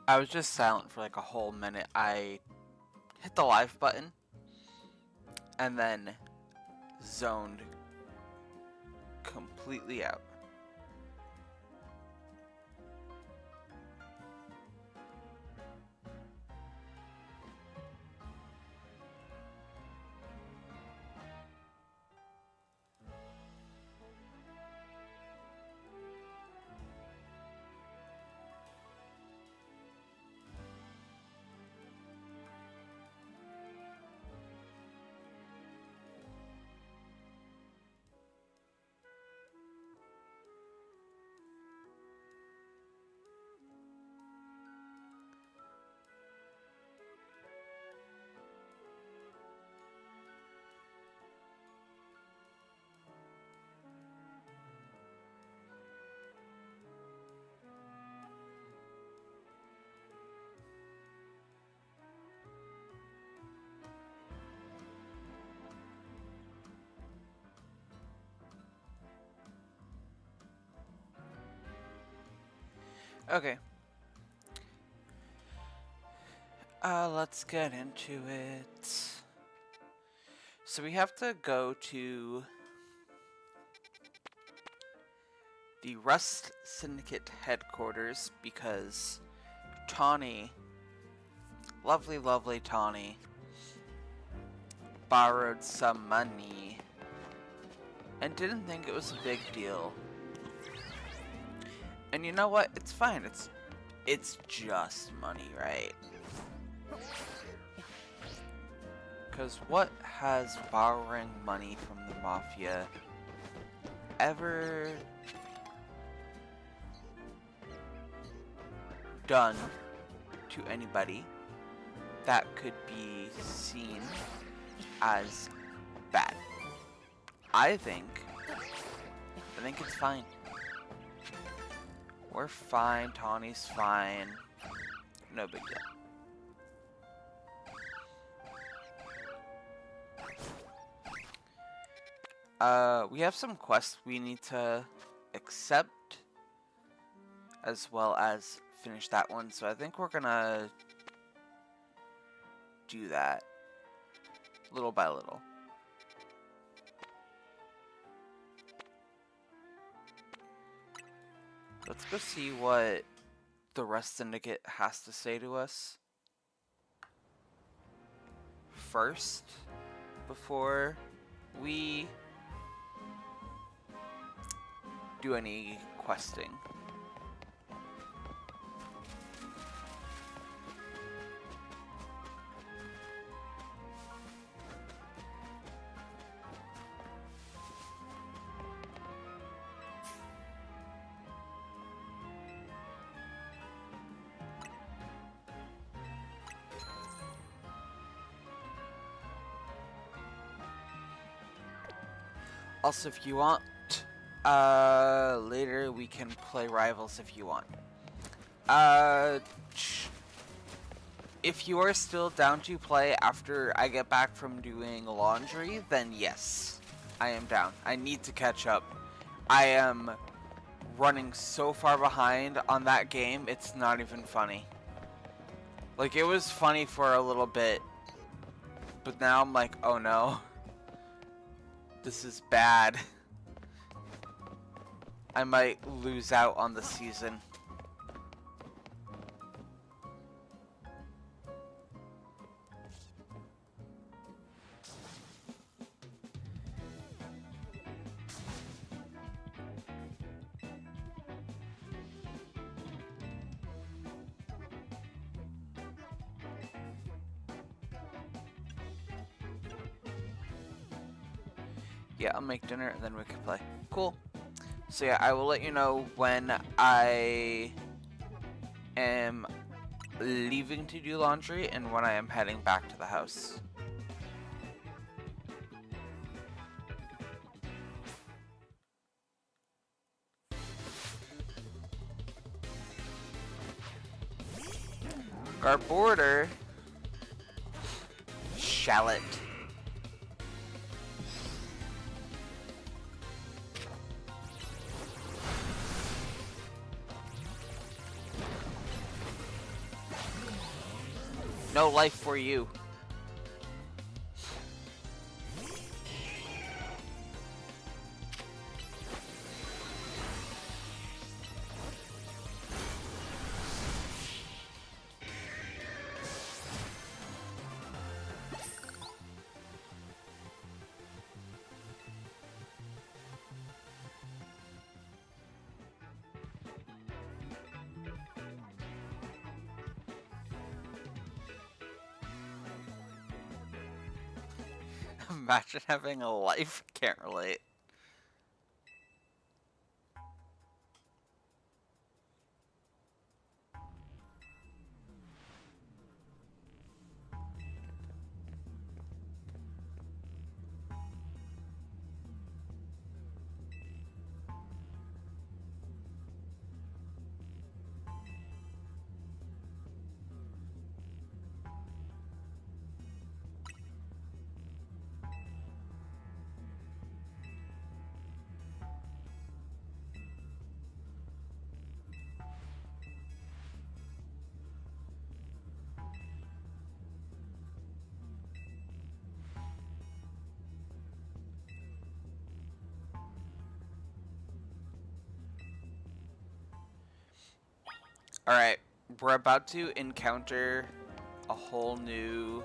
I was just silent for like a whole minute. I hit the live button and then zoned completely out. Okay. Let's get into it. So we have to go to the Rust Syndicate headquarters because Tawny, lovely, lovely Tawny, borrowed some money and didn't think it was a big deal. And you know what? It's fine. It's just money, right? Because what has borrowing money from the Mafia ever done to anybody that could be seen as bad? I think it's fine. We're fine, Tawny's fine. No big deal. We have some quests we need to accept, as well as finish that one, so I think we're gonna do that little by little. Let's go see what the Rust Syndicate has to say to us first, before we do any questing. Also, if you want, later we can play Rivals if you want. If you are still down to play after I get back from doing laundry, then yes, I am down. I need to catch up. I am running so far behind on that game, it's not even funny. Like, it was funny for a little bit, but now I'm like, oh no. This is bad. I might lose out on the season. Yeah, I'll make dinner and then we can play. Cool. So yeah, I will let you know when I am leaving to do laundry and when I am heading back to the house. Our border. Shallot. No life for you. Imagine having a life. Can't relate. Alright, we're about to encounter a whole new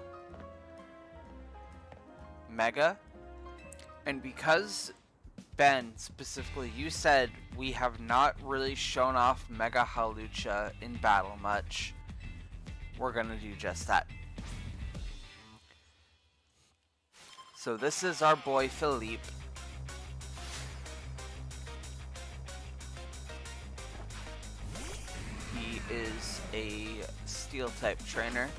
Mega. And because, Ben, specifically, you said we have not really shown off Mega Halucha in battle much, we're gonna do just that. So this is our boy Philippe. He is a steel type trainer.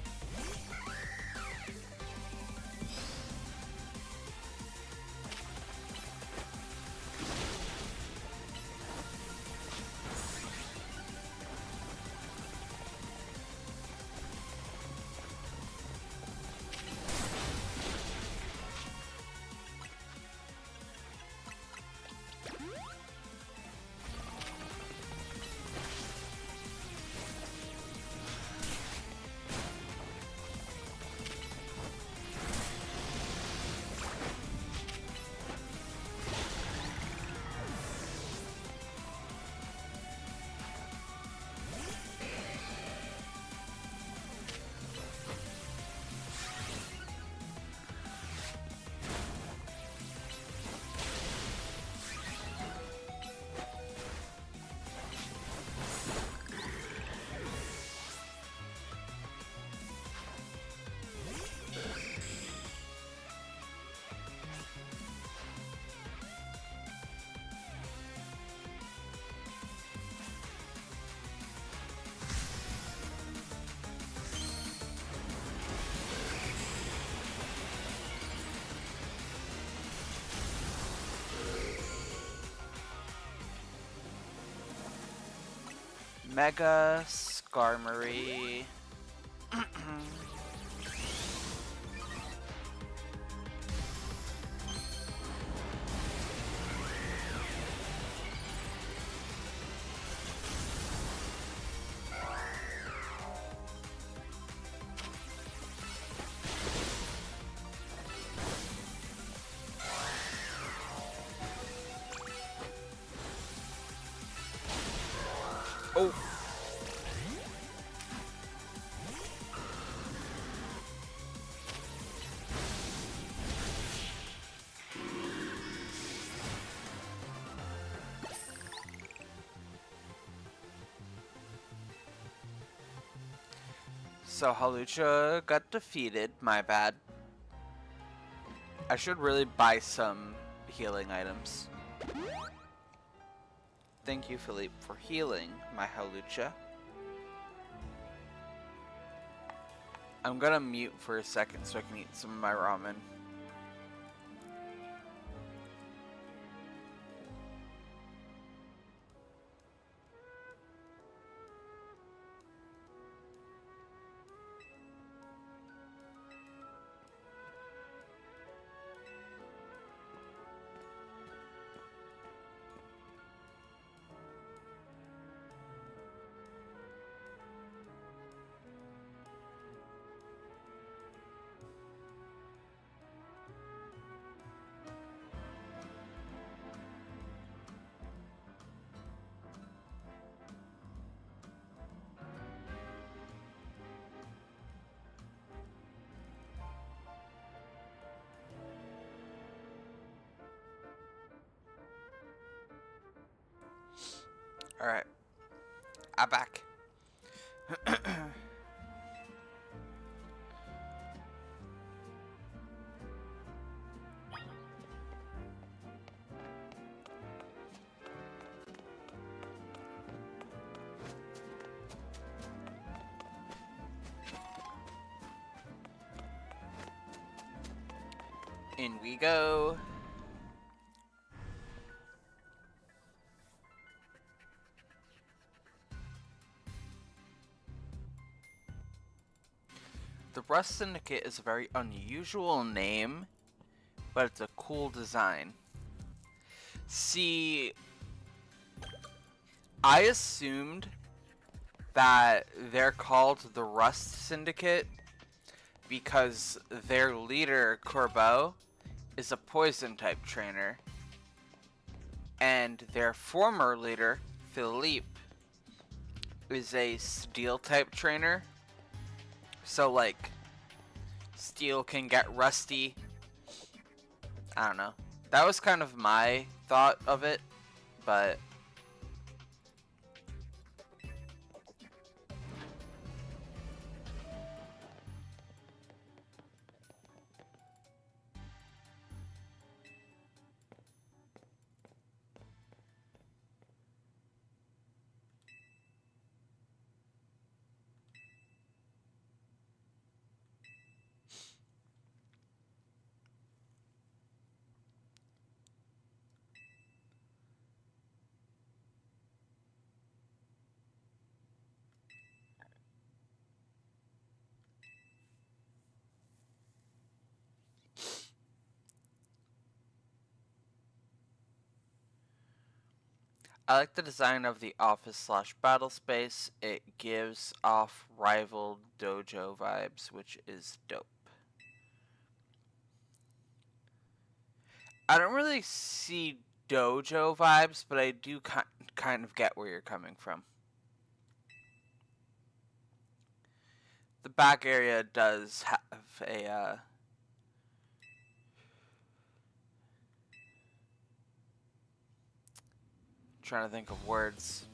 Mega Skarmory. Oh. So Halucha got defeated, my bad. I should really buy some healing items. Thank you, Philippe, for healing my Halucha. I'm gonna mute for a second so I can eat some of my ramen. Alright. I'm back. In we go. The Rust Syndicate is a very unusual name, but it's a cool design. See, I assumed that they're called the Rust Syndicate because their leader, Corbeau, is a poison type trainer, and their former leader, Philippe, is a steel type trainer. So like, steel can get rusty. I don't know. That was kind of my thought of it, but I like the design of the office slash battle space. It gives off rival dojo vibes, which is dope. I don't really see dojo vibes, but I do kind of get where you're coming from. The back area does have a trying to think of words.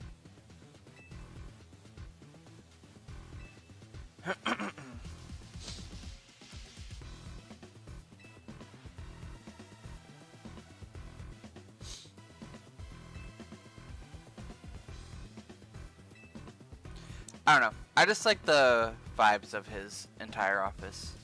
I don't know. I just like the vibes of his entire office.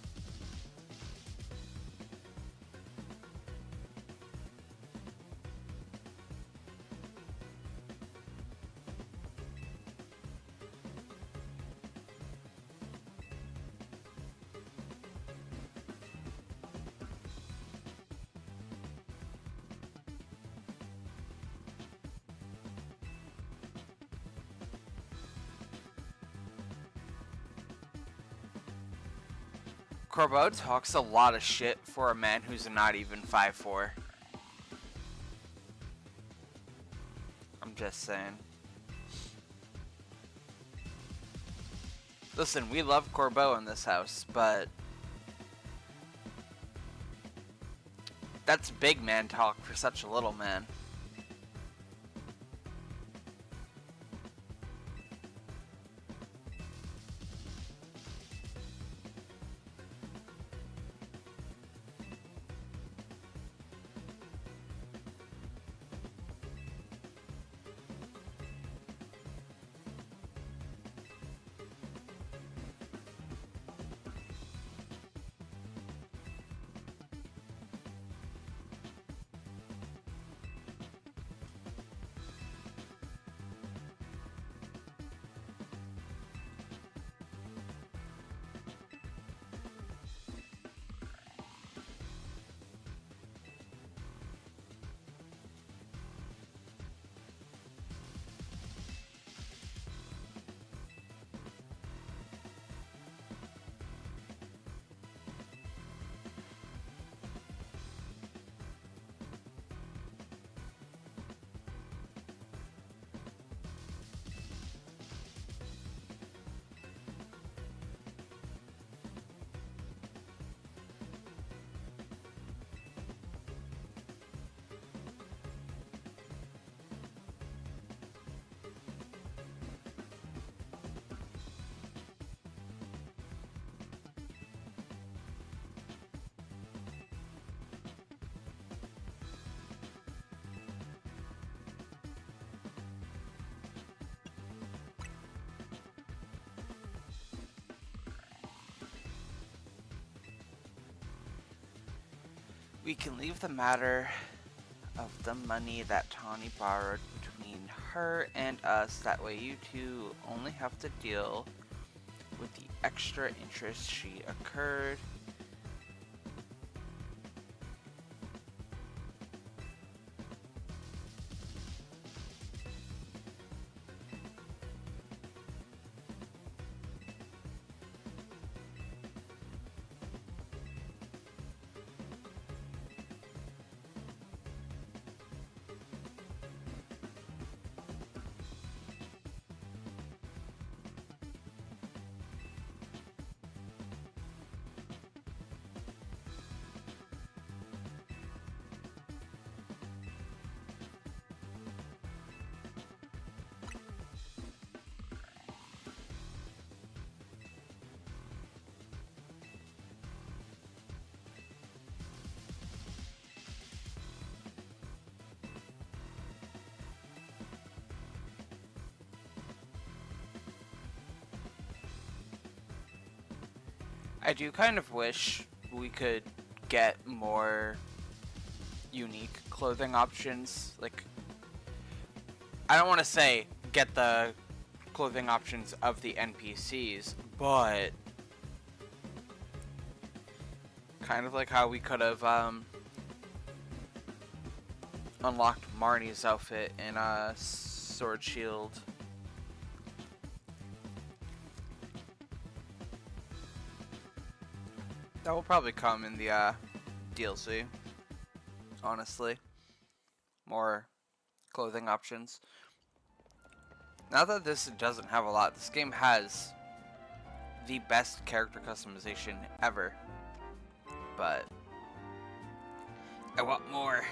Corbeau talks a lot of shit for a man who's not even 5'4". I'm just saying. Listen, we love Corbeau in this house, but that's big man talk for such a little man. We can leave the matter of the money that Tawny borrowed between her and us. That way you two only have to deal with the extra interest she incurred. I do kind of wish we could get more unique clothing options. Like, I don't want to say get the clothing options of the NPCs, but kind of like how we could have unlocked Marnie's outfit in Sword Shield. That will probably come in the DLC, honestly. More clothing options. Now that this doesn't have a lot, this game has the best character customization ever. But I want more.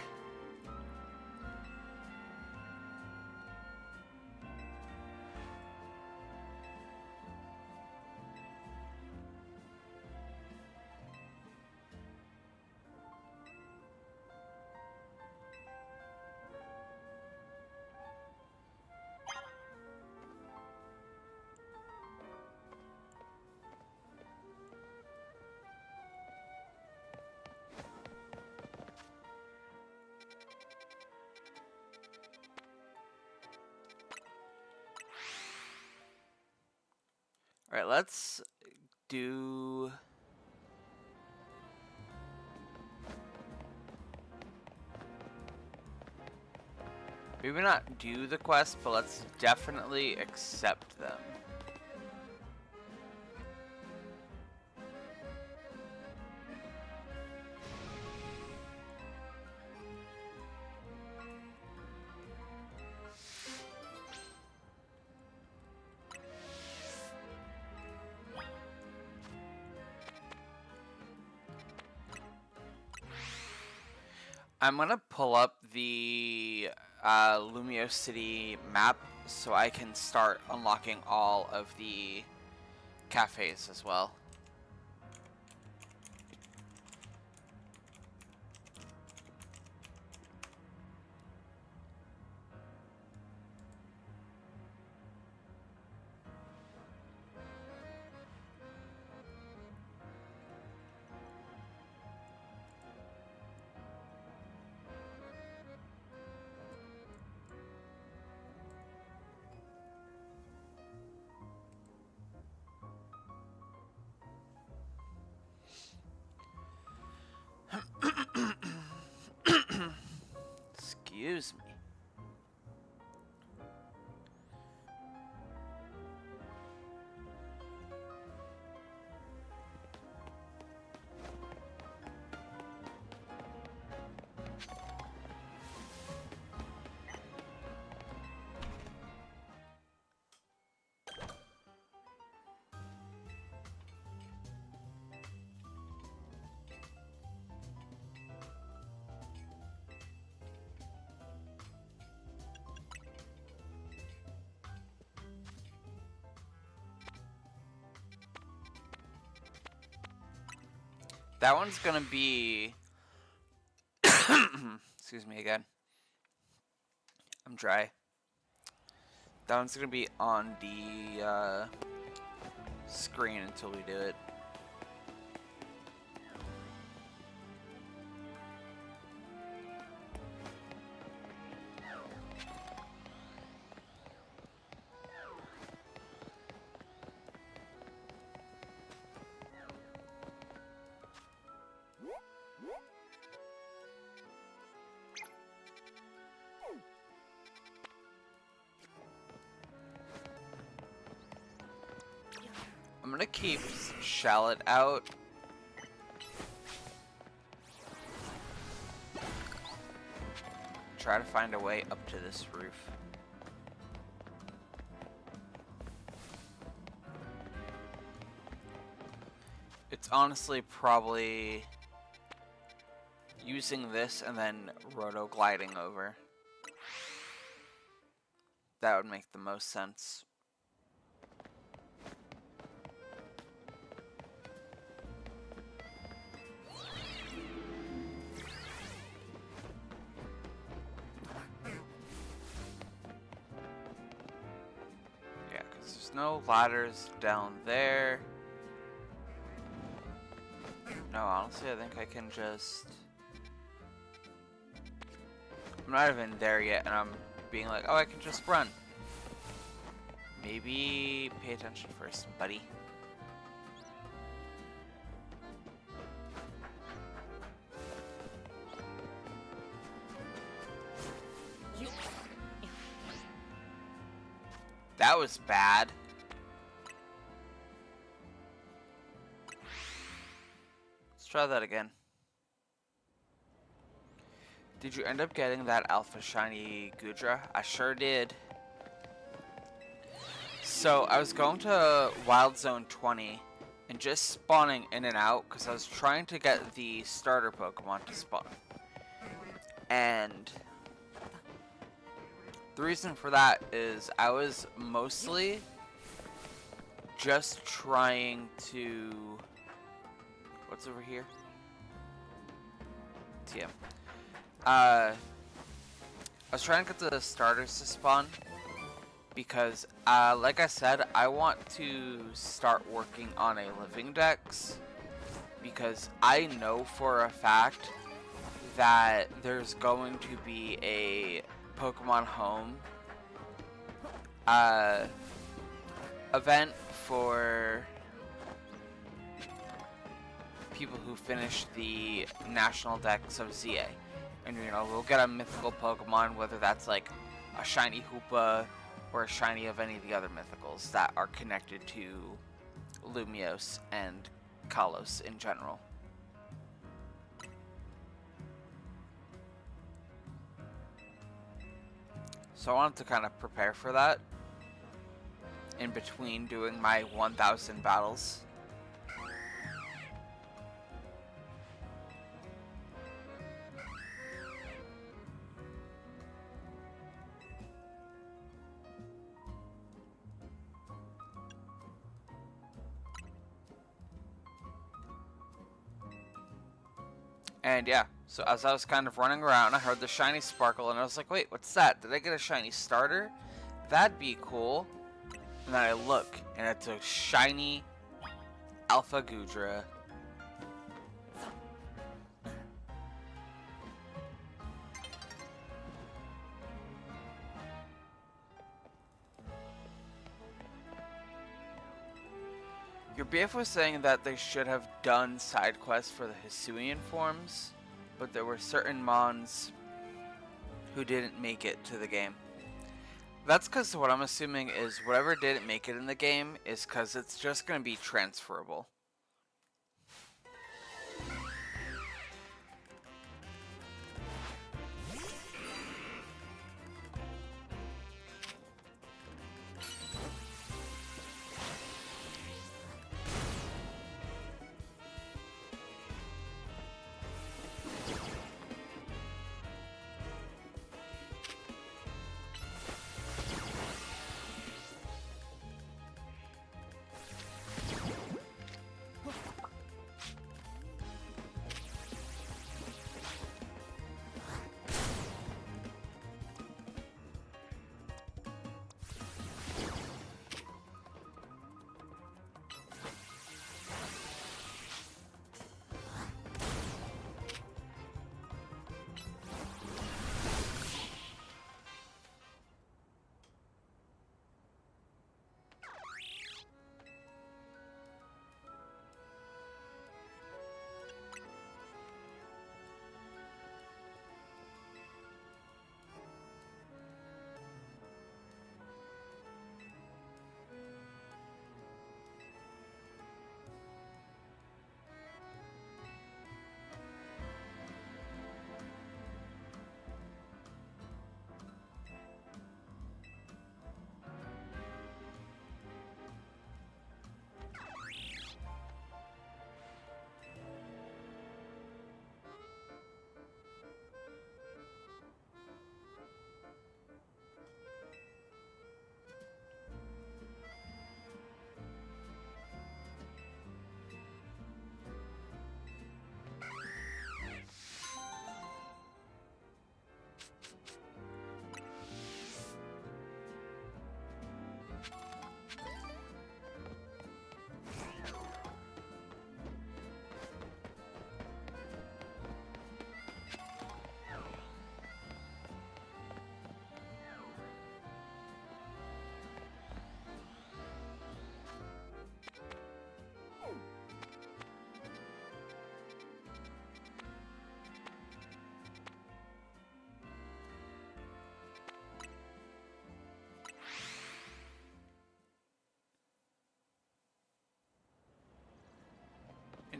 Alright, let's do... maybe not do the quest, but let's definitely accept them. I'm gonna pull up the Lumio City map so I can start unlocking all of the cafes as well. Excuse me. That one's gonna be... excuse me again. I'm dry. That one's gonna be on the screen until we do it. gonna keep Shallot out. Try to find a way up to this roof. It's honestly probably using this and then roto gliding over. That would make the most sense. Yeah, because there's no ladders down there. No, honestly, I think I can just... I'm not even there yet, and I'm being like, oh, I can just run. Maybe pay attention first, buddy. That was bad. Let's try that again. Did you end up getting that alpha shiny Gudra? I sure did. So I was going to Wild Zone 20 and just spawning in and out because I was trying to get the starter Pokemon to spawn. And the reason for that is I was mostly just trying to... What's over here? TM. I was trying to get the starters to spawn because, like I said, I want to start working on a living dex because I know for a fact that there's going to be a Pokemon Home event for people who finish the National Dex of ZA. And, you know, we'll get a mythical Pokemon, whether that's like a shiny Hoopa or a shiny of any of the other mythicals that are connected to Lumiose and Kalos in general. So I wanted to kind of prepare for that in between doing my 1,000 battles. And yeah, so as I was kind of running around, I heard the shiny sparkle, and I was like, wait, what's that? Did I get a shiny starter? That'd be cool. And then I look, and it's a shiny Alpha Gudra. Your BF was saying that they should have done side quests for the Hisuian forms, but there were certain Mons who didn't make it to the game. That's because what I'm assuming is whatever didn't make it in the game is because it's just going to be transferable.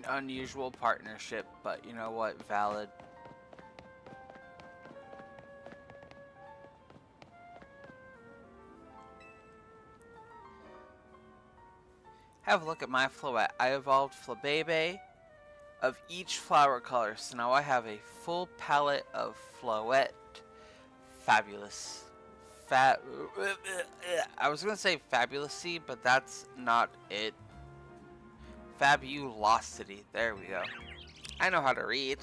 An unusual partnership, but you know what? Valid. Have a look at my Floette. I evolved Flabebe of each flower color, so now I have a full palette of Floette. Fabulous. I was gonna say fabulousy, but that's not it. Fabulosity. There we go. I know how to read.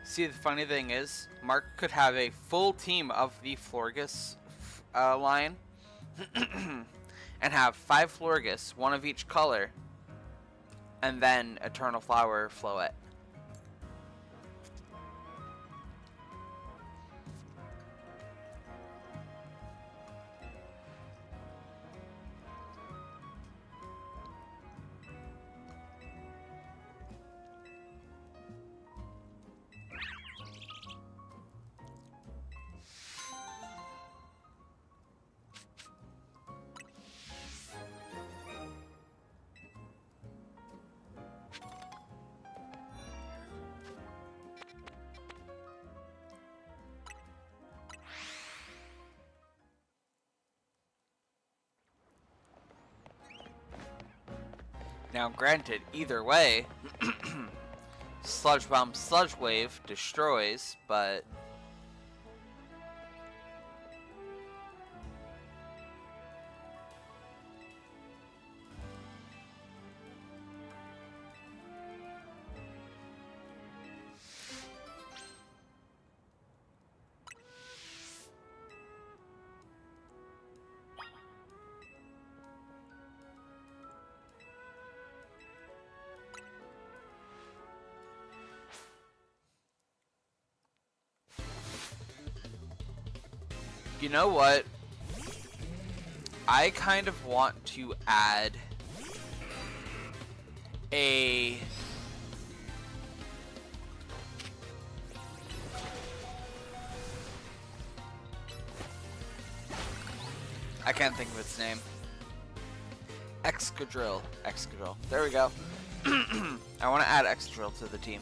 See, the funny thing is, Mark could have a full team of the Florges line and have 5 Florges, 1 of each color, and then Eternal Flower Floette. Now granted, either way, Sludge Bomb Sludge Wave destroys, but you know what? I kind of want to add a I can't think of its name. Excadrill. Excadrill. There we go. I want to add Excadrill to the team.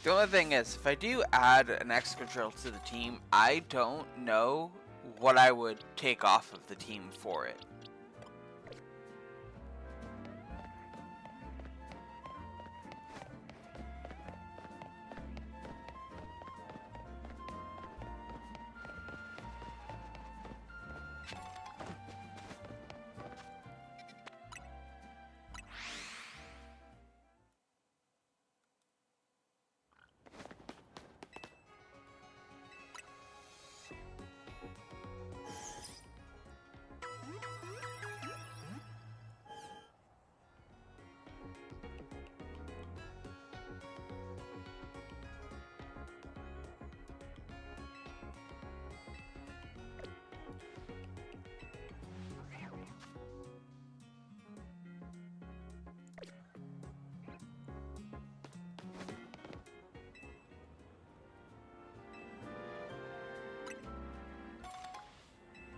The only thing is, if I do add an Excadrill to the team, I don't know what I would take off of the team for it.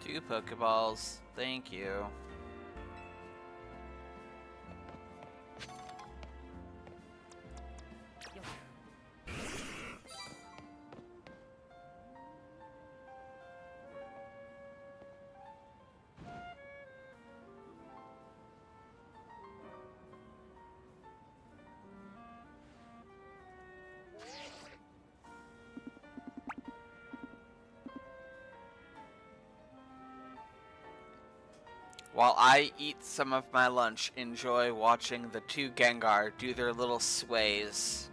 Two Pokeballs, thank you. While I eat some of my lunch, enjoy watching the two Gengar do their little sways.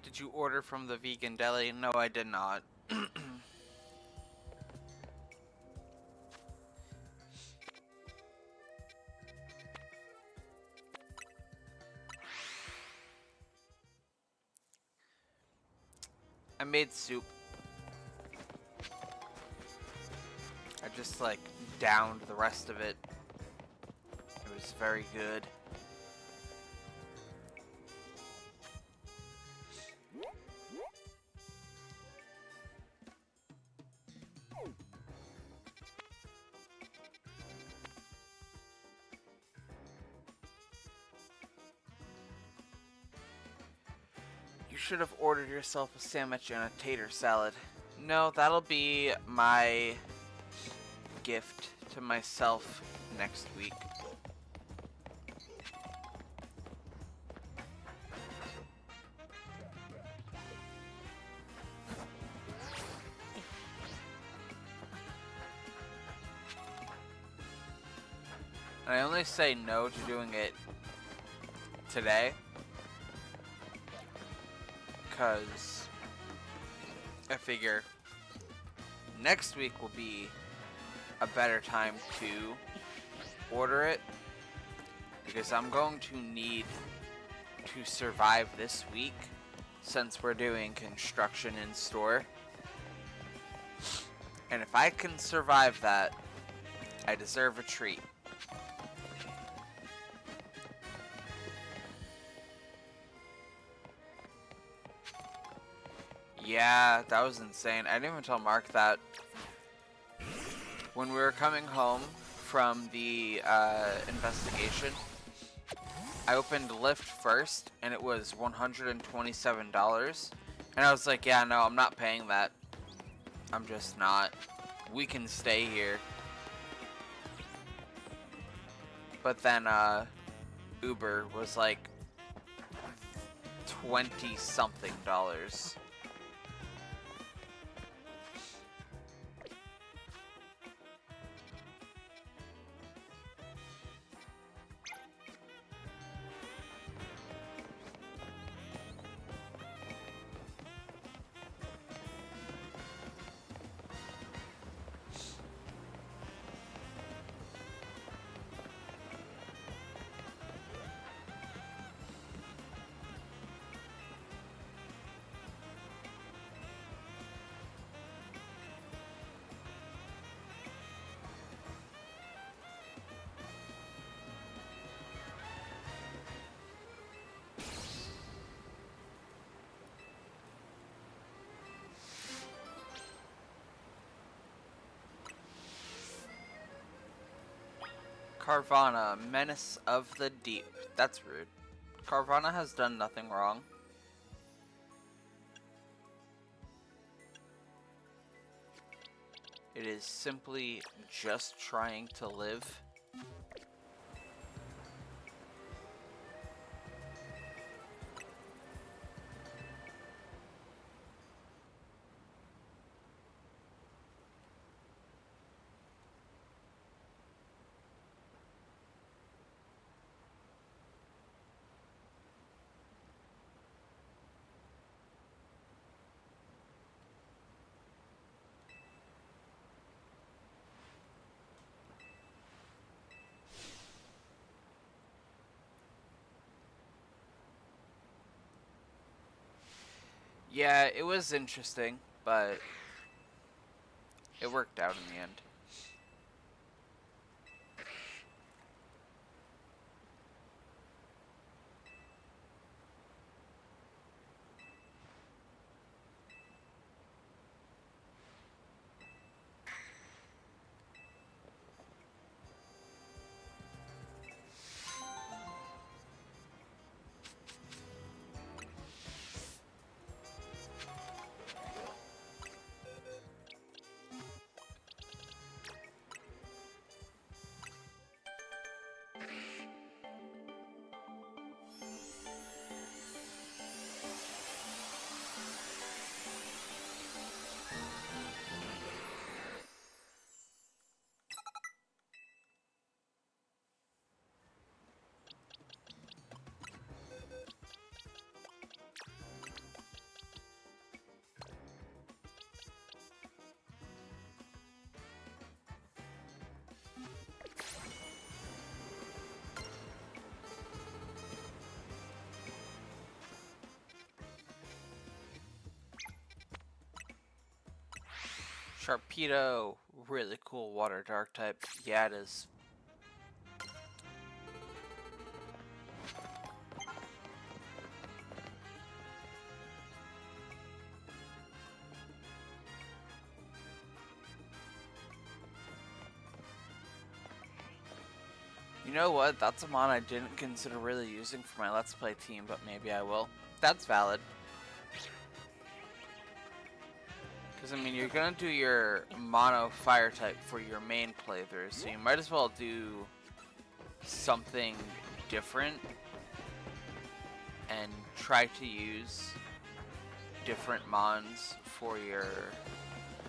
Did you order from the vegan deli? No, I did not. I made soup. I just like downed the rest of it. It was very good. You should have ordered yourself a sandwich and a tater salad. No, that'll be my gift to myself next week. And I only say no to doing it today because I figure next week will be a better time to order it, because I'm going to need to survive this week since we're doing construction in store. And if I can survive that, I deserve a treat. Yeah, that was insane. I didn't even tell Mark that. When we were coming home from the investigation, I opened Lyft first, and it was $127. And I was like, yeah, no, I'm not paying that. I'm just not. We can stay here. But then Uber was like $20-something. Carvana, Menace of the Deep. That's rude. Carvana has done nothing wrong. It is simply just trying to live. Yeah, it was interesting, but it worked out in the end. Sharpedo, really cool water dark type. Yeah, it is. You know what? That's a mon I didn't consider really using for my Let's Play team, but maybe I will. That's valid. Because, I mean, you're going to do your mono fire type for your main playthrough, so you might as well do something different and try to use different mons for your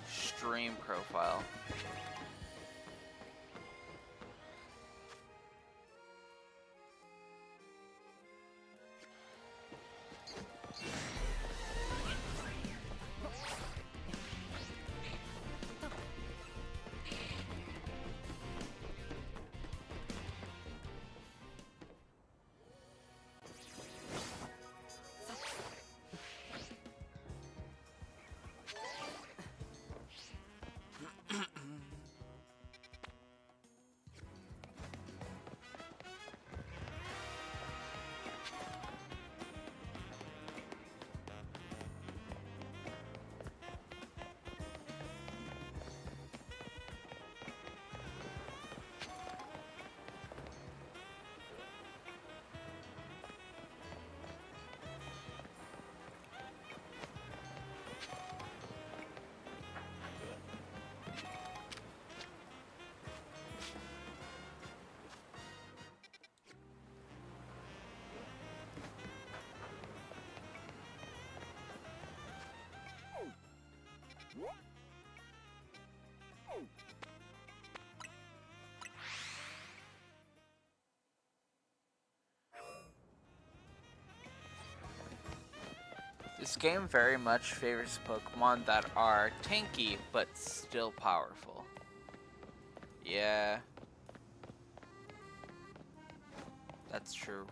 stream profile. This game very much favors Pokemon that are tanky but still powerful. Yeah. That's true.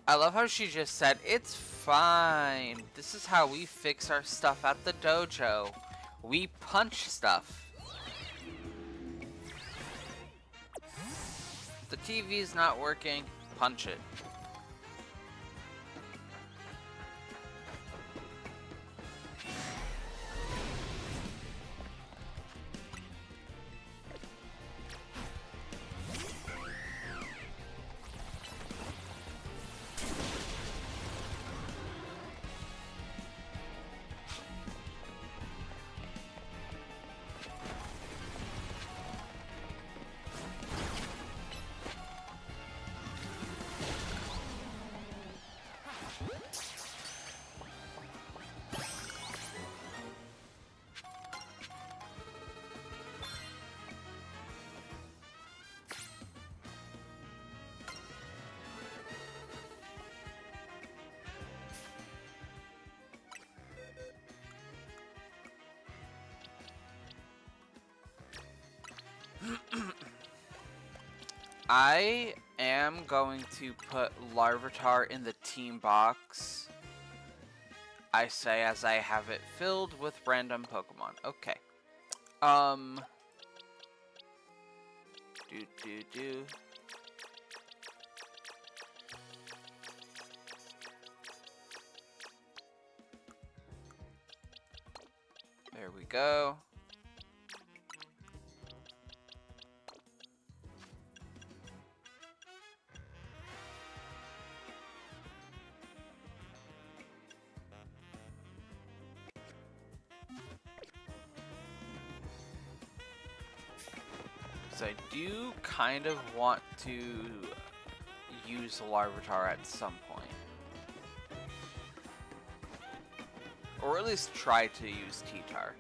I love how she just said, "It's fine. This is how we fix our stuff at the dojo. We punch stuff. The TV's not working. Punch it." I am going to put Larvitar in the team box. I say as I have it filled with random Pokemon. Okay. Do. There we go. I do kind of want to use Larvitar at some point. Or at least try to use T-Tar.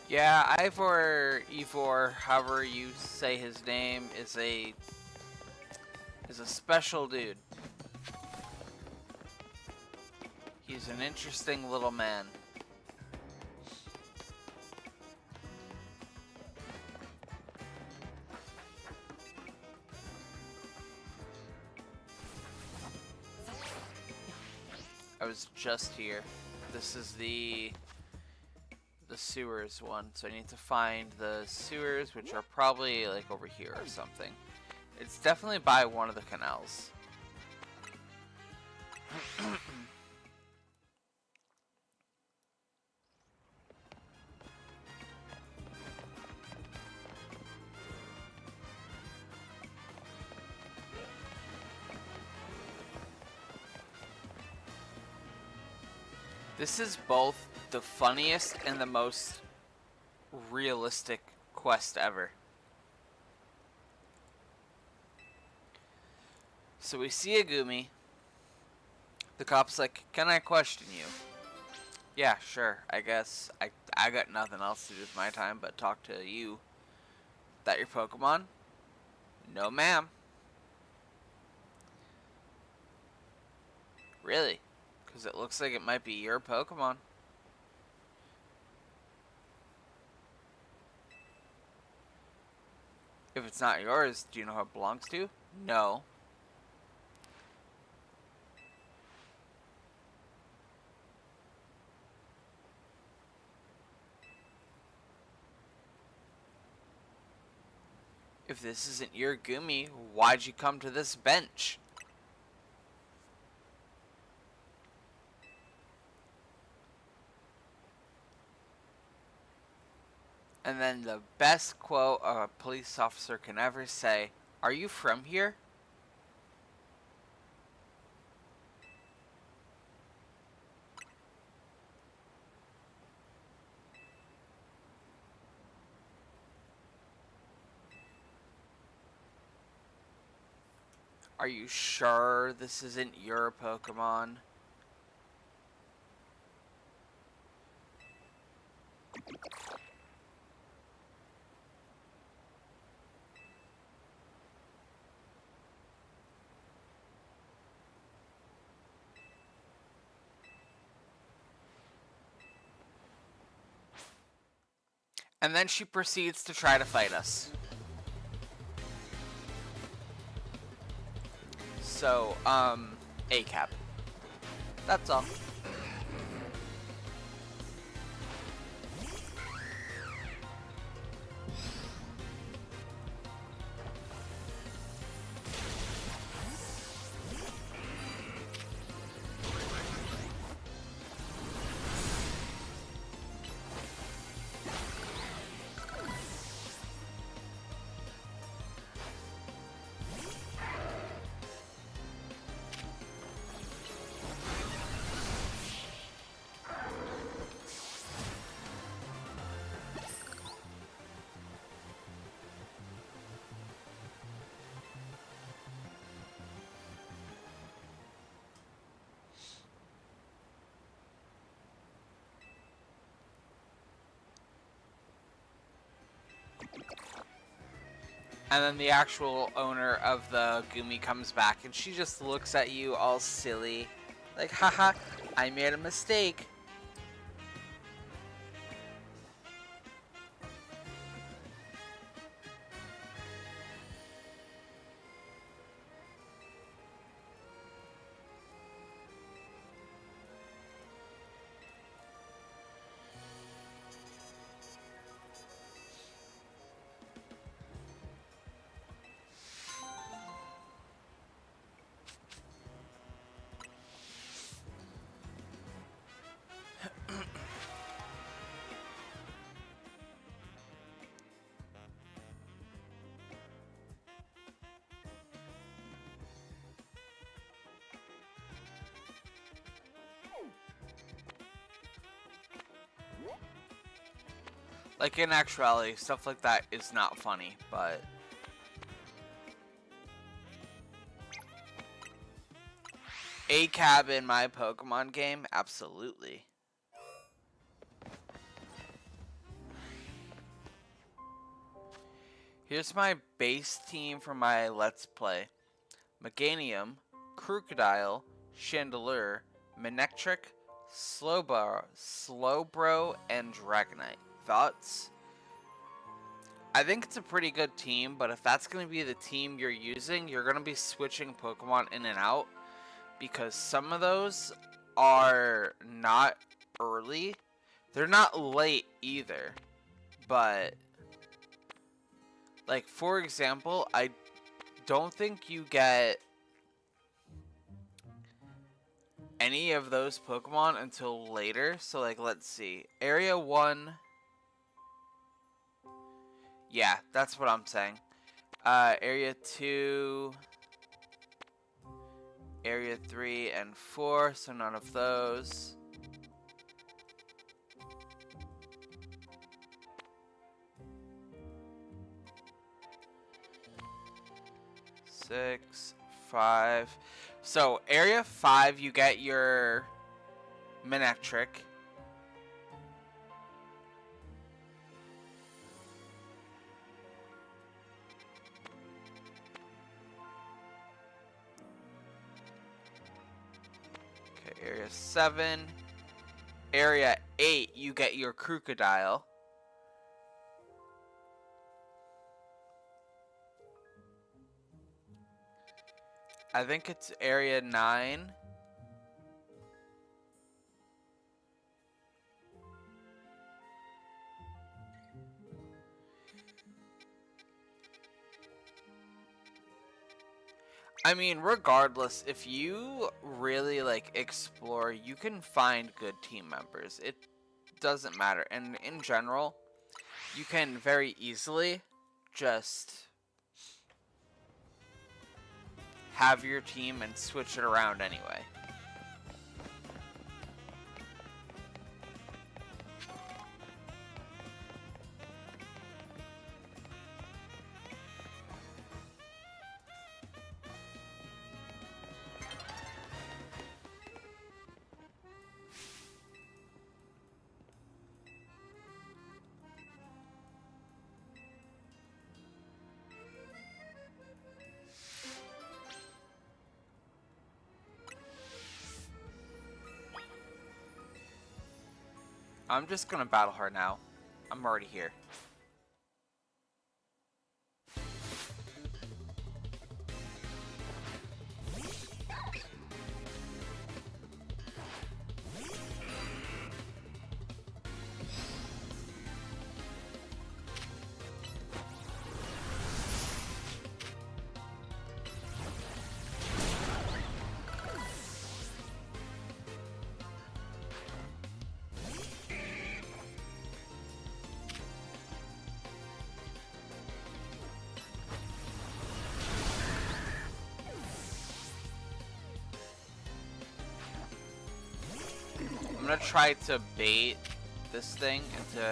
Yeah, Ivor, however you say his name, is a special dude. He's an interesting little man. I was just here. This is the sewers one, so I need to find the sewers, which are probably like over here or something. It's definitely by one of the canals. This is both the funniest and the most realistic quest ever. So we see a Gumi. The cop's like, "Can I question you?" Yeah, sure, I guess. I got nothing else to do with my time but talk to you. That your Pokemon? No, ma'am. Really? Because it looks like it might be your Pokemon. If it's not yours, do you know who it belongs to? No. If this isn't your Gumi, why'd you come to this bench? And then the best quote a police officer can ever say, "Are you from here?" Are you sure this isn't your Pokemon? And then she proceeds to try to fight us. So, ACAB. That's all. And then the actual owner of the Gumi comes back and she just looks at you all silly. Like, haha, I made a mistake. Like, in actuality, stuff like that is not funny, but... A cab in my Pokemon game? Absolutely. Here's my base team for my Let's Play. Meganium, Crocodile, Chandelure, Manectric, Slowbro, and Dragonite. Thoughts? I think it's a pretty good team, but if that's going to be the team you're using, you're going to be switching Pokemon in and out, because some of those are not early. They're not late either, but, like, for example, I don't think you get any of those Pokemon until later. So, like, let's see. Area 1. Yeah, that's what I'm saying. Area 2. Area 3 and 4. So none of those. Six, 5. So, Area 5, you get your Manectric. Okay, Area 7. Area 8, you get your Crocodile. I think it's Area 9. I mean, regardless, if you really, like, explore, you can find good team members. It doesn't matter. And in general, you can very easily just have your team and switch it around anyway. I'm just gonna battle her now. I'm already here. I'm gonna try to bait this thing into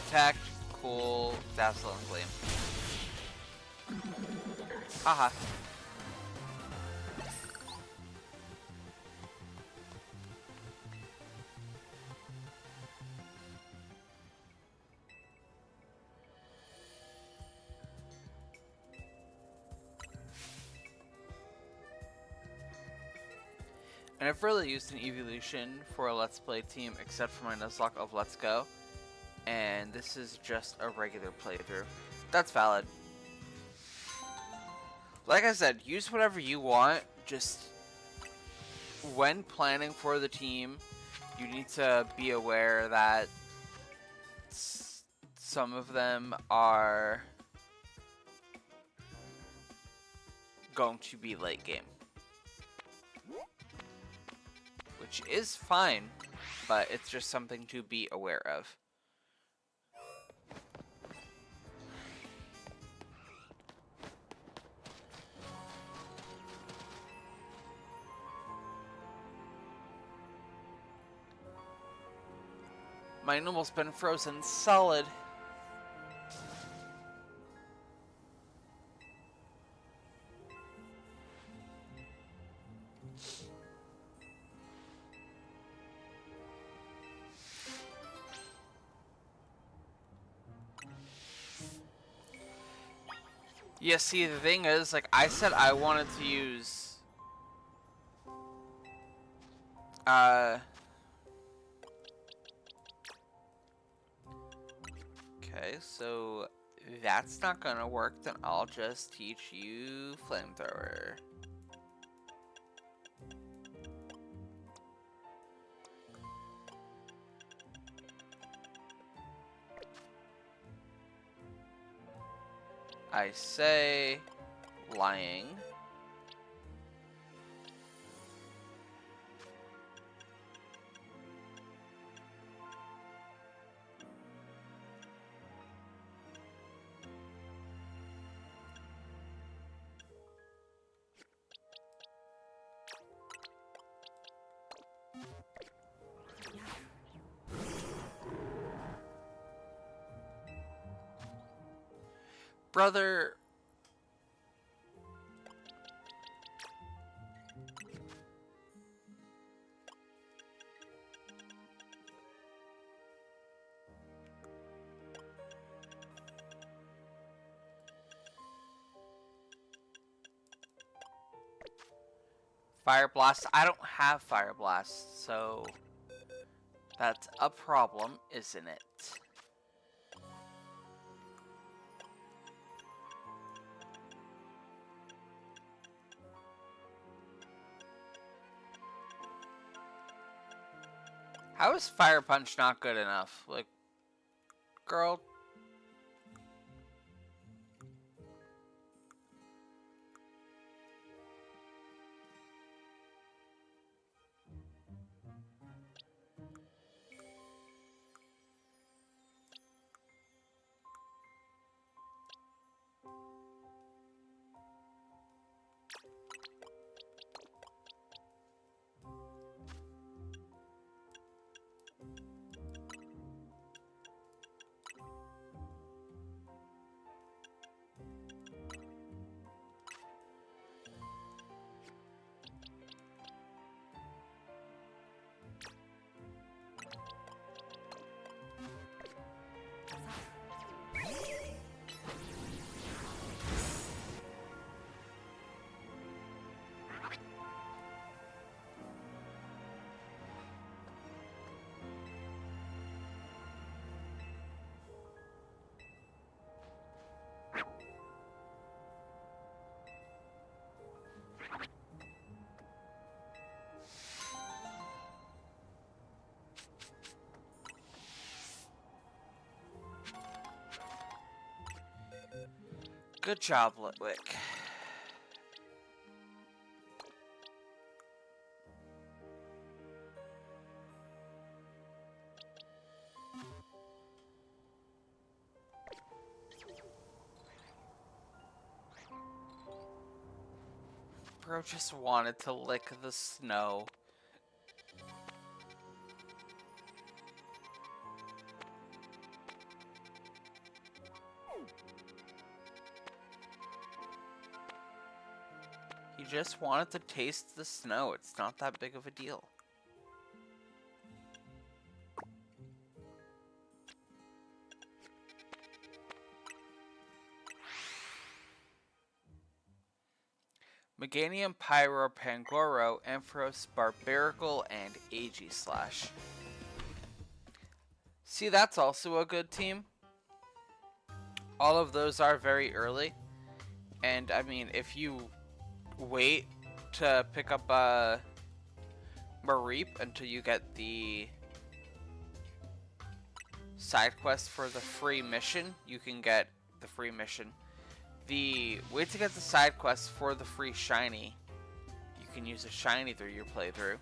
Detect, Cool, Dazzle, and Gleam. Haha. I never really used an evolution for a Let's Play team except for my Nuzlocke of Let's Go. And this is just a regular playthrough. That's valid. Like I said, use whatever you want. Just when planning for the team, you need to be aware that some of them are going to be late game. Which is fine, but it's just something to be aware of. Mine almost been frozen solid. Yeah, see, the thing is, like, I said I wanted to use... Okay, so that's not gonna work, then I'll just teach you Flamethrower. I say lying. Brother. Fire Blast. I don't have Fire Blast, so that's a problem, isn't it? How is Fire Punch not good enough? Like, girl. Good job, Litwick. Bro just wanted to lick the snow. He just wanted to taste the snow. It's not that big of a deal. Meganium, Pyro, Pangoro, Ampharos, Barbarical, and Aegislash. See, that's also a good team. All of those are very early. And, I mean, if you wait to pick up Mareep until you get the side quest for the free mission, you can get the free mission. Wait to get the side quest for the free shiny. You can use a shiny through your playthrough.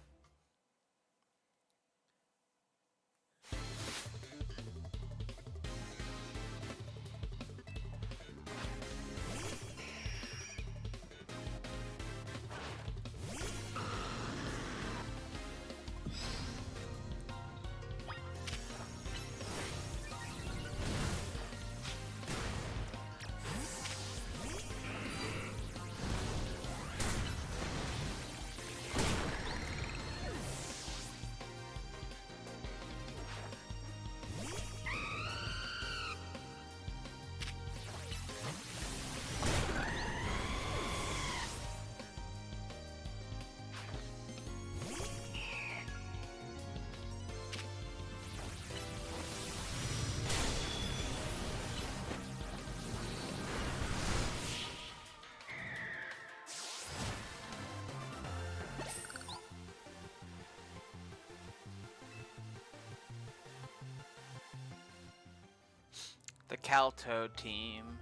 The Caltoad team.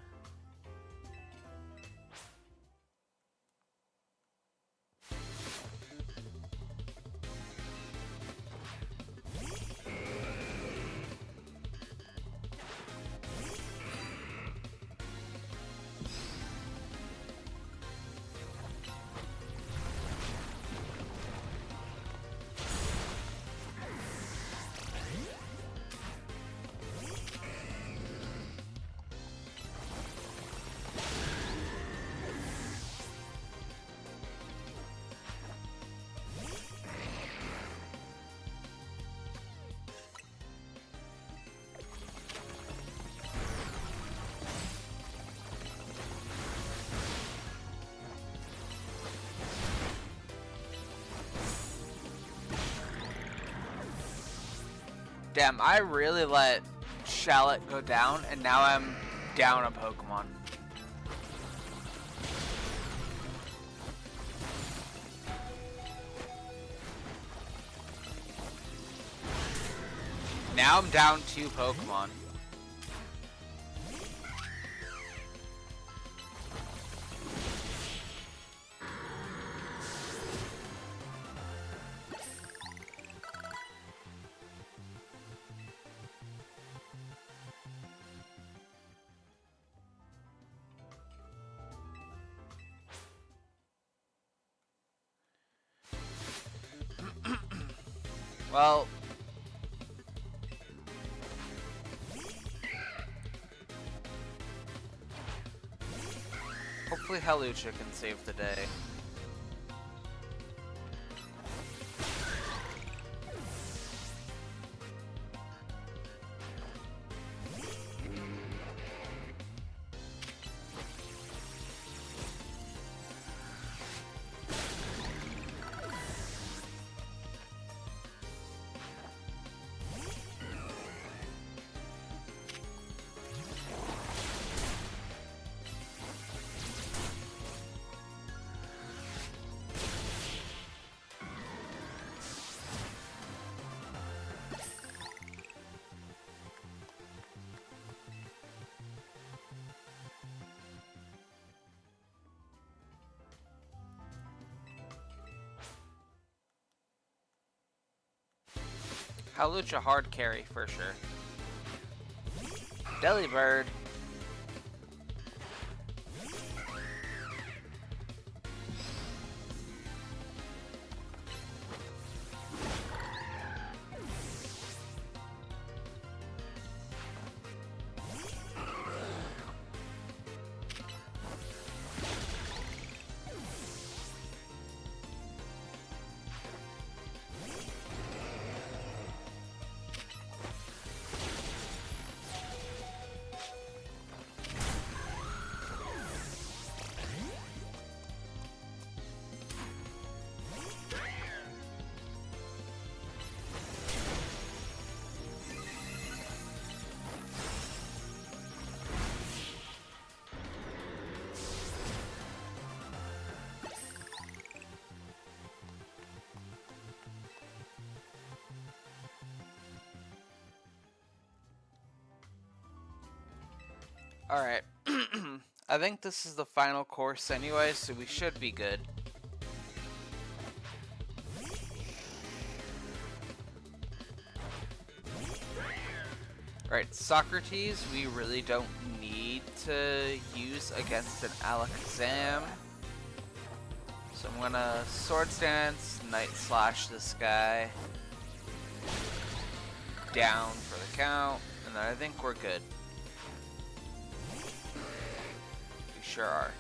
Damn, I really let Shallot go down, and now I'm down a Pokemon. Now I'm down 2 Pokemon. Well, hopefully Hawlucha can save the day. Hawlucha hard carry for sure. Delibird. Alright. I think this is the final course anyway, so we should be good. Alright, Socrates, we really don't need to use against an Alakazam. So I'm gonna Swords Dance, Night Slash this guy. Down for the count, and then I think we're good. We sure are.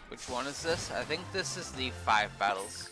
Which one is this? I think this is the 5 battles.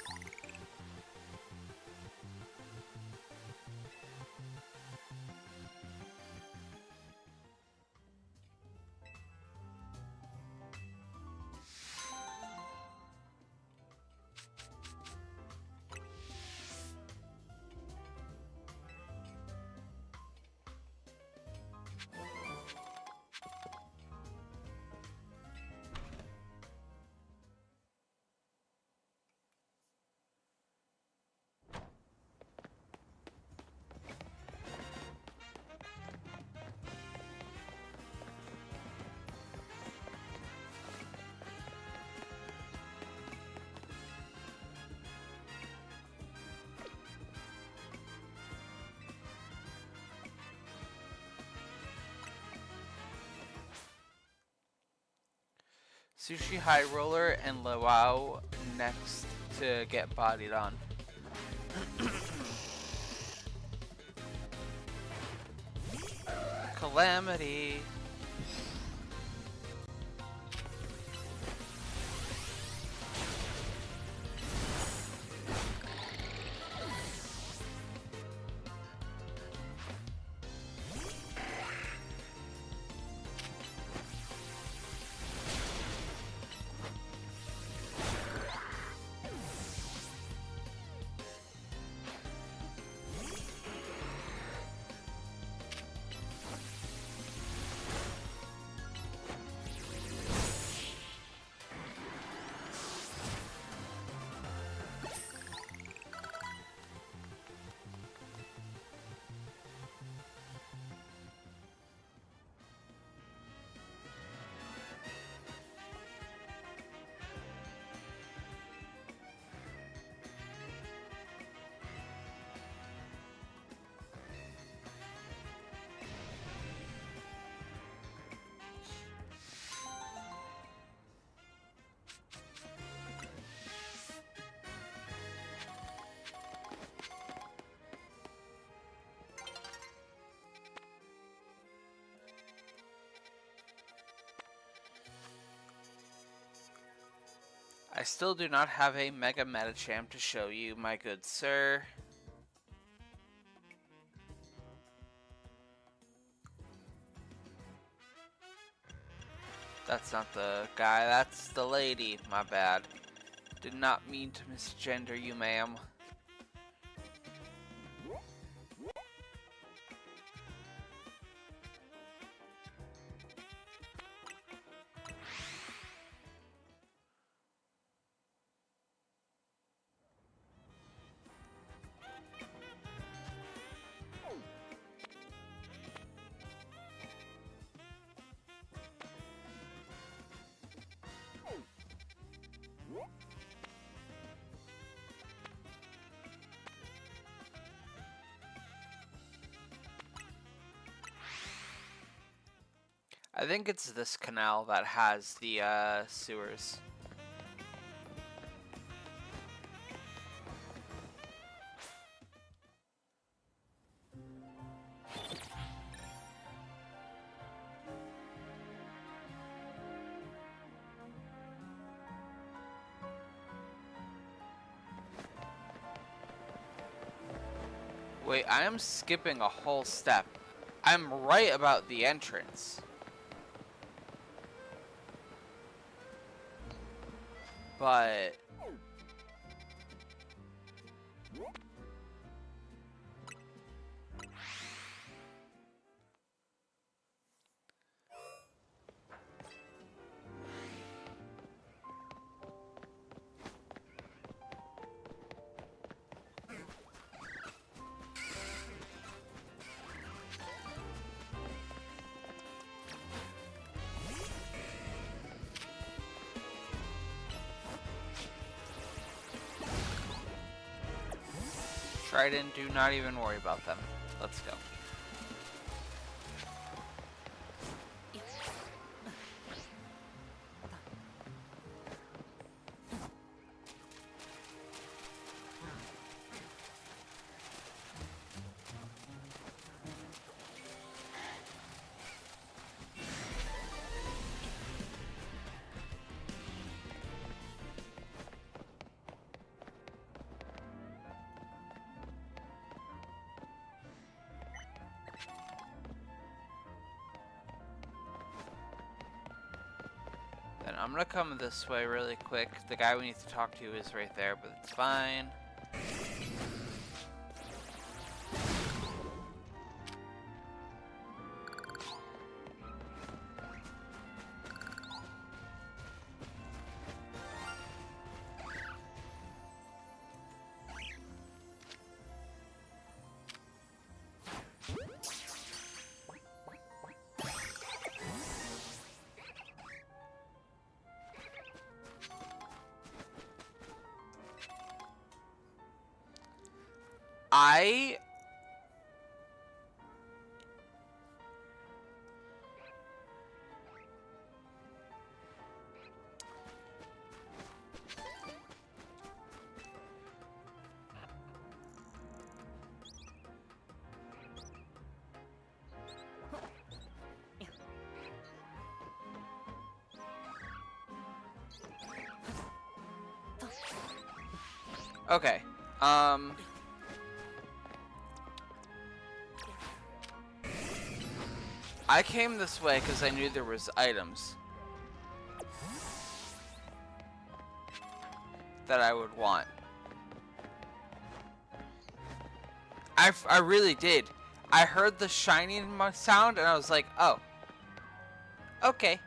Sushi High Roller and Luau next to get bodied on. Calamity. I still do not have a Mega Metacham to show you, my good sir. That's not the guy, that's the lady. My bad. Did not mean to misgender you, ma'am. I think it's this canal that has the sewers. Wait, I am skipping a whole step. I'm right about the entrance. But Trident, do not even worry about them. Let's go. Then I'm gonna come this way really quick. The guy we need to talk to is right there, but it's fine. Okay. I came this way because I knew there was items that I would want. I really did. I heard the shining sound and I was like, oh. Okay.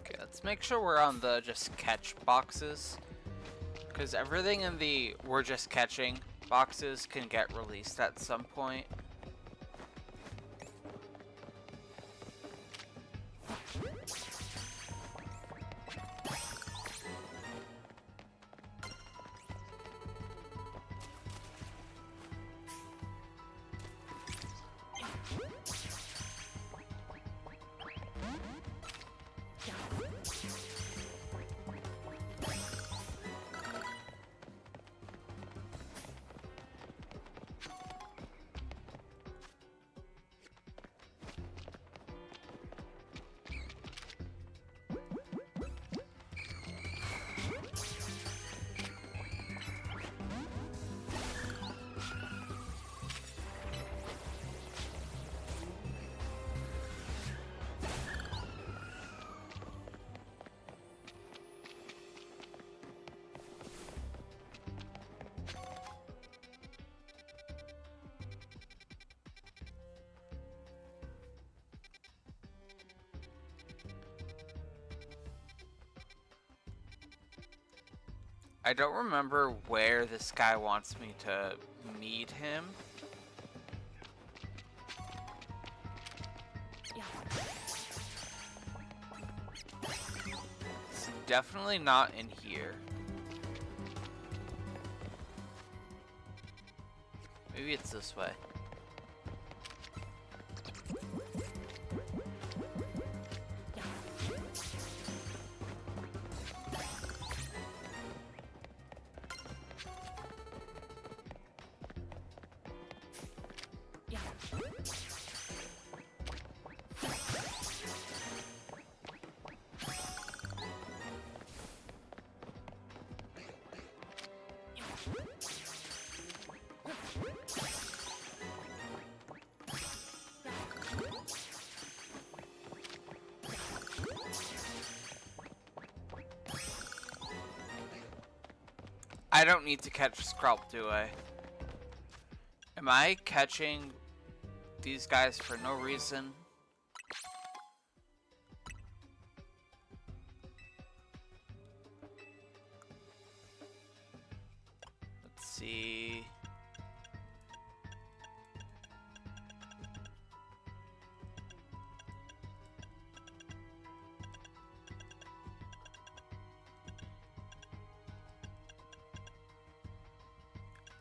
Okay, let's make sure we're on the just catch boxes, because everything in the we're just catching boxes can get released at some point. I don't remember where this guy wants me to meet him. It's definitely not in here. Maybe it's this way. I don't need to catch Skrulp, do I? Am I catching these guys for no reason? Let's see.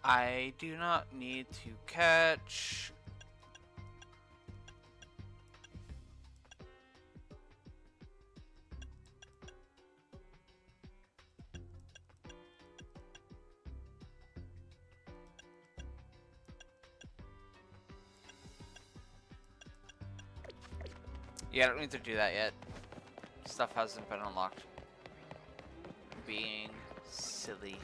I do not need to catch. Yeah, I don't need to do that yet. Stuff hasn't been unlocked. Being silly.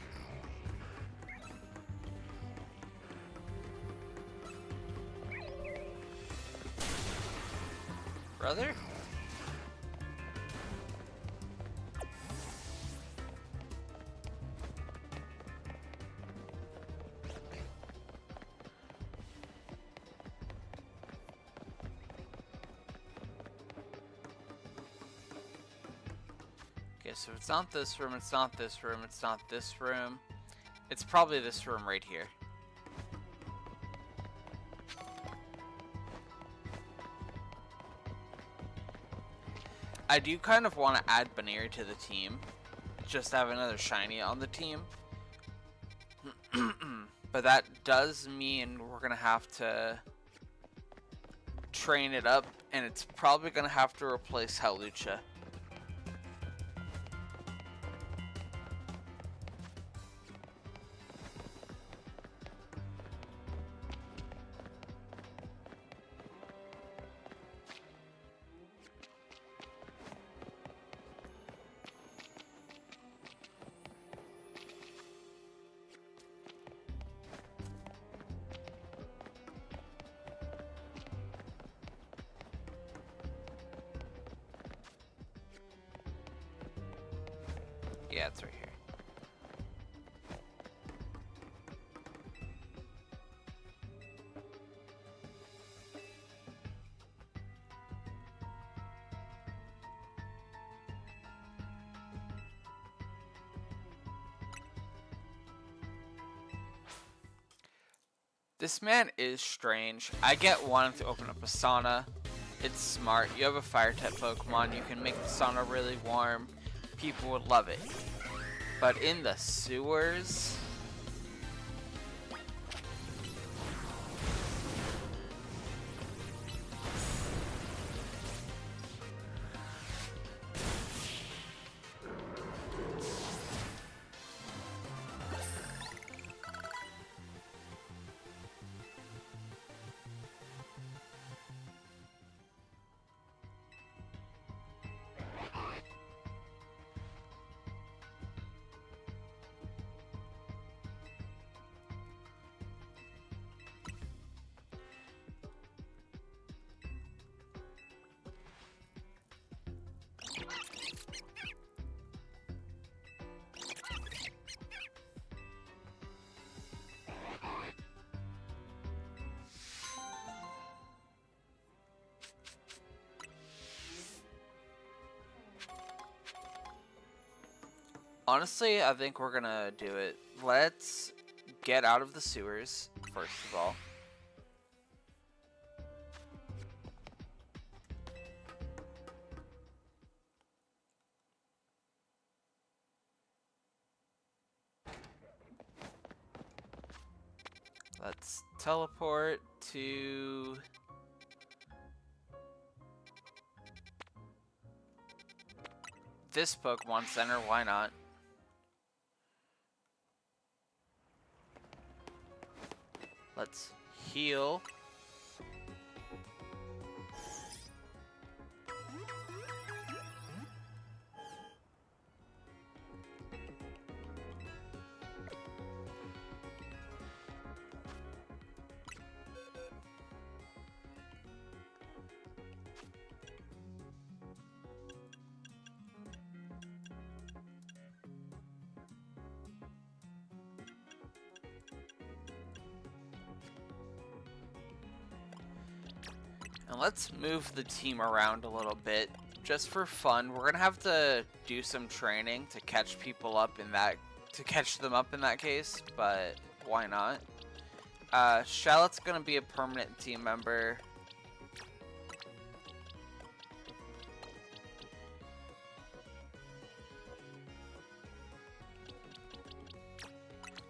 Brother? Okay, so it's not this room, it's not this room, it's not this room. It's probably this room right here. I do kind of want to add Baneri to the team. Just have another shiny on the team. But that does mean we're going to have to train it up. And it's probably going to have to replace Hawlucha. Yeah, it's right here. This man is strange. I get wanting to open up a sauna. It's smart. You have a fire type Pokemon. You can make the sauna really warm. People would love it. But in the sewers... Honestly, I think we're gonna do it. Let's get out of the sewers, first of all. Let's teleport to... this Pokemon Center, why not? Let's heal. And let's move the team around a little bit, just for fun. We're gonna have to do some training to catch people up in that, case, but why not? Shallot's gonna be a permanent team member.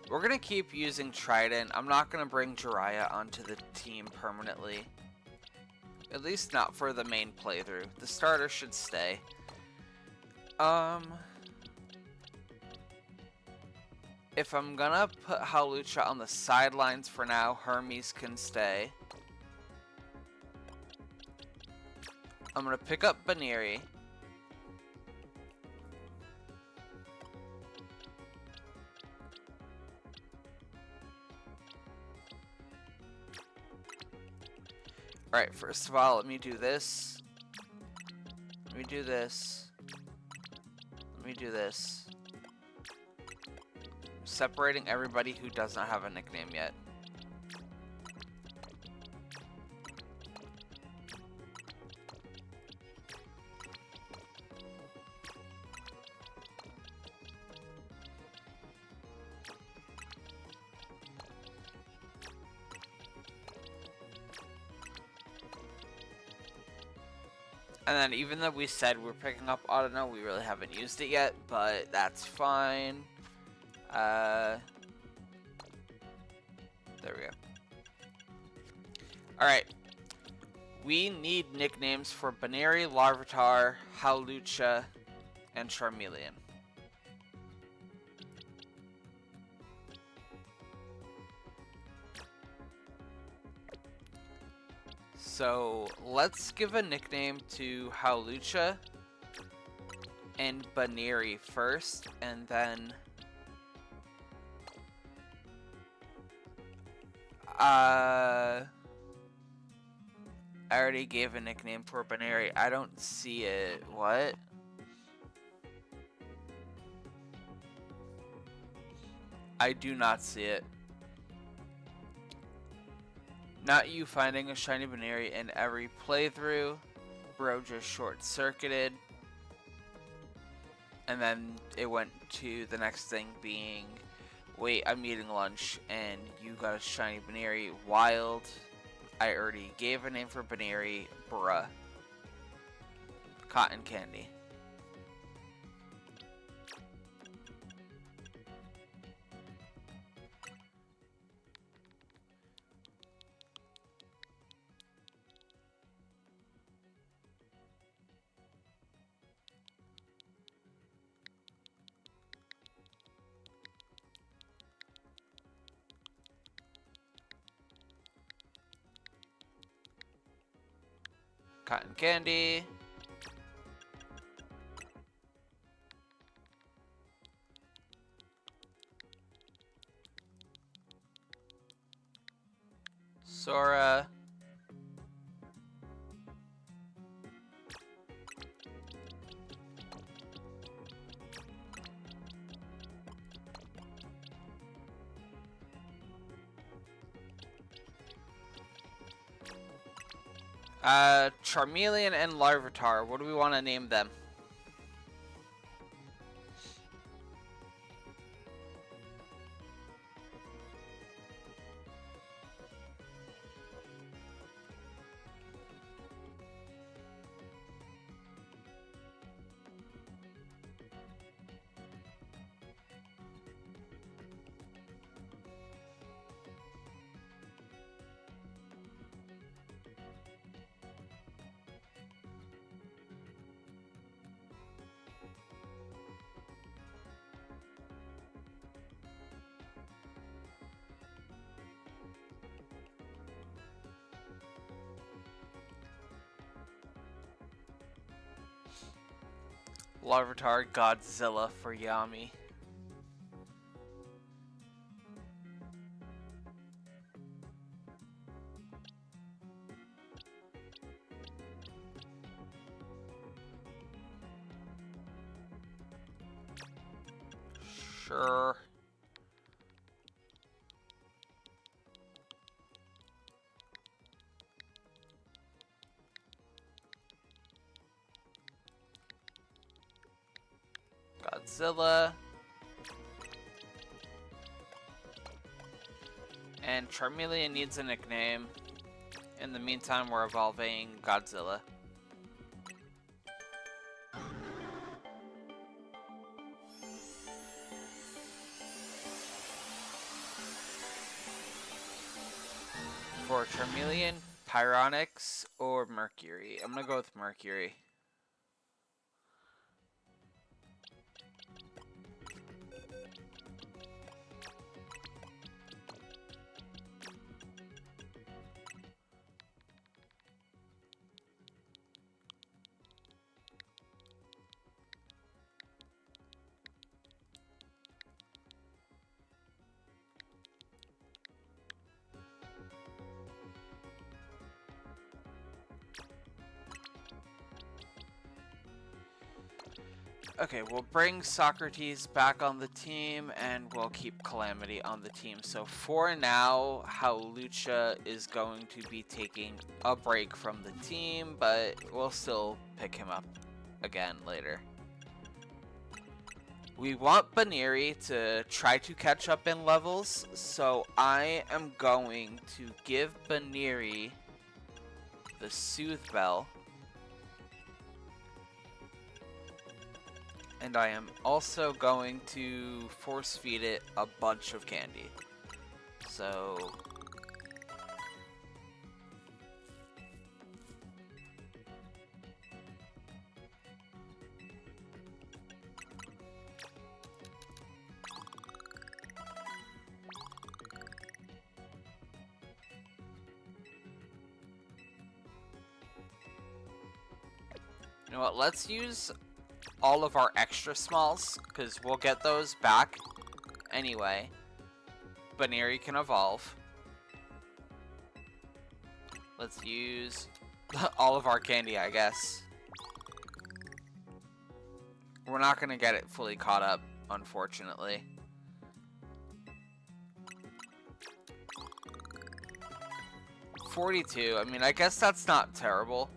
We're gonna keep using Trident. I'm not gonna bring Jiraiya onto the team permanently. At least not for the main playthrough. The starter should stay. If I'm gonna put Hawlucha on the sidelines for now, Hermes can stay. I'm gonna pick up Baneri. Alright, first of all, let me do this. Let me do this. Let me do this. I'm separating everybody who does not have a nickname yet. And then even though we said we're picking up Audino, we really haven't used it yet, but that's fine. There we go. Alright. We need nicknames for Baneri, Larvitar, Hawlucha, and Charmeleon. So let's give a nickname to Hawlucha and Baneri first, and then I already gave a nickname for Baneri. I don't see it. What? I do not see it. Not you finding a shiny Baneri in every playthrough. Bro just short-circuited. And then it went to the next thing being, wait, I'm eating lunch and you got a shiny Baneri. Wild. I already gave a name for Baneri. Bruh. Cotton candy. Cotton candy. Sora. Charmeleon and Larvitar. What do we want to name them? Larvitar Godzilla for Yami. Sure. Godzilla. And Charmeleon needs a nickname. In the meantime, we're evolving Godzilla. For Charmeleon, Pyronix, or Mercury. I'm gonna go with Mercury. Okay, we'll bring Socrates back on the team, and we'll keep Calamity on the team. So for now, Howlucha is going to be taking a break from the team, but we'll still pick him up again later. We want Baneri to try to catch up in levels, so I am going to give Baneri the Soothe Bell. And I am also going to force feed it a bunch of candy. So... you know what, let's use all of our extra smalls, because we'll get those back anyway. Baneri can evolve. Let's use all of our candy, I guess. We're not going to get it fully caught up, unfortunately. $42, I mean, I guess that's not terrible.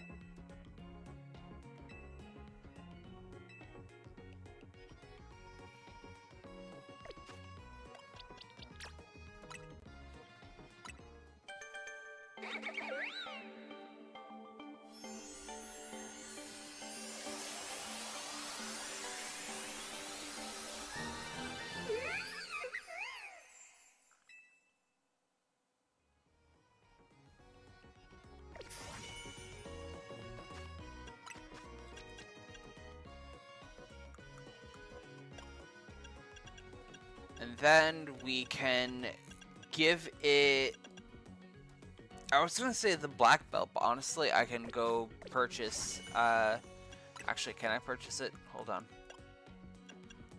And then we can give it... I was going to say the black belt, but honestly, I can go purchase... Actually, can I purchase it? Hold on.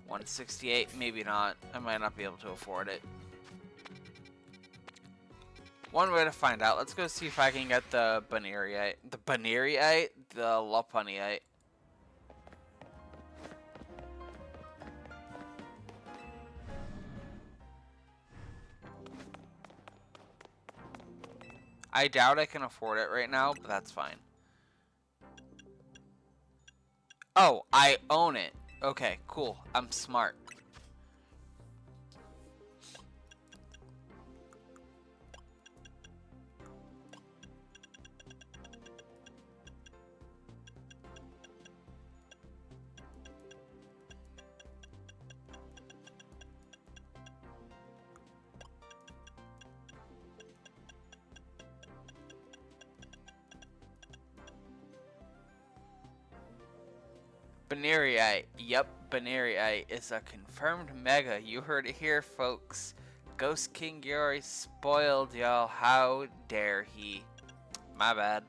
168? Maybe not. I might not be able to afford it. One way to find out. Let's go see if I can get the Baneriite. The Baneriite? The Lopunnyite. I doubt I can afford it right now, but that's fine. Oh, I own it. Okay, cool. I'm smart. Baneriite. Yep, Baneriite is a confirmed mega. You heard it here, folks. Ghost King Yuri spoiled y'all. How dare he? My bad.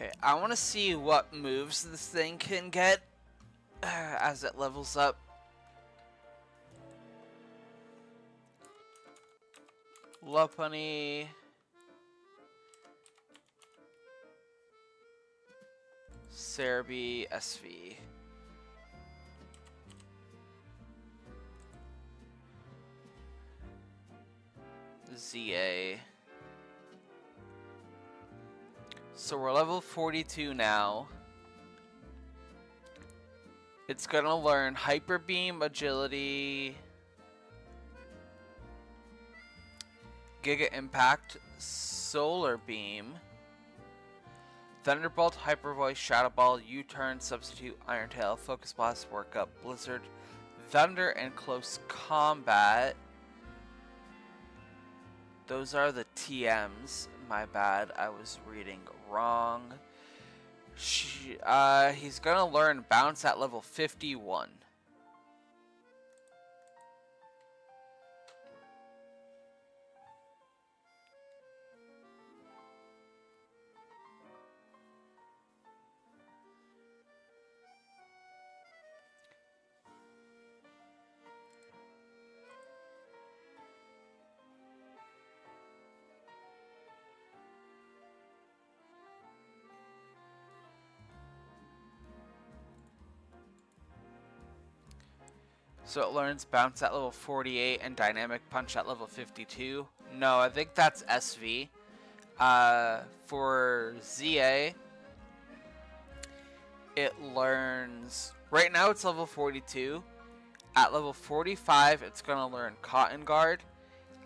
Okay, I want to see what moves this thing can get as it levels up. Lopunny. Cerebi, SV. ZA. So we're level 42 now. It's gonna learn Hyper Beam, Agility, Giga Impact, Solar Beam, Thunderbolt, Hyper Voice, Shadow Ball, U-Turn, Substitute, Iron Tail, Focus Blast, Workup, Blizzard, Thunder, and Close Combat. Those are the TMs. My bad, I was reading wrong. He's gonna learn Bounce at level 51. So it learns Bounce at level 48 and Dynamic Punch at level 52. No, I think that's SV. For ZA, it learns... Right now it's level 42. At level 45, it's going to learn Cotton Guard.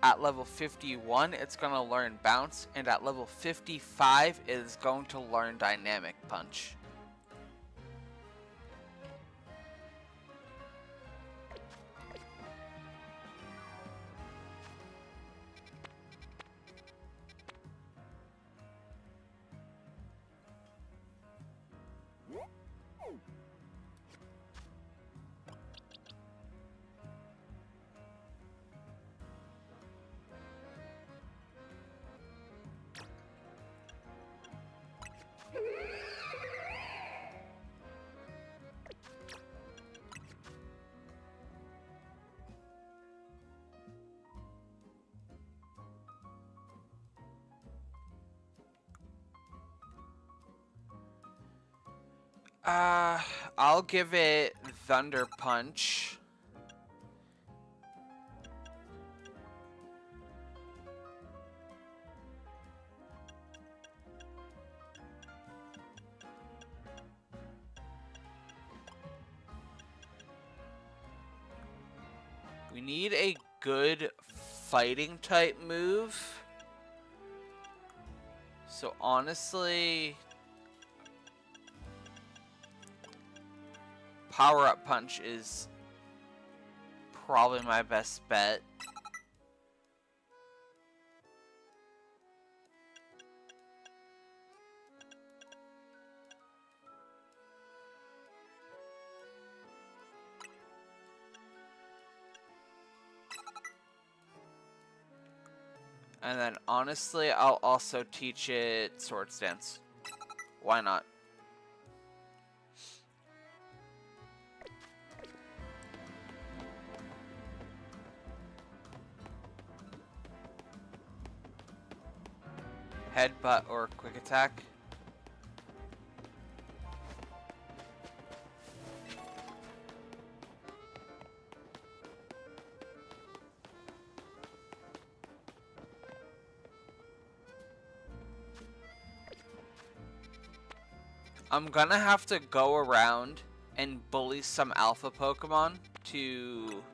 At level 51, it's going to learn Bounce. And at level 55, it is going to learn Dynamic Punch. I'll give it Thunder Punch. We need a good fighting type move. So honestly, Power Up Punch is probably my best bet. And then honestly, I'll also teach it Sword Stance. Why not? Headbutt or Quick Attack. I'm gonna have to go around and bully some alpha Pokemon to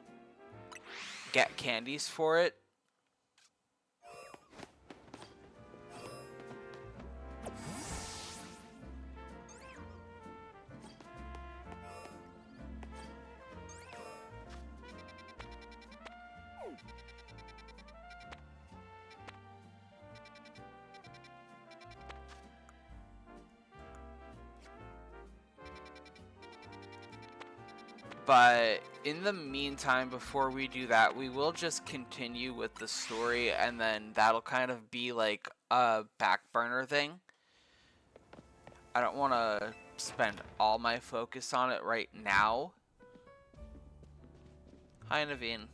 get candies for it. But in the meantime, before we do that, we will just continue with the story, and then that'll kind of be like a back burner thing. I don't want to spend all my focus on it right now. Hi, Naveen.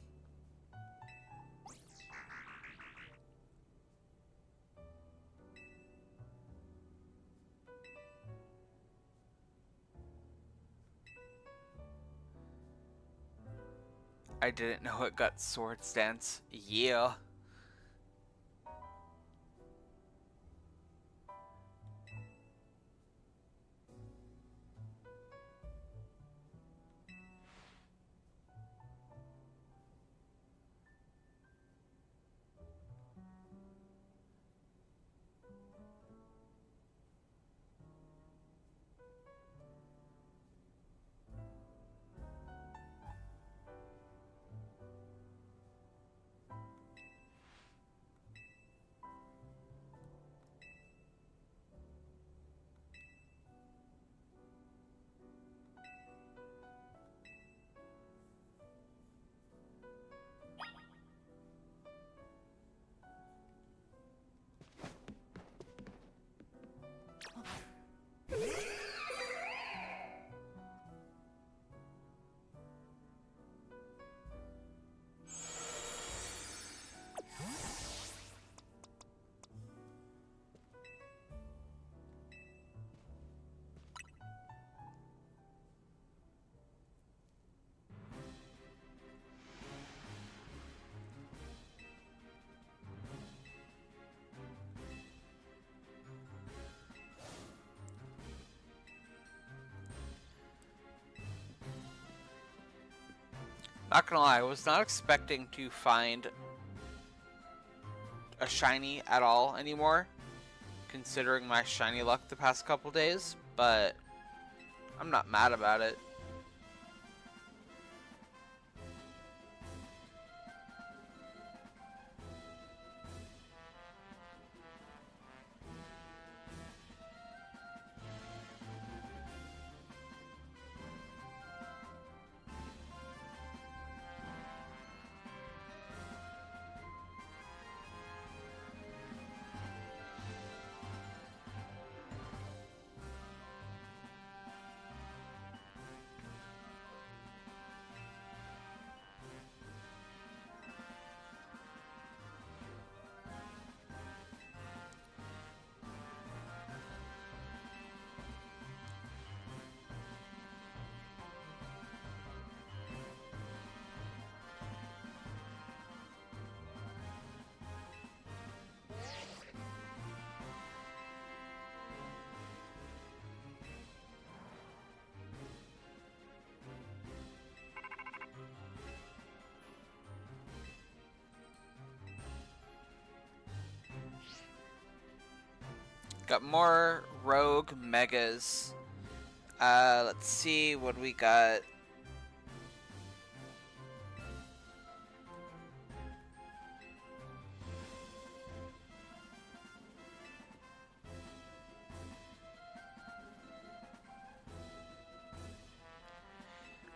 I didn't know it got sword stance. Yeah. Not gonna lie, I was not expecting to find a shiny at all anymore, considering my shiny luck the past couple days, but I'm not mad about it. Got more rogue megas. Let's see what we got.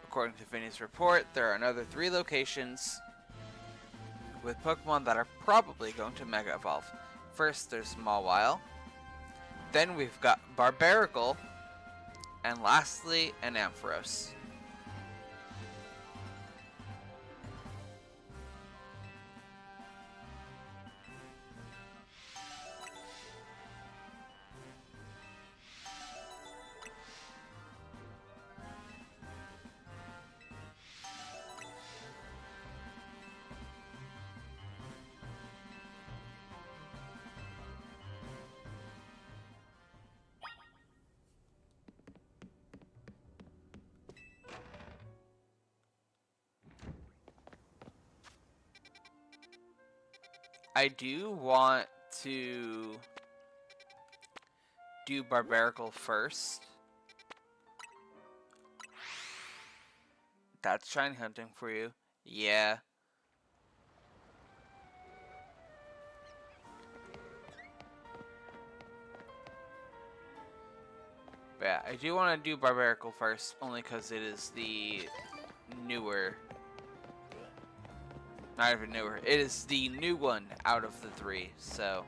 According to Vinny's report, there are another 3 locations with Pokemon that are probably going to Mega Evolve. First, there's Mawile. Then we've got Barbaracle. And lastly, an Ampharos. I do want to do Barbaracle first. That's shiny hunting for you. Yeah. But yeah, I do want to do Barbaracle first, only because it is the newer. Not even newer. It is the new one out of the 3, so.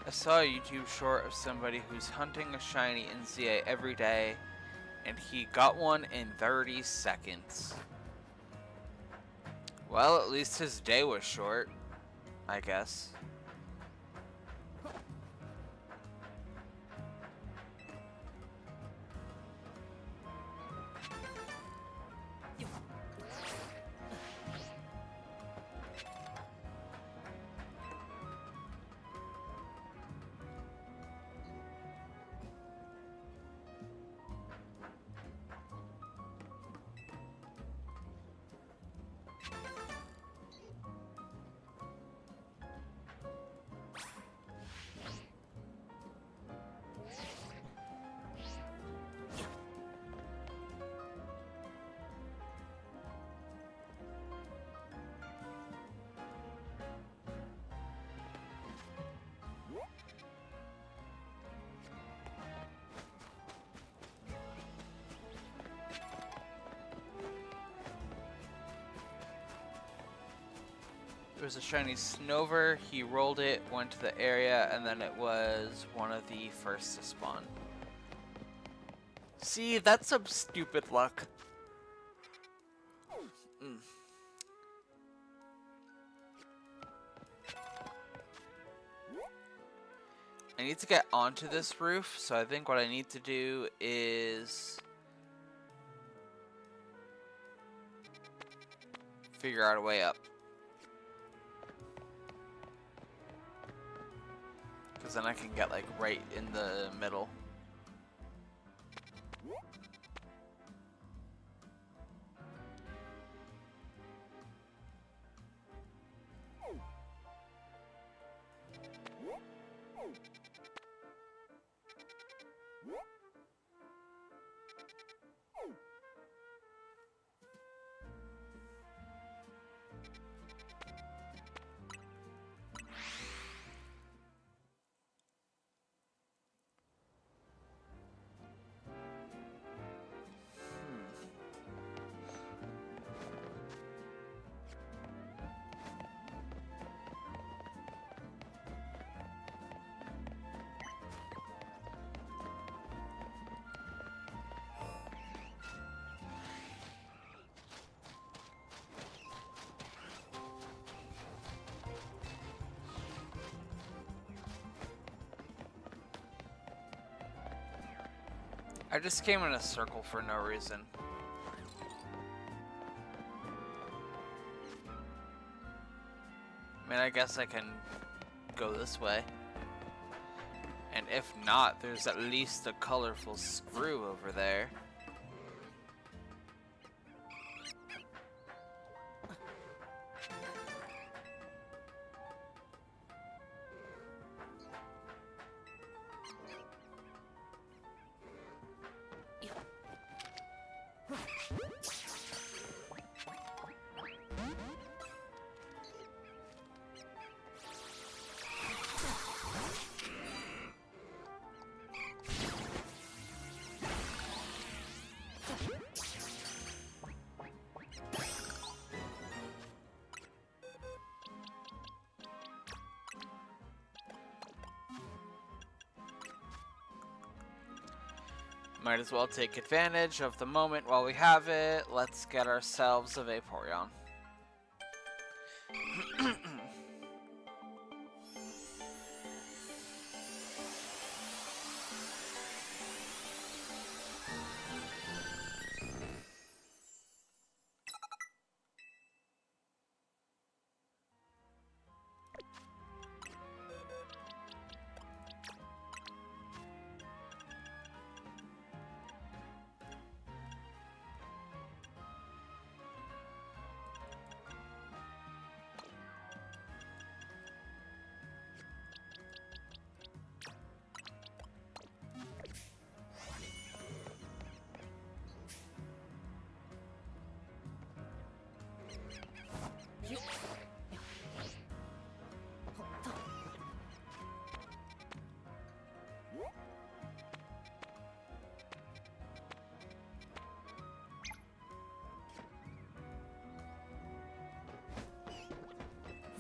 I saw a YouTube short of somebody who's hunting a shiny in ZA every day, and he got one in 30 seconds. Well, at least his day was short, I guess. There was a shiny Snover, he rolled it, went to the area, and then it was one of the first to spawn. See, that's some stupid luck. I need to get onto this roof, so I think what I need to do is figure out a way up. Because then I can get like right in the middle. I just came in a circle for no reason. I mean, I guess I can go this way. And if not, there's at least a colorful screw over there. Might as well take advantage of the moment while we have it. Let's get ourselves a Vaporeon.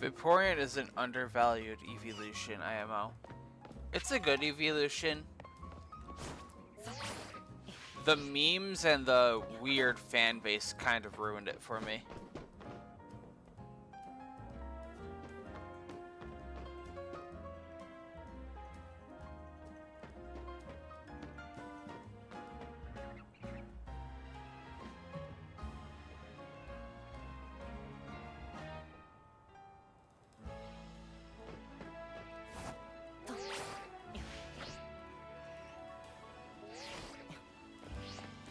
Vaporeon is an undervalued evolution, IMO. It's a good evolution. The memes and the weird fan base kind of ruined it for me.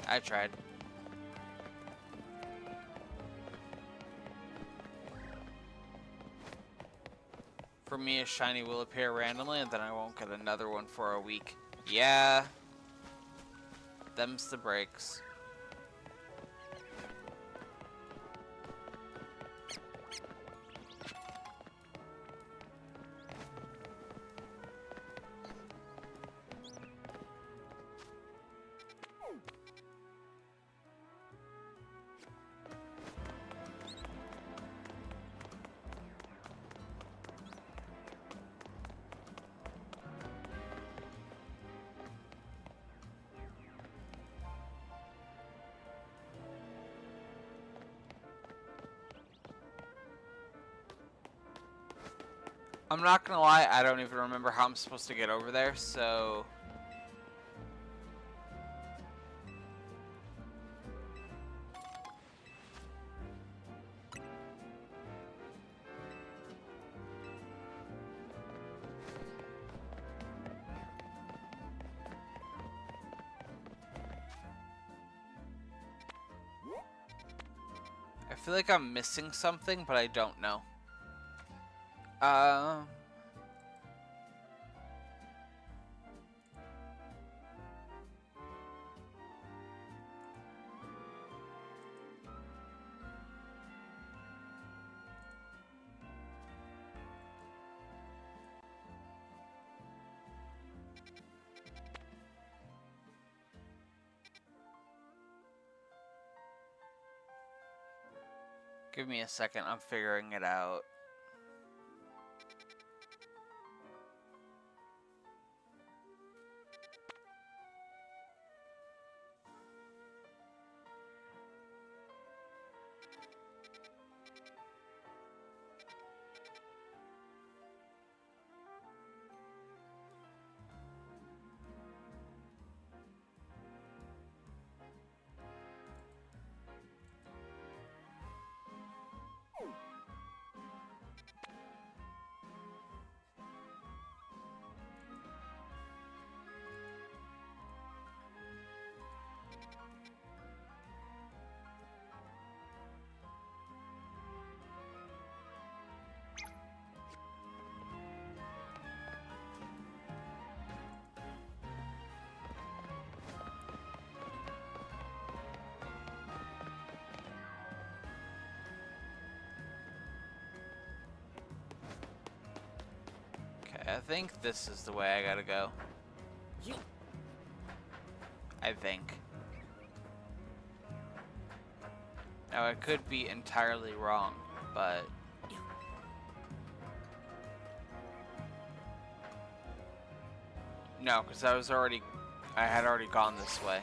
I tried. For me, a shiny will appear randomly, and then I won't get another one for a week. Yeah. Them's the breaks. I'm not gonna lie, I don't even remember how I'm supposed to get over there, so... I feel like I'm missing something, but I don't know. Give me a second, I'm figuring it out. I think this is the way I gotta go. I think. Now, I could be entirely wrong, but... No, because I had already gone this way.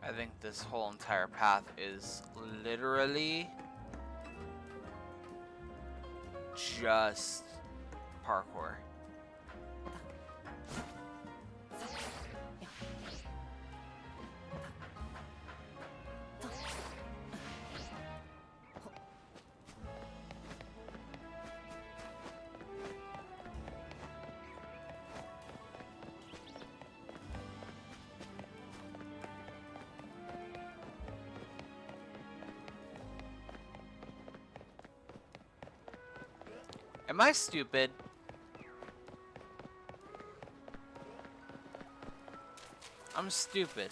I think this whole entire path is literally just parkour. Am I stupid? I'm stupid.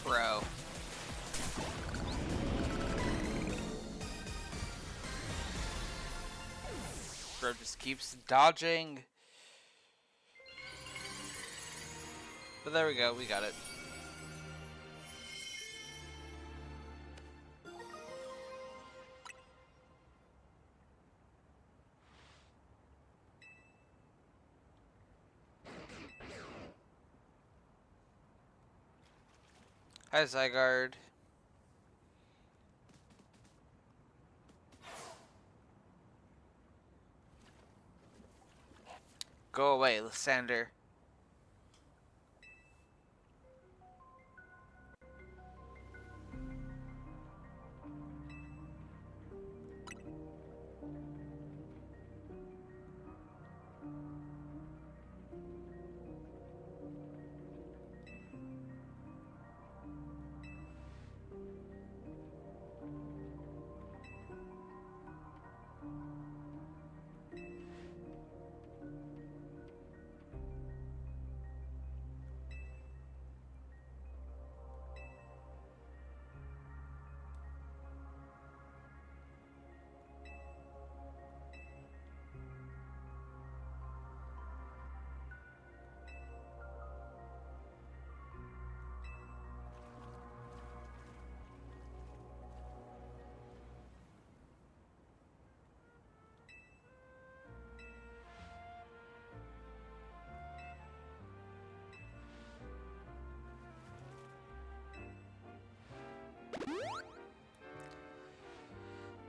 Bro. Bro just keeps dodging. But there we go, we got it. Hi, Zygarde. Go away, Lysander.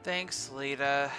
Thanks, Lita.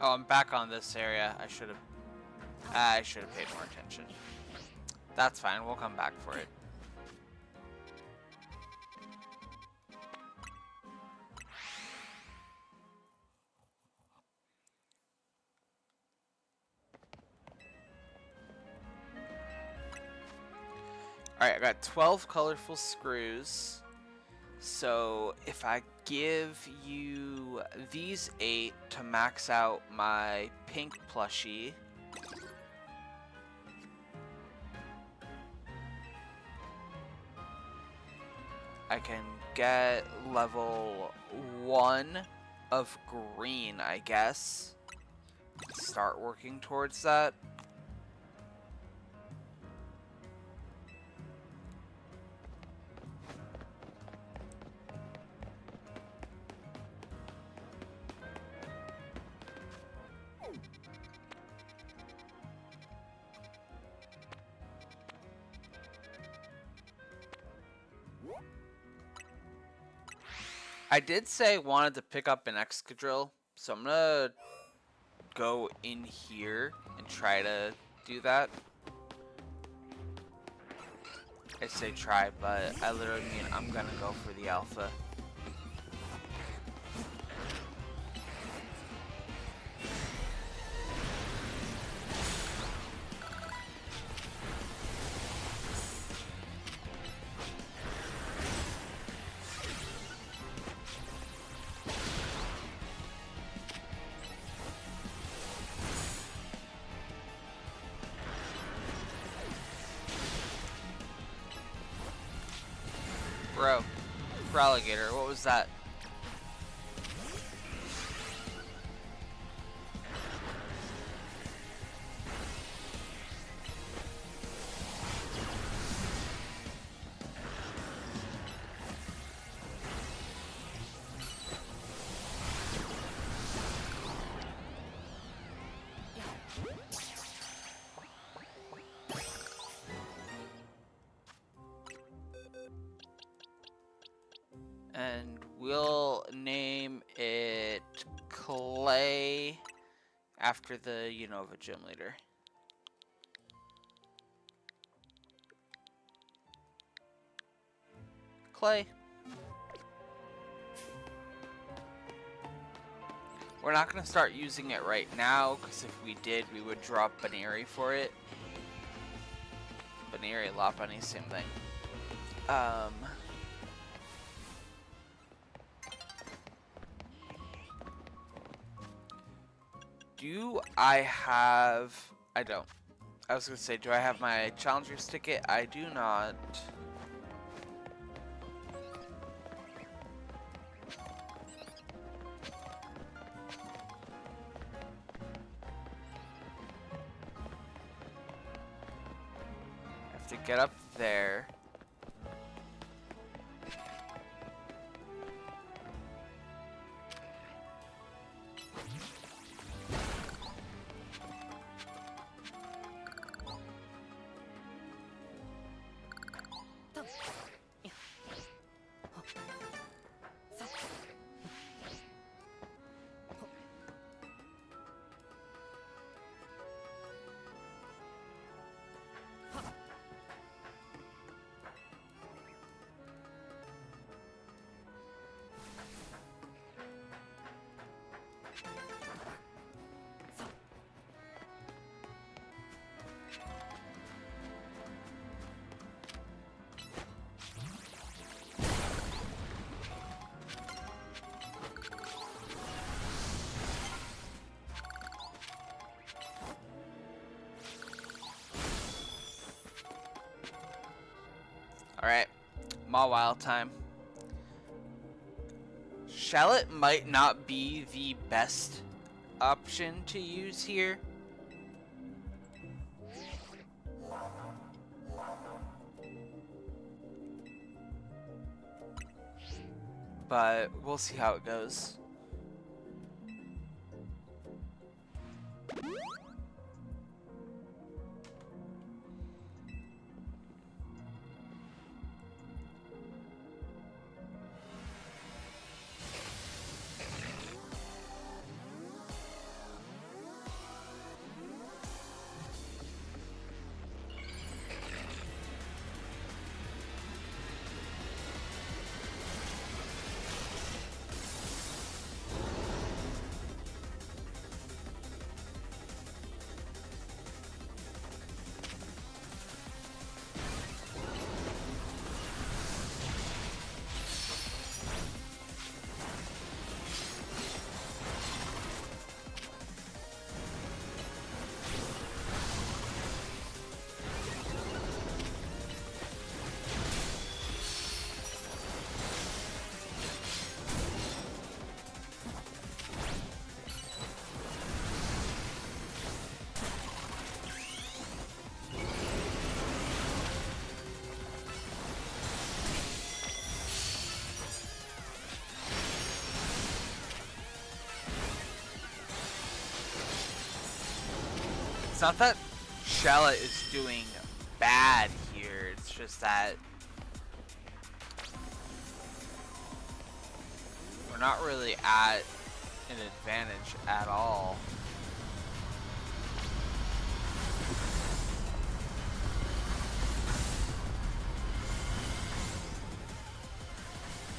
Oh, I'm back on this area. I should have paid more attention. That's fine. We'll come back for it. Alright, I got 12 colorful screws. So if I give you these 8 to max out my pink plushie, I can get level 1 of green, I guess. Start working towards that. I did say I wanted to pick up an Excadrill, so I'm gonna go in here and try to do that. I say try, but I literally mean I'm gonna go for the alpha. Bro, Alligator, what was that? And we'll name it Clay after the Unova gym leader. Clay. We're not going to start using it right now, because if we did, we would drop Baneri for it. Baneri, Lopunny, same thing. Do I have... I don't. I was going to say, do I have my Challenger's ticket? I do not. Have to get up there. Alright, Mawile time. Shallot might not be the best option to use here. But we'll see how it goes. It's not that Shallot is doing bad here, it's just that we're not really at an advantage at all.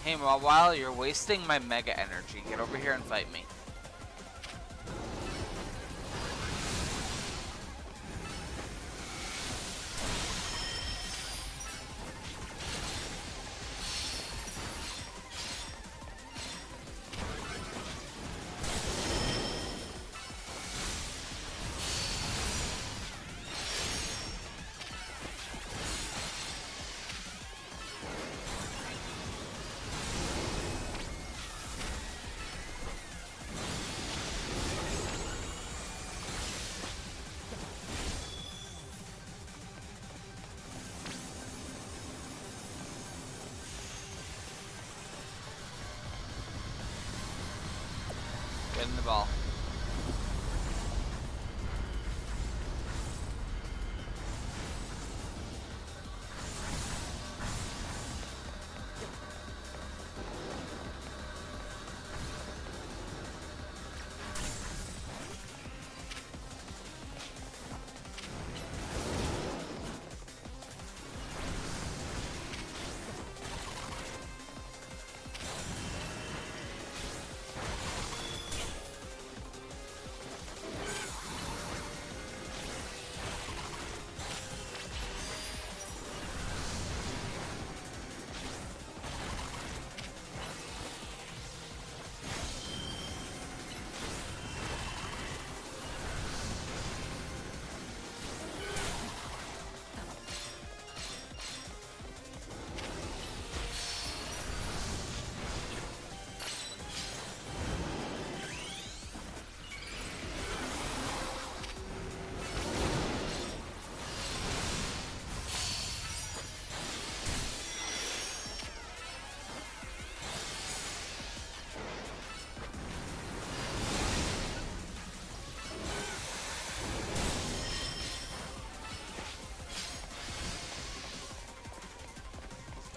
Hey, while you're wasting my mega energy, get over here and fight me. Getting the ball.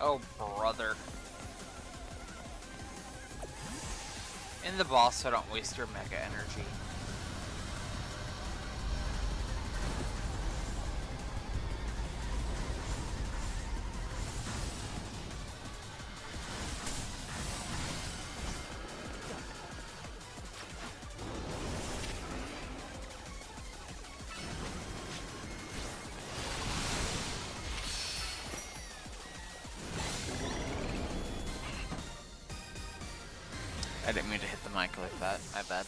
Oh, brother. In the boss, so don't waste your mega energy. I didn't mean to hit the mic like that, my bad.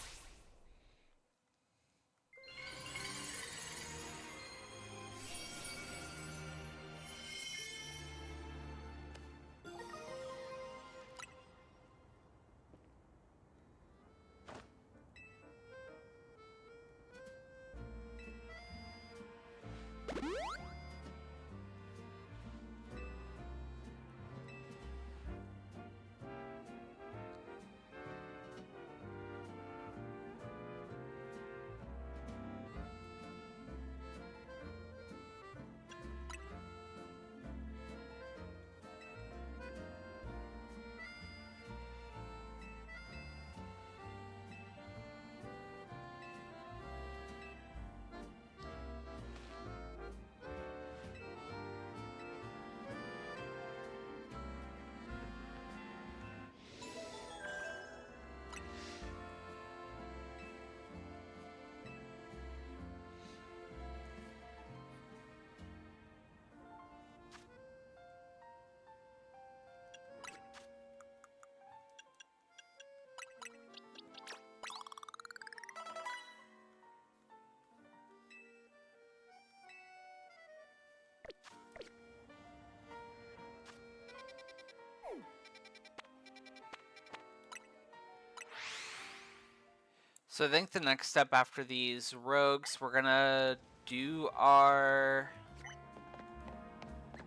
So I think the next step after these rogues, we're gonna do our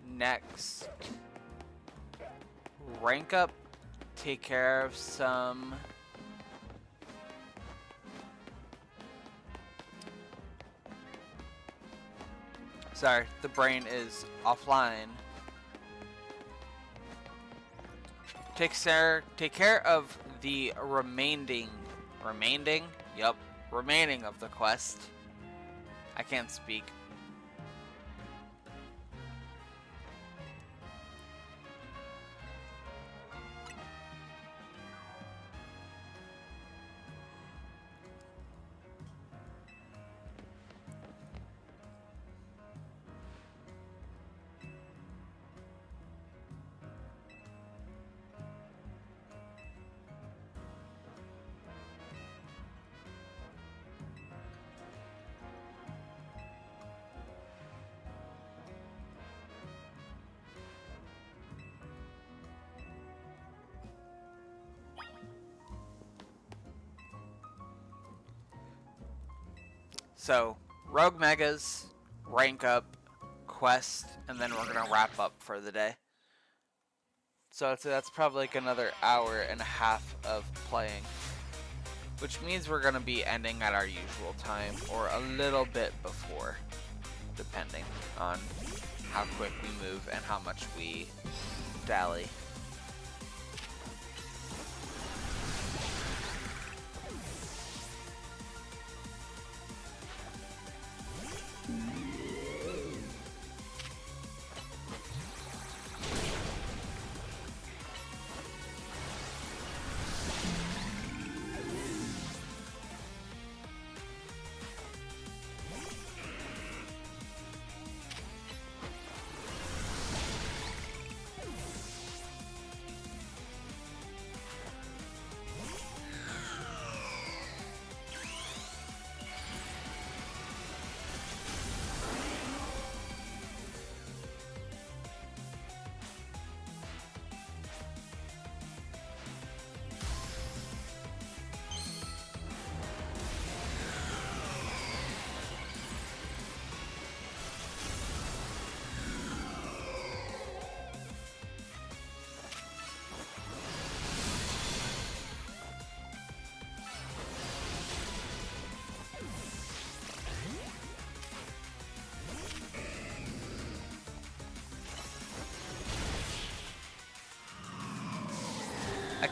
next rank up, take care of some sorry, the brain is offline. Take care of the remaining of the quest. I can't speak. So, Rogue Megas, rank up, quest, and then we're gonna wrap up for the day. So that's probably like another hour and a half of playing, which means we're gonna be ending at our usual time or a little bit before, depending on how quick we move and how much we dally.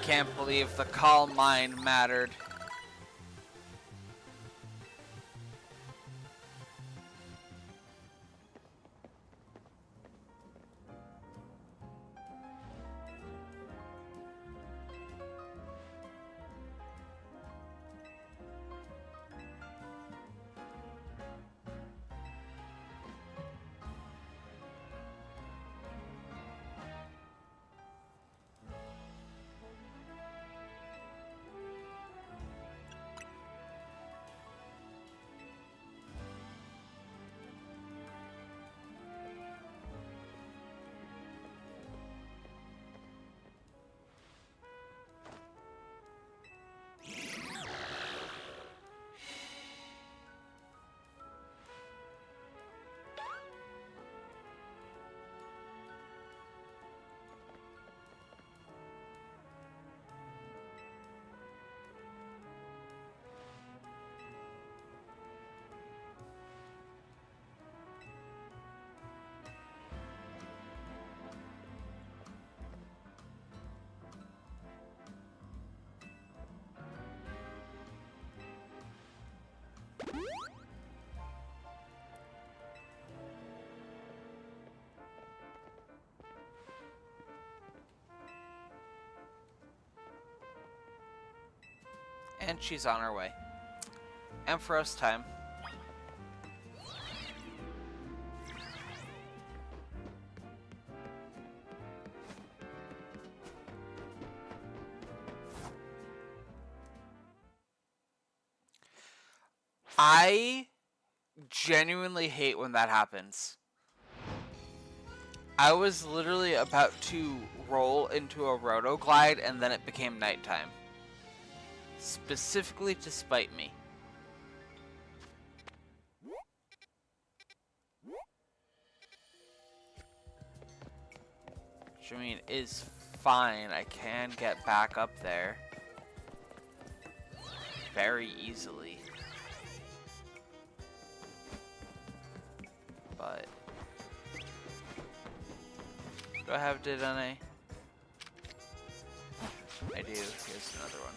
can't believe the calm mind mattered. And she's on her way. Ampharos time. I genuinely hate when that happens. I was literally about to roll into a rotoglide and then it became nighttime. Specifically to spite me. Which, I mean, is fine. I can get back up there very easily. But do I have Didane? I do. Here's another one.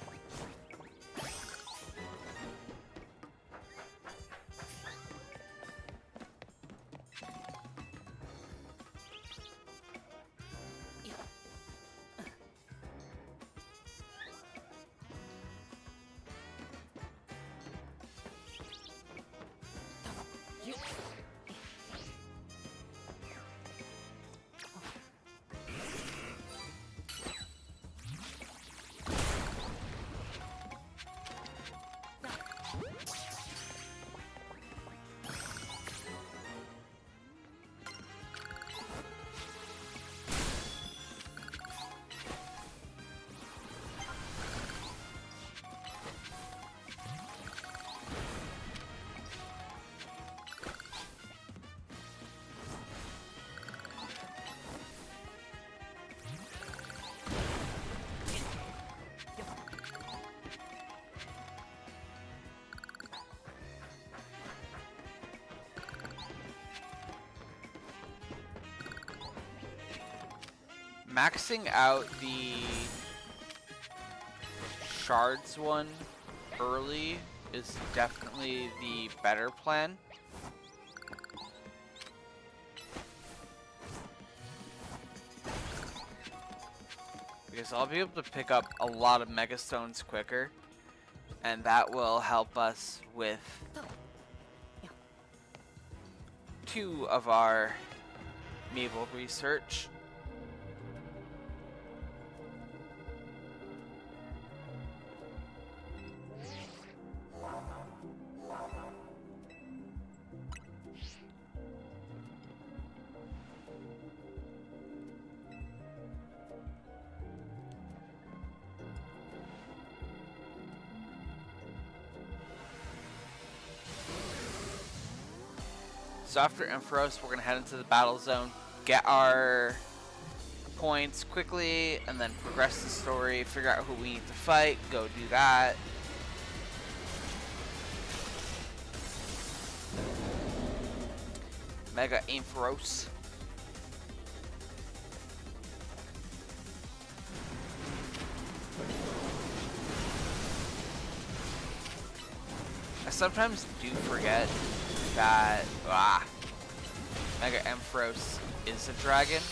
Maxing out the shards one early is definitely the better plan. Because I'll be able to pick up a lot of megastones quicker, and that will help us with 2 of our Mabel research. So after Ampharos, we're going to head into the battle zone, get our points quickly, and then progress the story, figure out who we need to fight, go do that. Mega Ampharos. sometimes do forget that Mega Ampharos is a dragon.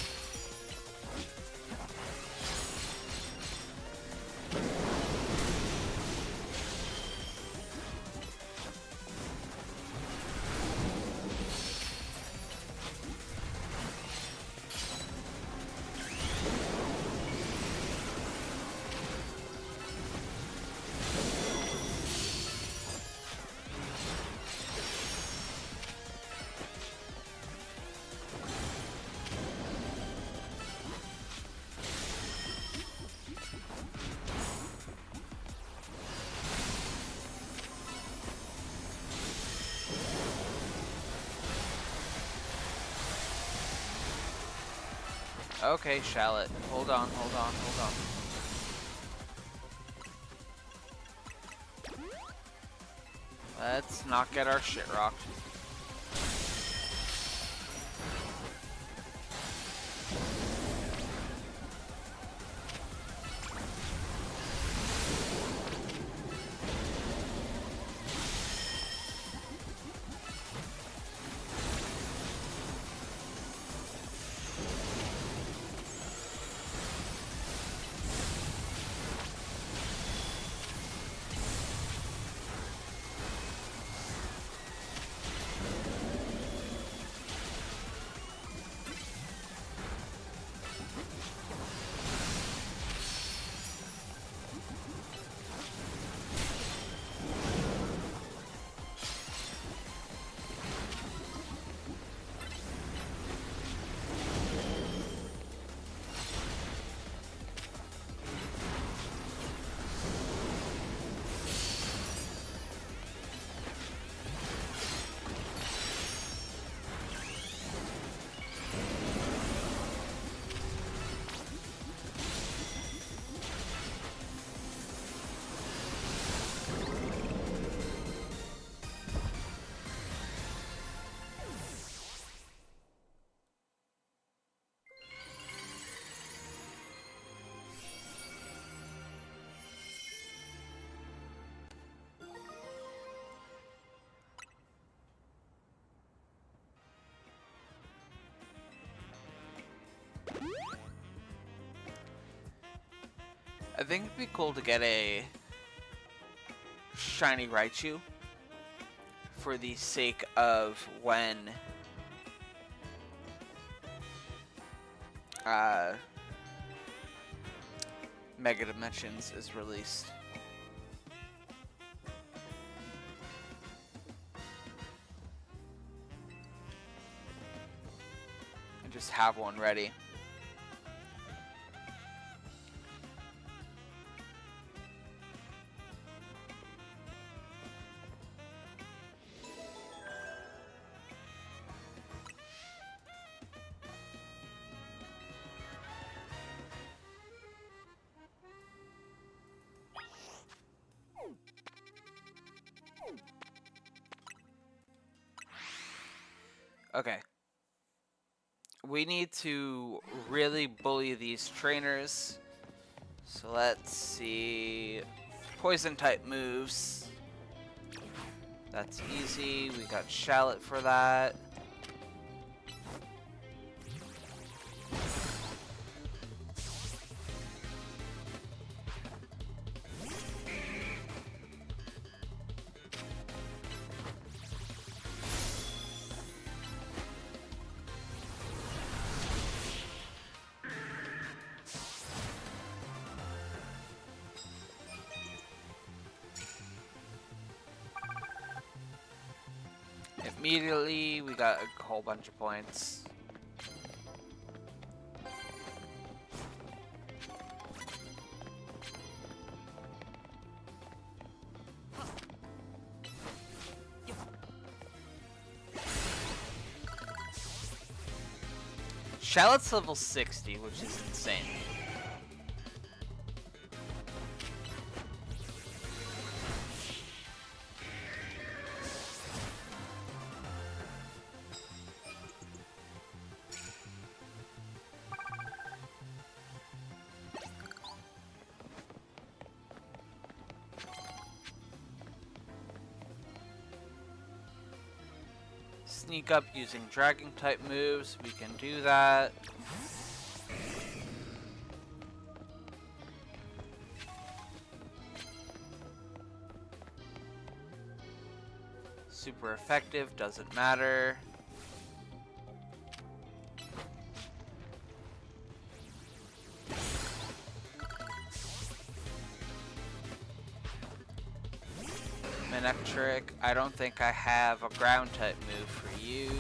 Okay, Shallot. Hold on, hold on, hold on. Let's not get our shit rocked. I think it'd be cool to get a shiny Raichu for the sake of when Mega Dimensions is released. And just have one ready. Okay. We need to really bully these trainers. So let's see. Poison type moves. That's easy. We got Shallot for that. Immediately, we got a whole bunch of points. Shallot's level 60, which is insane. sneak up using dragon type moves, we can do that. Super effective, doesn't matter. Manectric, I don't think I have a ground type move for you.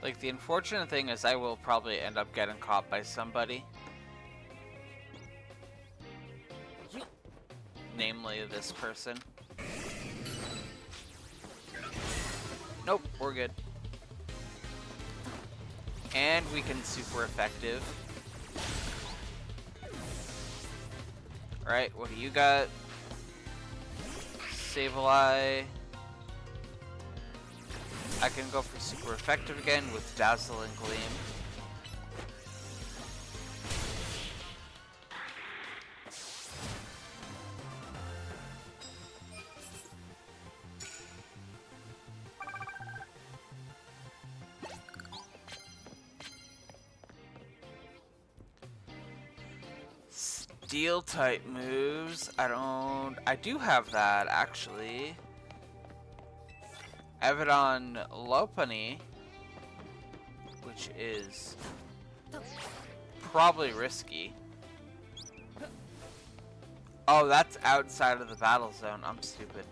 Like, the unfortunate thing is I will probably end up getting caught by somebody. Namely, this person. Nope, we're good. And we can super effective. Alright, what do you got? Sableye. I can go for super effective again with Dazzling Gleam. Steel type moves. I do have that actually. Evidon Lopunny, which is probably risky. Oh, that's outside of the battle zone. I'm stupid.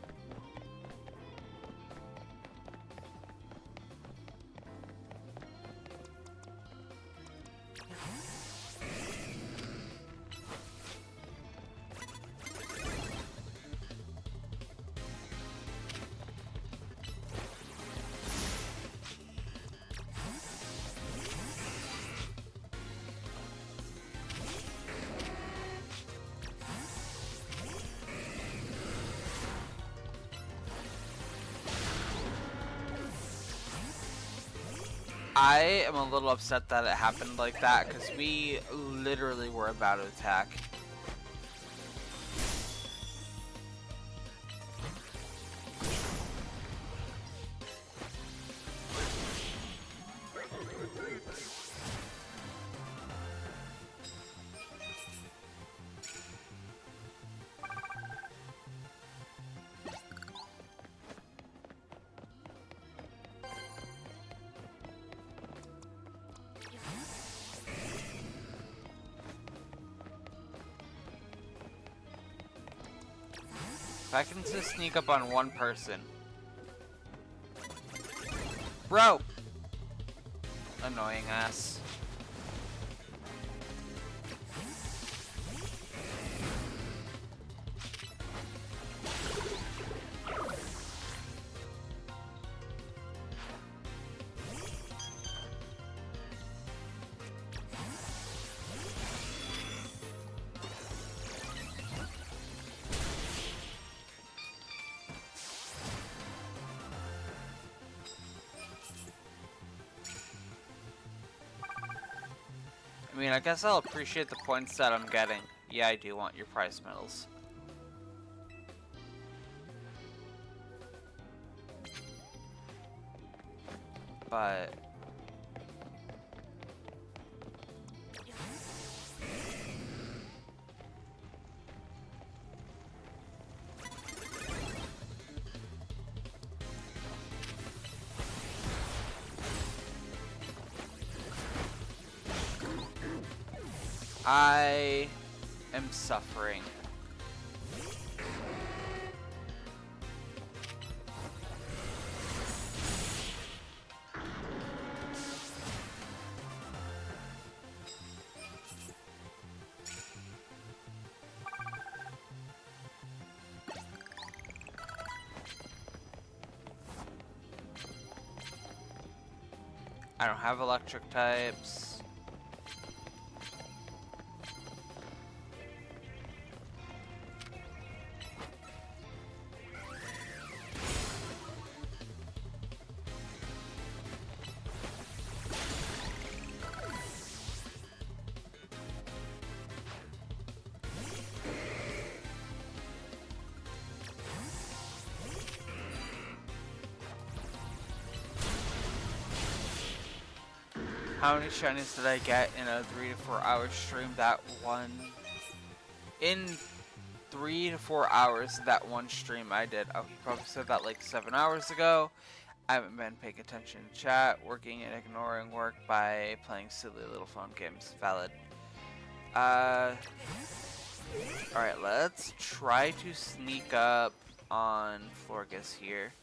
I am a little upset that it happened like that, because we literally were about to attack. If I can just sneak up on one person. Bro! Annoying ass. I mean, I guess I'll appreciate the points that I'm getting. Yeah, I do want your prize medals. But... I am suffering. I don't have electric types. How many shinies did I get in a 3 to 4 hour stream? That one. In 3 to 4 hours, that one stream I did. Oh, he probably said that like 7 hours ago. I haven't been paying attention to chat, working and ignoring work by playing silly little phone games. Valid. Alright, let's try to sneak up on Florgus here.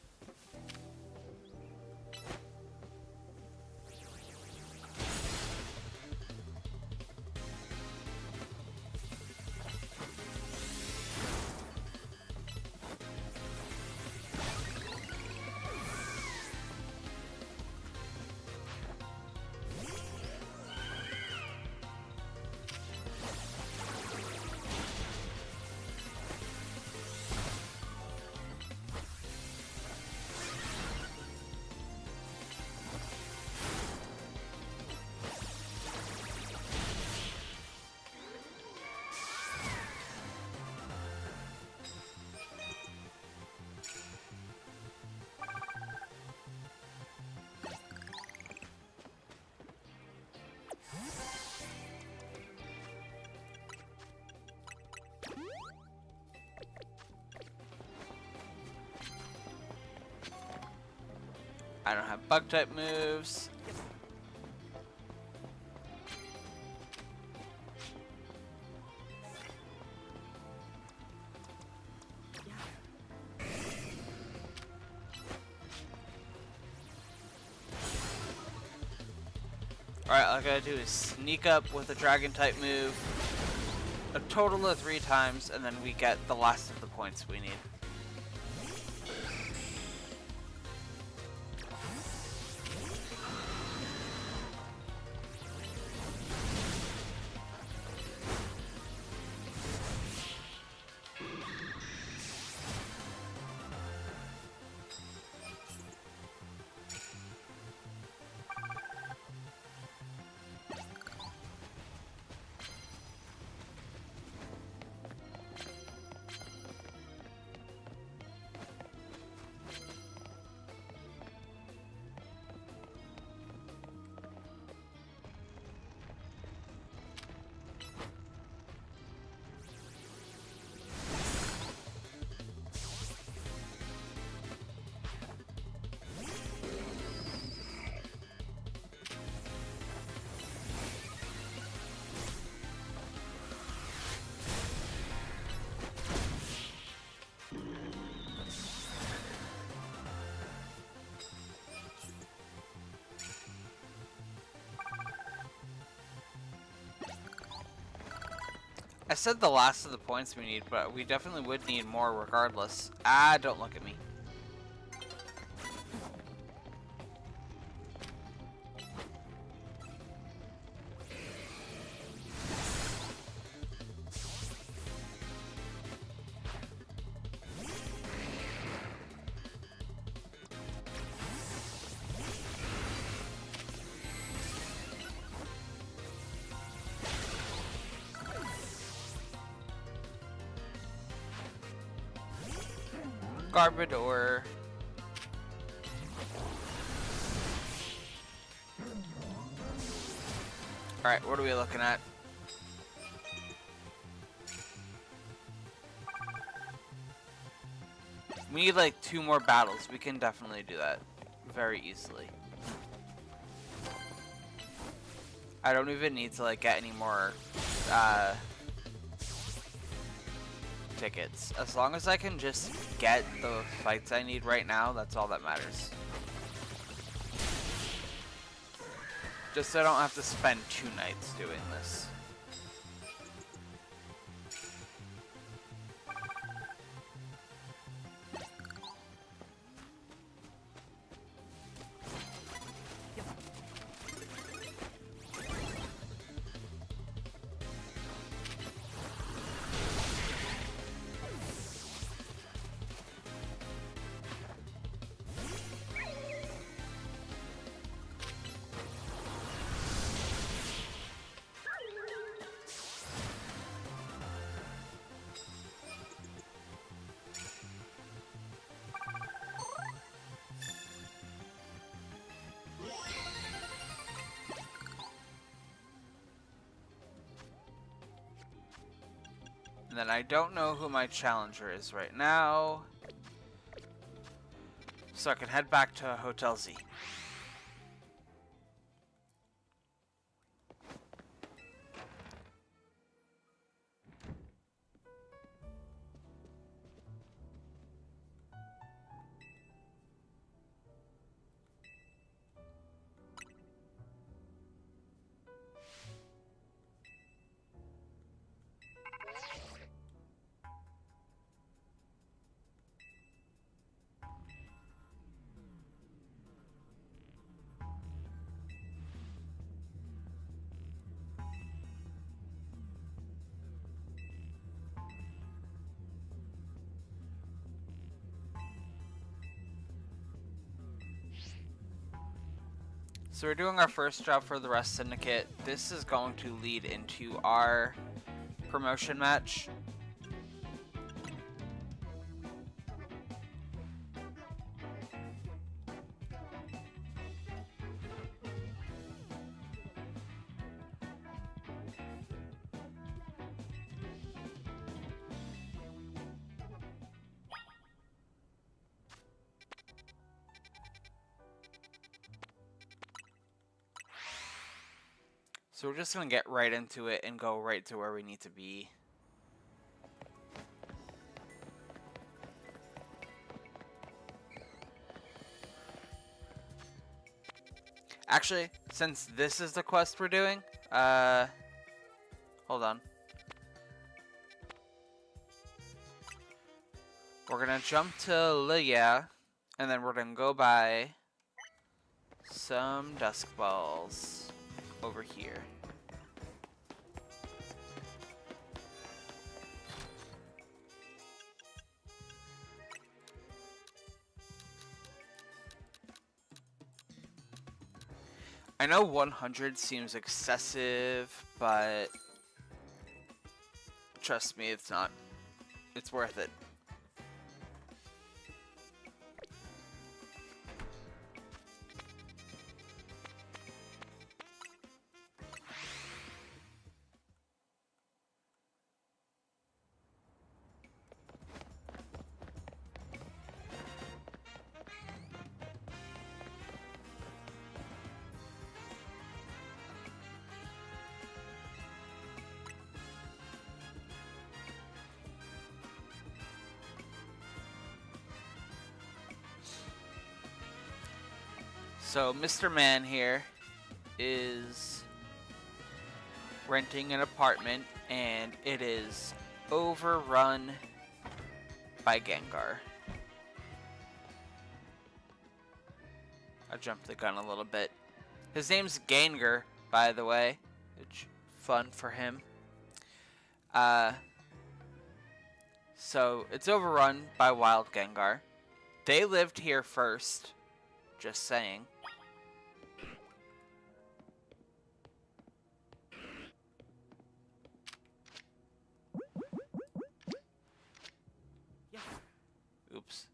I don't have bug type moves. Alright, all I gotta do is sneak up with a dragon type move a total of 3 times, and then we get the last of the points we need. I said the last of the points we need, but we definitely would need more regardless. Ah, don't look at me. Garbodor. Alright, what are we looking at? We need like 2 more battles. We can definitely do that very easily. I don't even need to like get any more tickets. As long as I can just get the fights I need right now, that's all that matters. Just so I don't have to spend 2 nights doing this. And then I don't know who my challenger is right now. So I can head back to Hotel Z. So we're doing our first job for the Rest Syndicate. This is going to lead into our promotion match. So we're just going to get right into it and go right to where we need to be. Actually, since this is the quest we're doing, hold on. We're going to jump to Leah, and then we're going to go buy some Dusk Balls over here. I know 100 seems excessive, but trust me, it's not. It's worth it. So Mr. Man here is renting an apartment, and it is overrun by Gengar. I jumped the gun a little bit. His name's Gengar, by the way. It's fun for him. So it's overrun by wild Gengar. They lived here first. Just saying. Oops.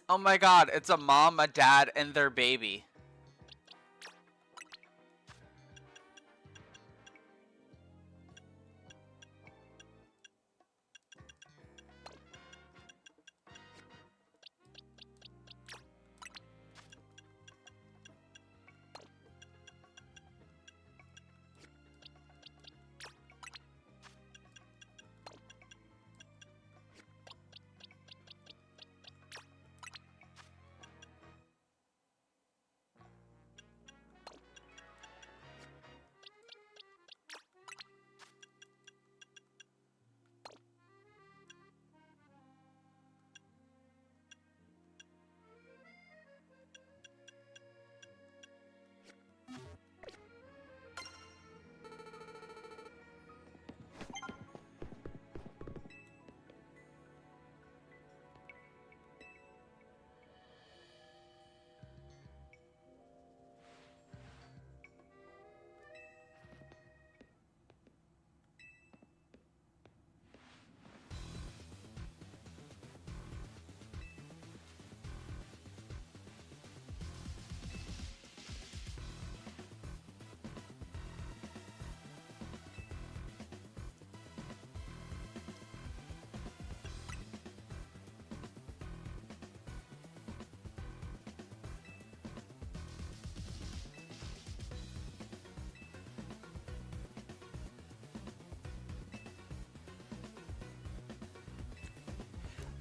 Oh my god, it's a mom, a dad, and their baby.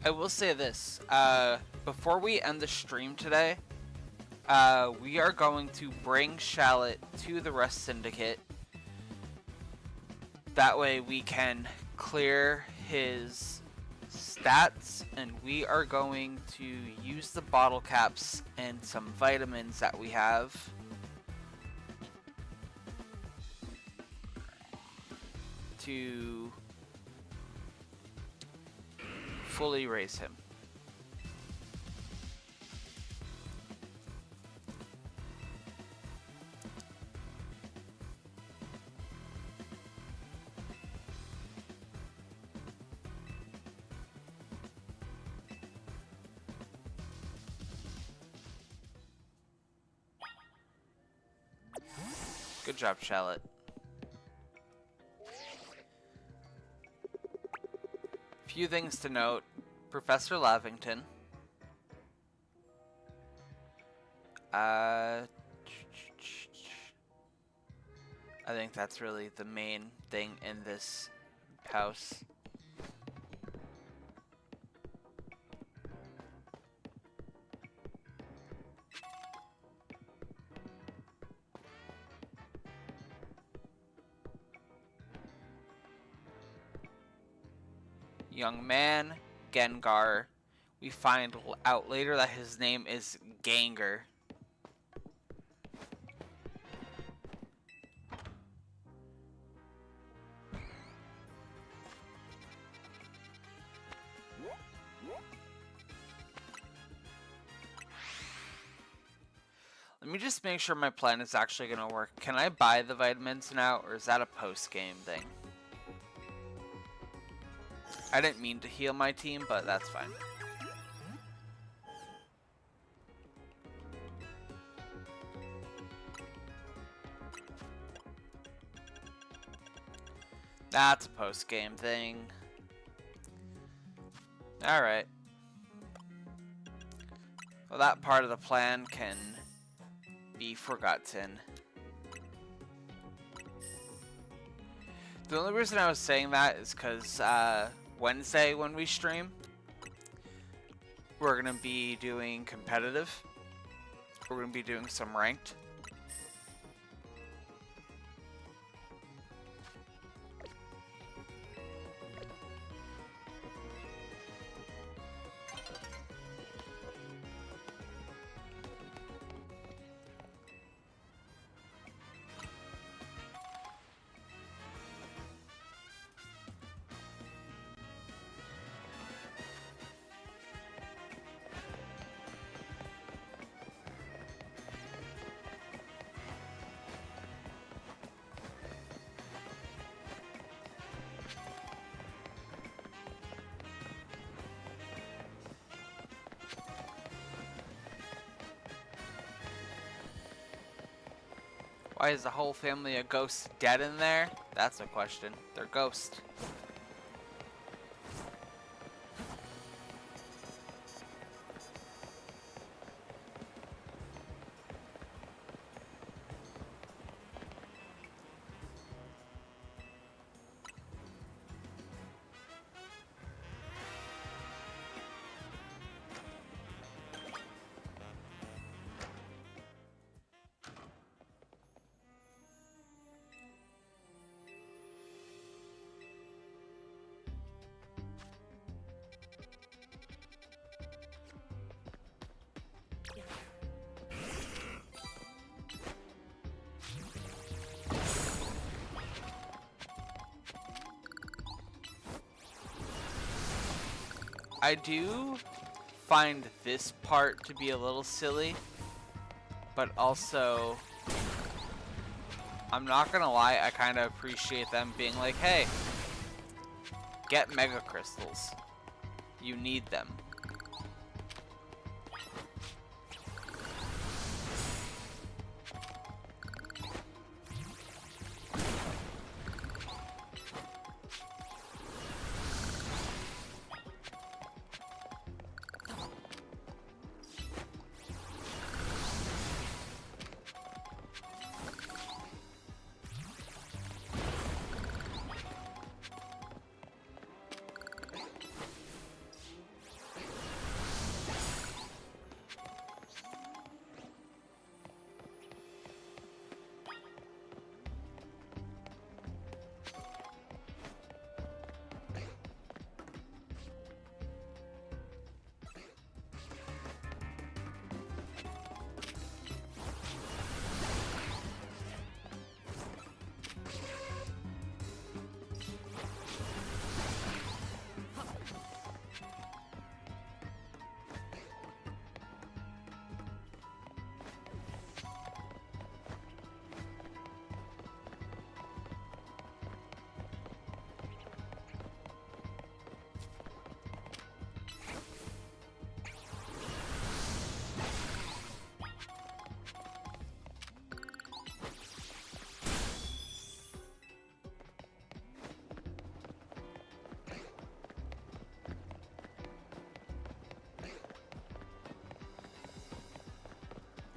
I will say this, before we end the stream today, we are going to bring Shallot to the Rest Syndicate. That way we can clear his stats, and we are going to use the bottle caps and some vitamins that we have to fully raise him. Good job, Shallot. Few things to note. Professor Lavington. I think that's really the main thing in this house. Young man, Gengar. We find out later that his name is Ganger. Let me just make sure my plan is actually going to work. Can I buy the vitamins now, or is that a post-game thing? I didn't mean to heal my team, but that's fine. That's a post-game thing. Alright. Well, that part of the plan can be forgotten. The only reason I was saying that is because, Wednesday when we stream, we're going to be doing competitive. We're going to be doing some ranked. Why is the whole family of ghosts dead in there? That's a question. They're ghosts. I do find this part to be a little silly, but also, I'm not gonna lie, I kind of appreciate them being like, hey, get Mega Crystals. You need them.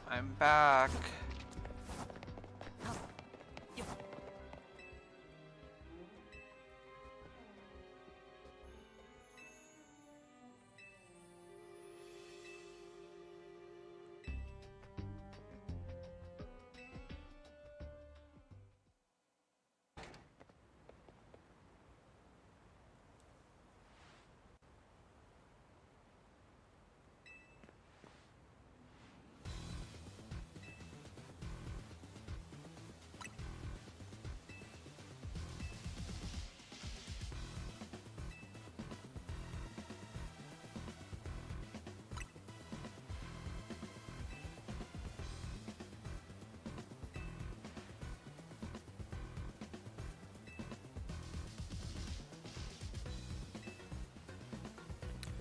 I'm back.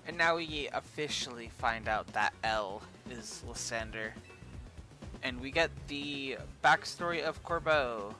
And now we officially find out that L is Lysander. And we get the backstory of Corbeau.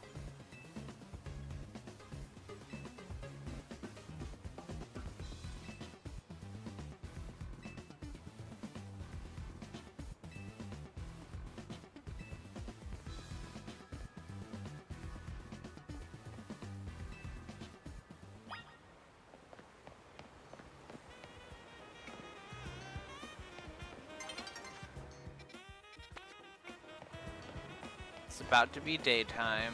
It's about to be daytime.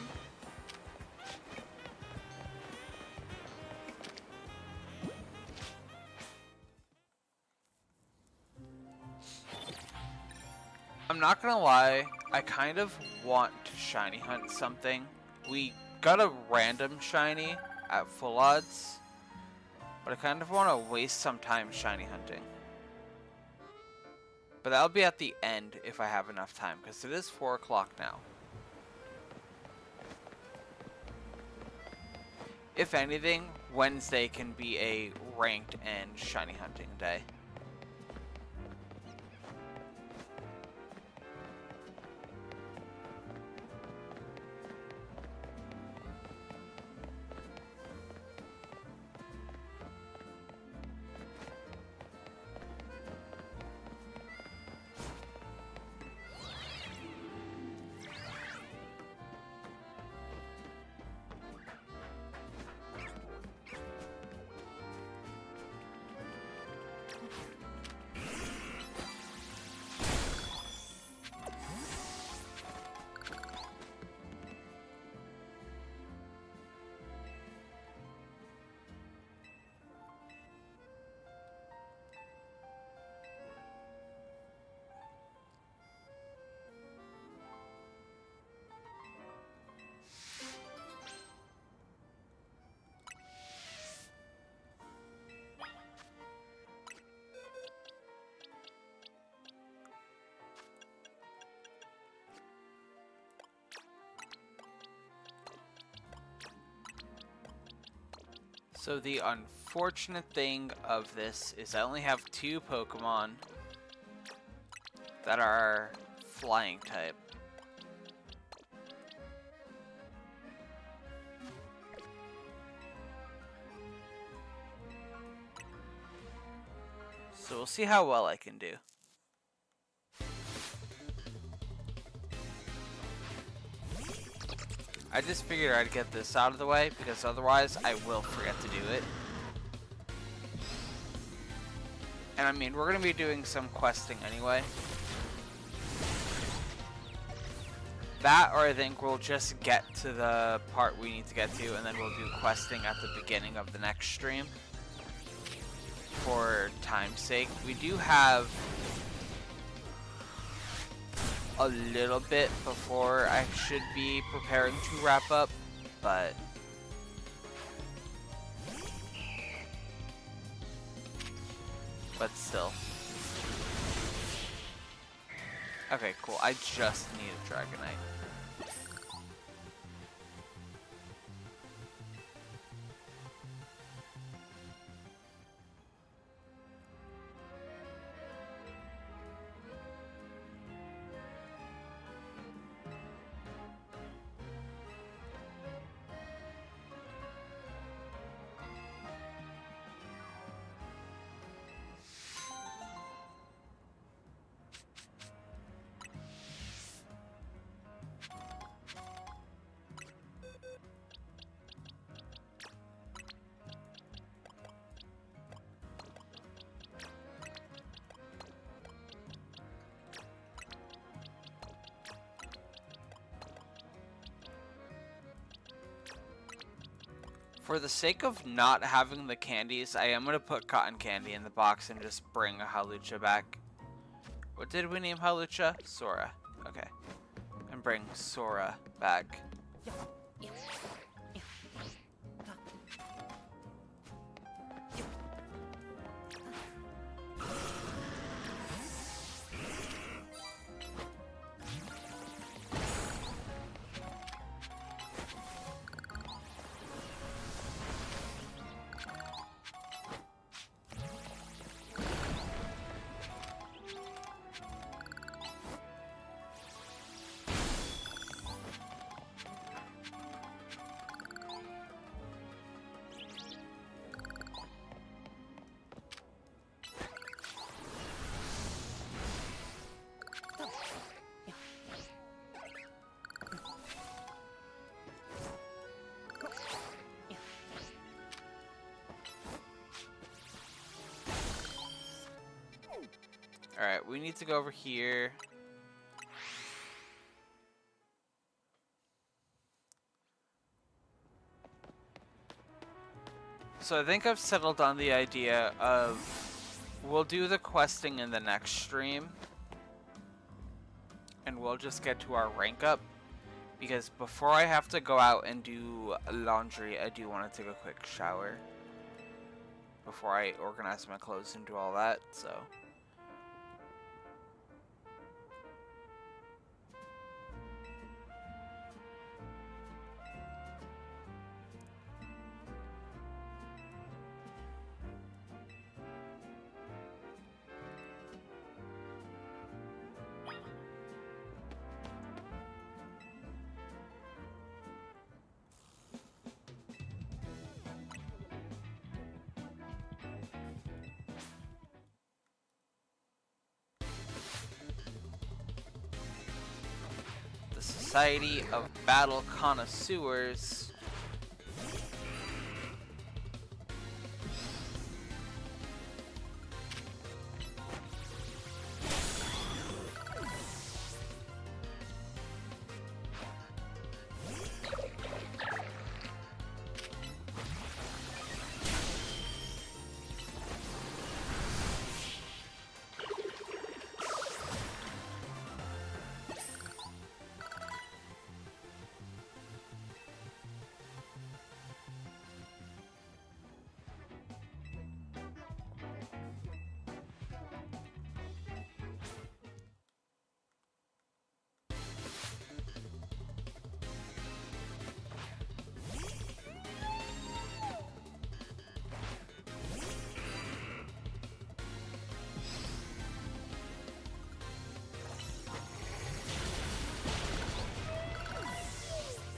I'm not gonna lie, I kind of want to shiny hunt something. We got a random shiny at full odds, but I kind of want to waste some time shiny hunting. But that'll be at the end if I have enough time, because it is 4 o'clock now. If anything, Wednesday can be a ranked and shiny hunting day. So the unfortunate thing of this is I only have 2 Pokemon that are flying type. So we'll see how well I can do. I just figured I'd get this out of the way because otherwise I will forget to do it. And I mean, we're going to be doing some questing anyway. That, or I think we'll just get to the part we need to get to and then we'll do questing at the beginning of the next stream. For time's sake. We do have a little bit before I should be preparing to wrap up, but still. Okay, cool. I just need a Dragonite. For the sake of not having the candies, I am going to put cotton candy in the box and just bring a Halucha back. What did we name Halucha? Sora. Okay. And bring Sora back. Alright, we need to go over here. So I think I've settled on the idea of we'll do the questing in the next stream. And we'll just get to our rank up. Because before I have to go out and do laundry, I do want to take a quick shower. Before I organize my clothes and do all that, so... Society of Battle Connoisseurs.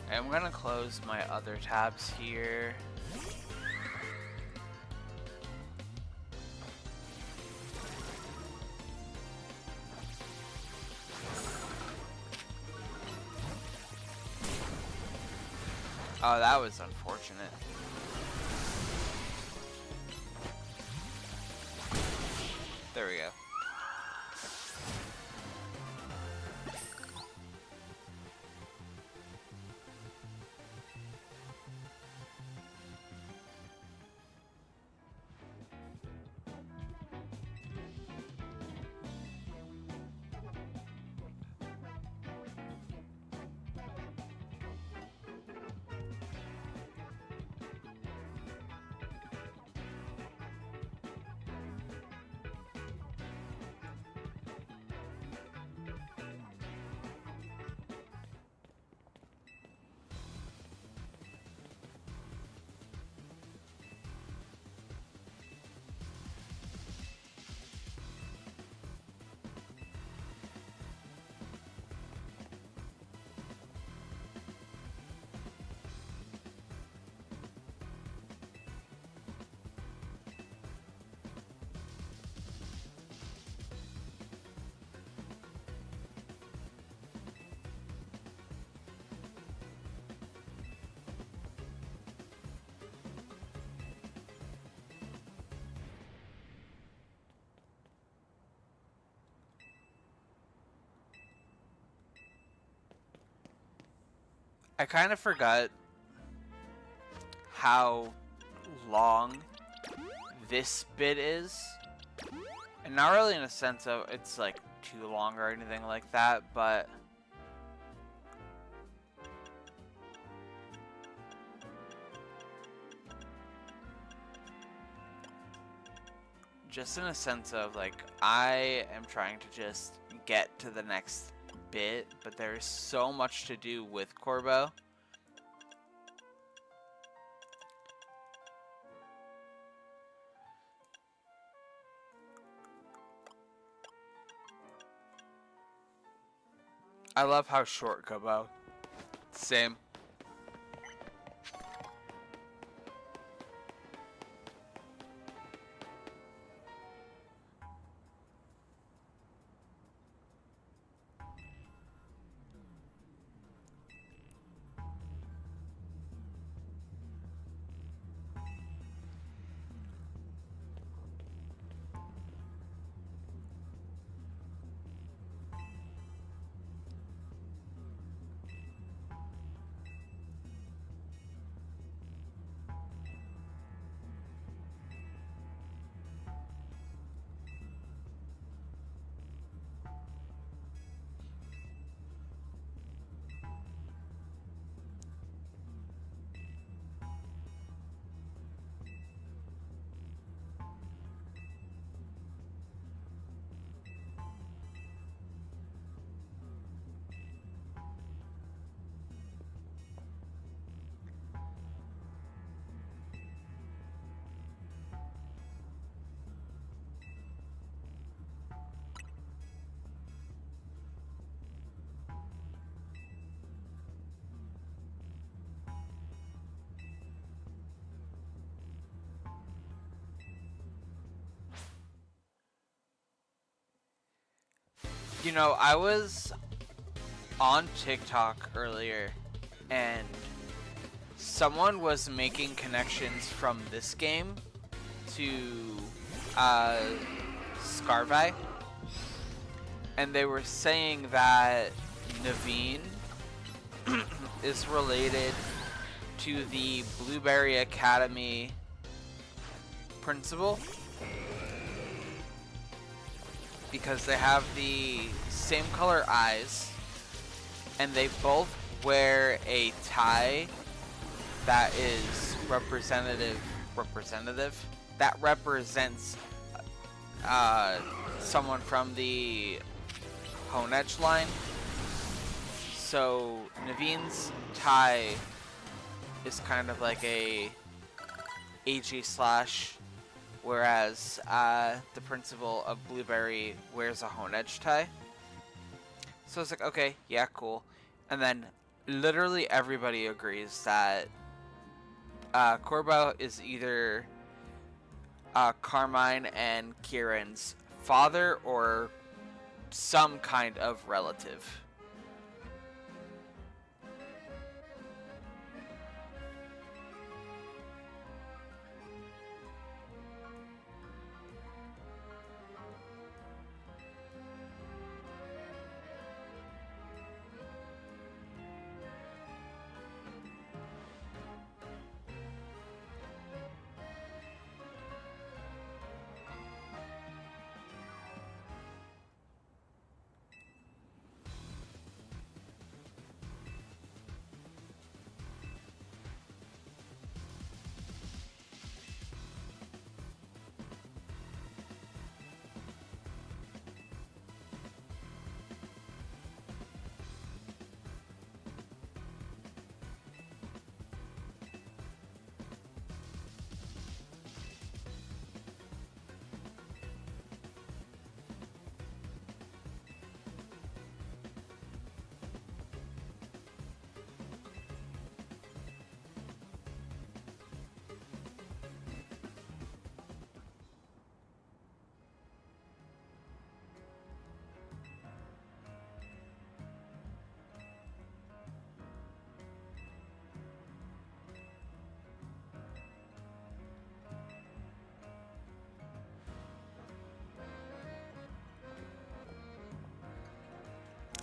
I'm gonna close my other tabs here. Oh, that was unfortunate. There we go. I kind of forgot how long this bit is. And not really in a sense of it's like too long or anything like that, but just in a sense of like I am trying to just get to the next bit, but there's so much to do with Corbo. I love how short Corbo. Same. You know, I was on TikTok earlier and someone was making connections from this game to Scarvi, and they were saying that Naveen is related to the Blueberry Academy principal because they have the same color eyes and they both wear a tie that is representative that represents someone from the Honedge line. So Naveen's tie is kind of like a AG slash, whereas the principal of Blueberry wears a Honedge tie. So it's like, okay, yeah, cool. And then literally everybody agrees that Corbo is either Carmine and Kieran's father or some kind of relative.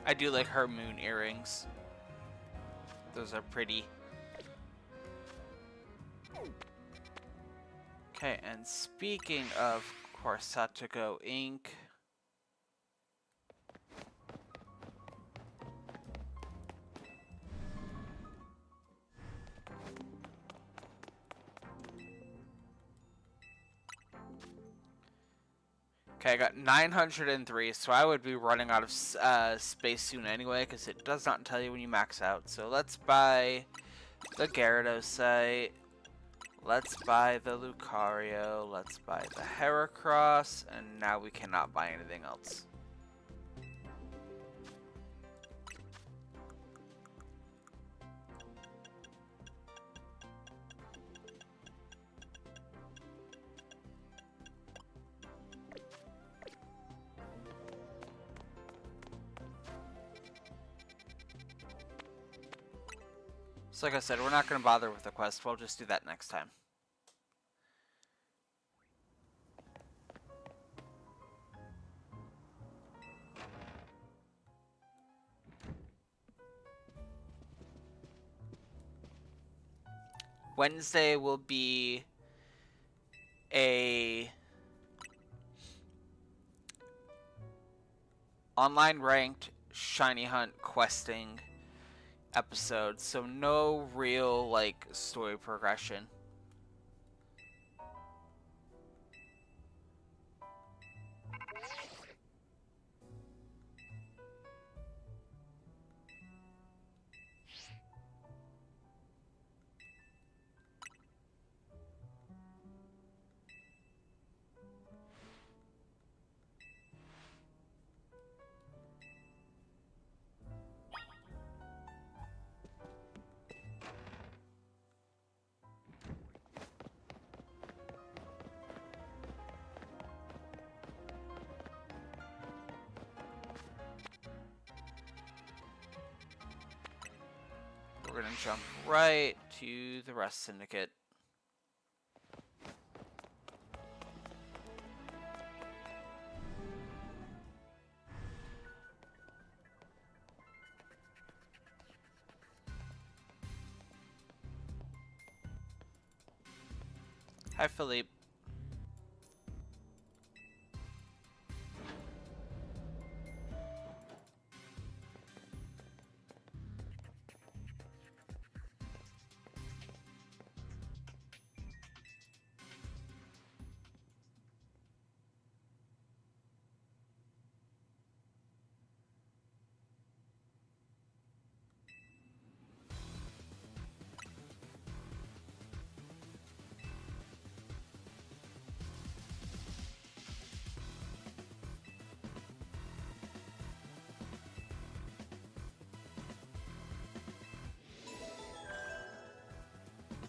I do like her moon earrings. Those are pretty. Okay, and speaking of Corsatico Inc., okay, I got 903, so I would be running out of space soon anyway, because it does not tell you when you max out. So let's buy the Gyarados site. Let's buy the Lucario. Let's buy the Heracross. And now we cannot buy anything else. So like I said, we're not going to bother with the quest. We'll just do that next time. Wednesday will be a online ranked shiny hunt questing episode, so no real like story progression. We're gonna jump right to the Rest Syndicate. Hi, Philippe.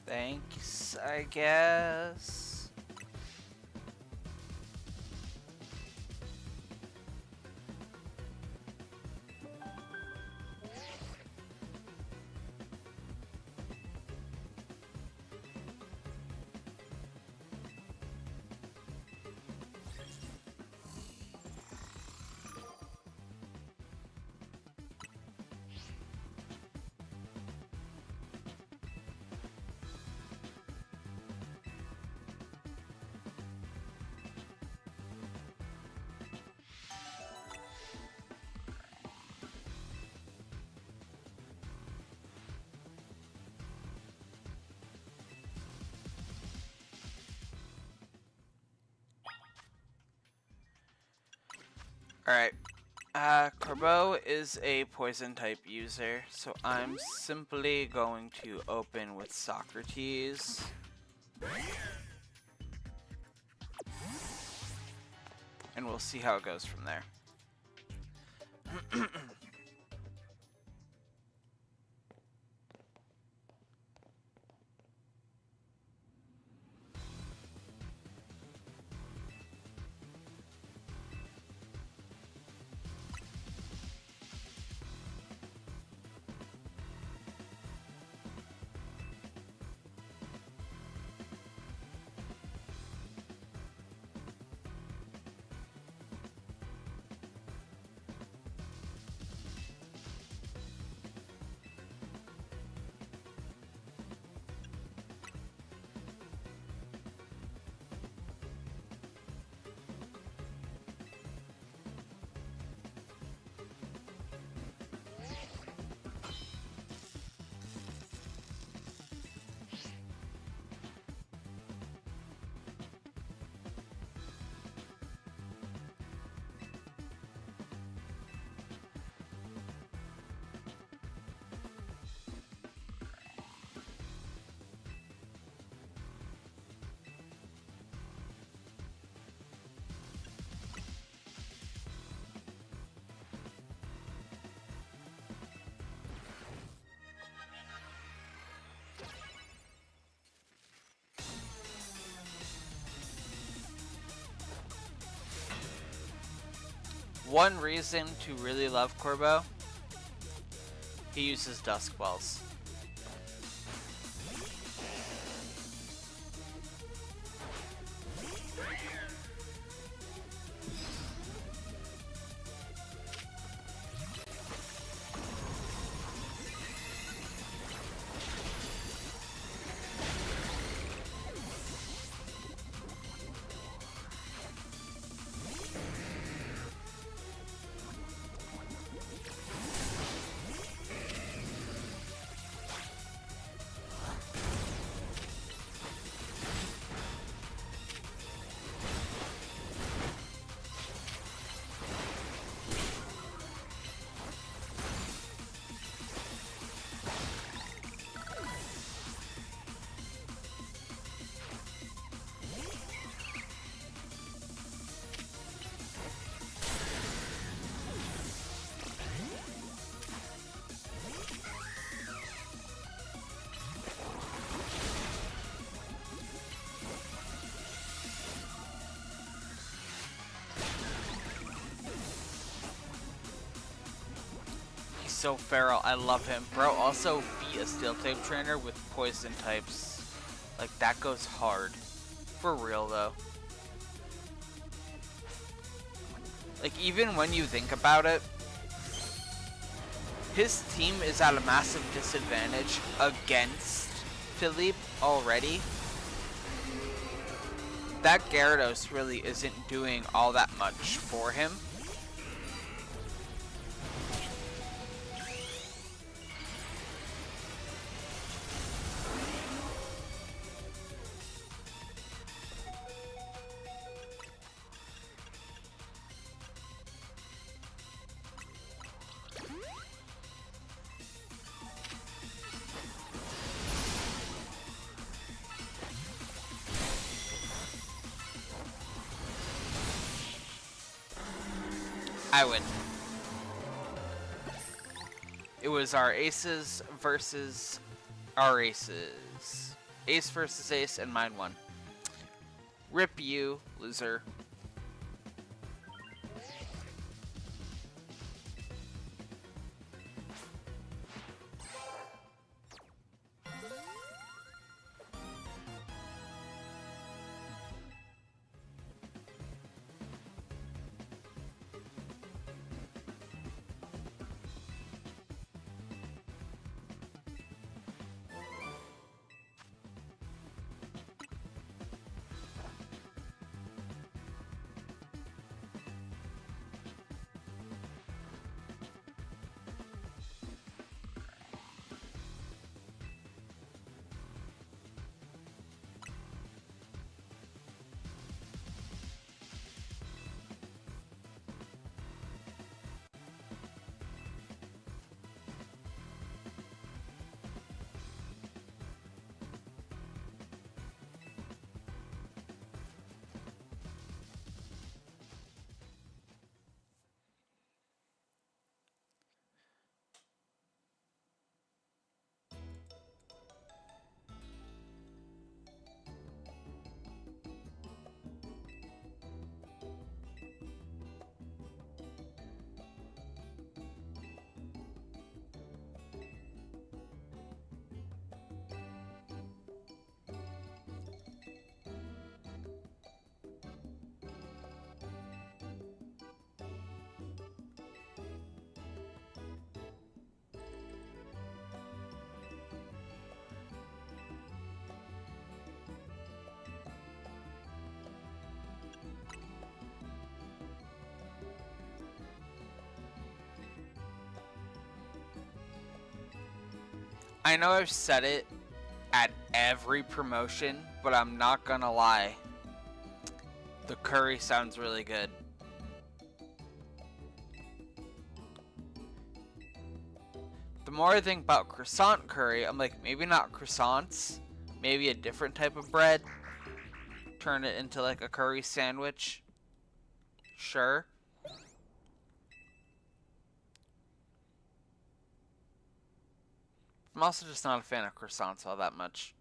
Thanks, I guess. Alright. Corbeau is a poison type user, so I'm simply going to open with Socrates. And we'll see how it goes from there. One reason to really love Corbo, he uses Dusk Wells. So feral, I love him. Bro also beat a steel type trainer with poison types. Like, that goes hard. For real though. Like, even when you think about it, his team is at a massive disadvantage against Philippe already. That Gyarados really isn't doing all that much for him. I win. It was our aces versus our aces. Ace versus ace, and mine won. Rip you, loser. I know I've said it at every promotion, but I'm not gonna lie. The curry sounds really good. The more I think about croissant curry, I'm like, maybe not croissants, maybe a different type of bread. Turn it into like a curry sandwich. Sure. I'm also just not a fan of croissants all that much.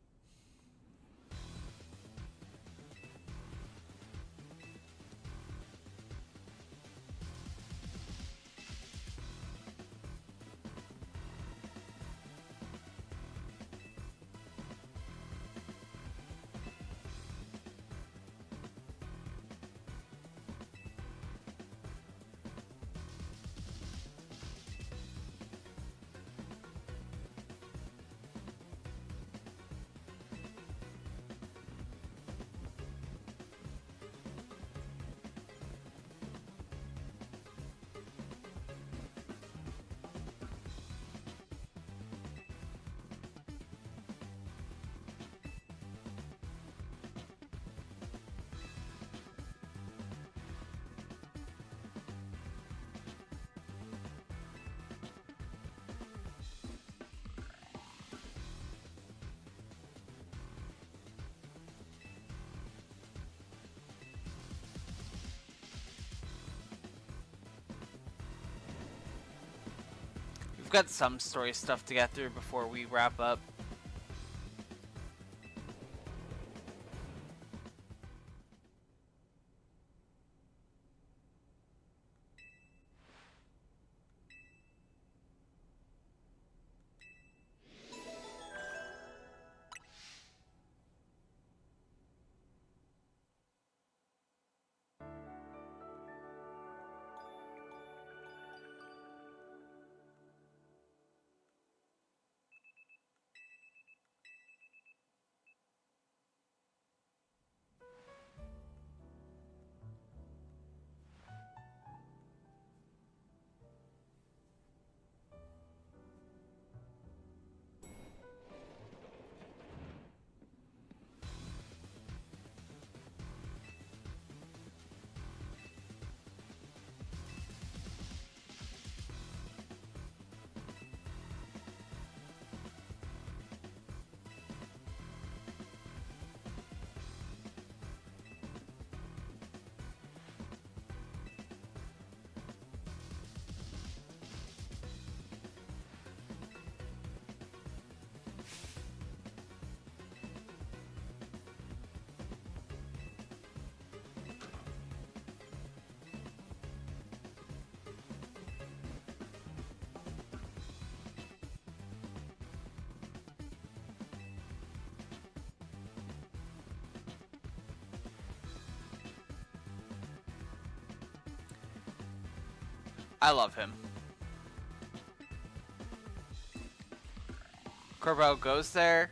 got some story stuff to get through before we wrap up. I love him. Corbo goes there,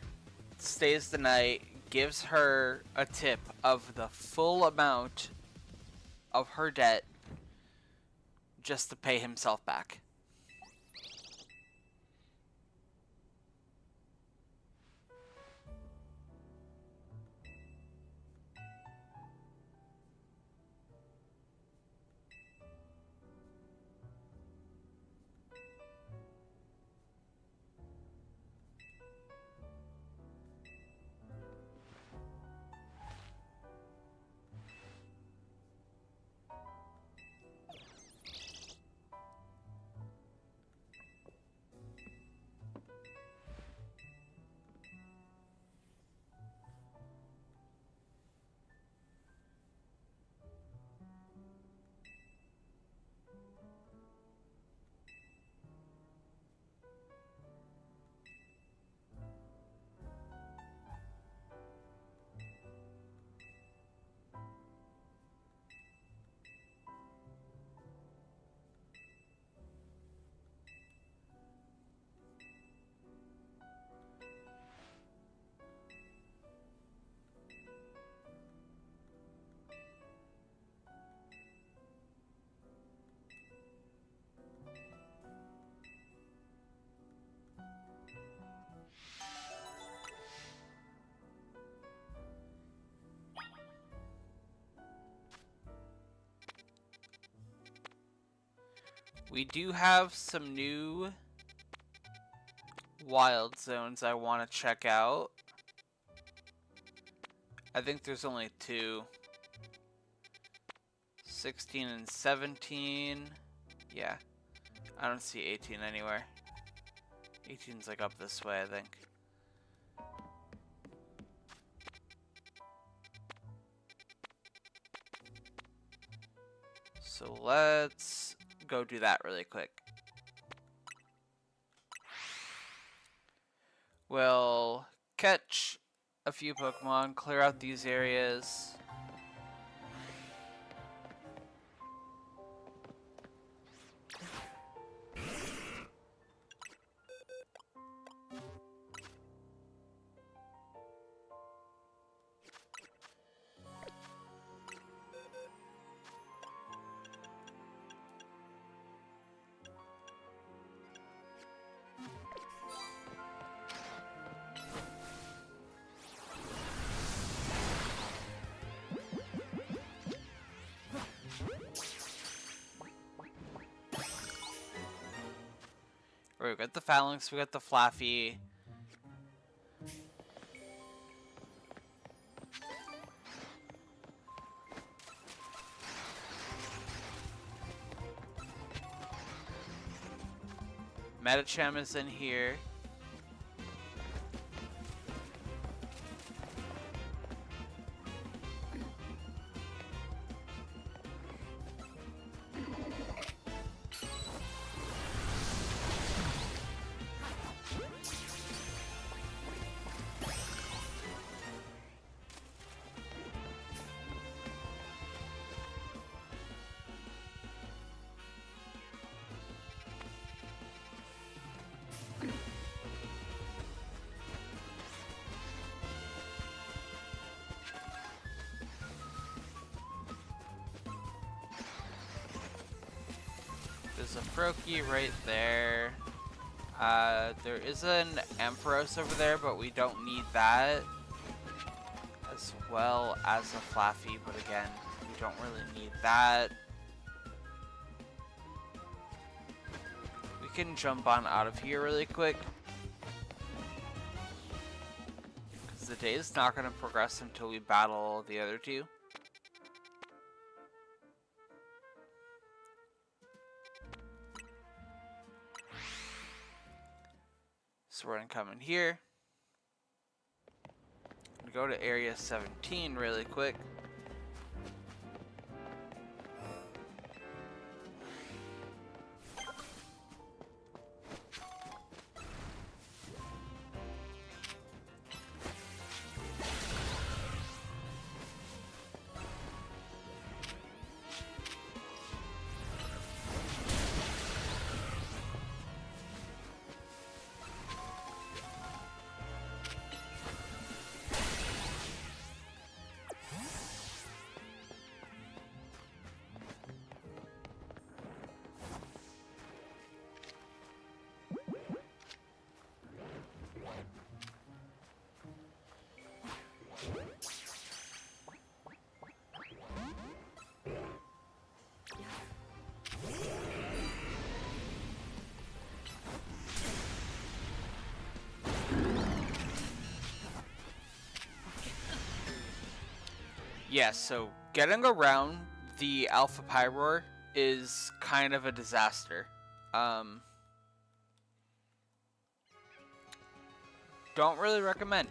stays the night, gives her a tip of the full amount of her debt just to pay himself back. We do have some new wild zones I want to check out. I think there's only 2. 16 and 17. Yeah. I don't see 18 anywhere. 18's like up this way, I think. So let's go do that really quick. We'll catch a few Pokemon, clear out these areas. We got the Phalanx, we got the Flaffy. Metacham is in here. There's a Froakie right there. There is an Ampharos over there, but we don't need that. As well as a Flaffy, but again, we don't really need that. We can jump on out of here really quick. Because the day is not going to progress until we battle the other two. So we're gonna come in here. Go to area 17 really quick. Yeah, so getting around the Alpha Pyroar is kind of a disaster. Don't really recommend.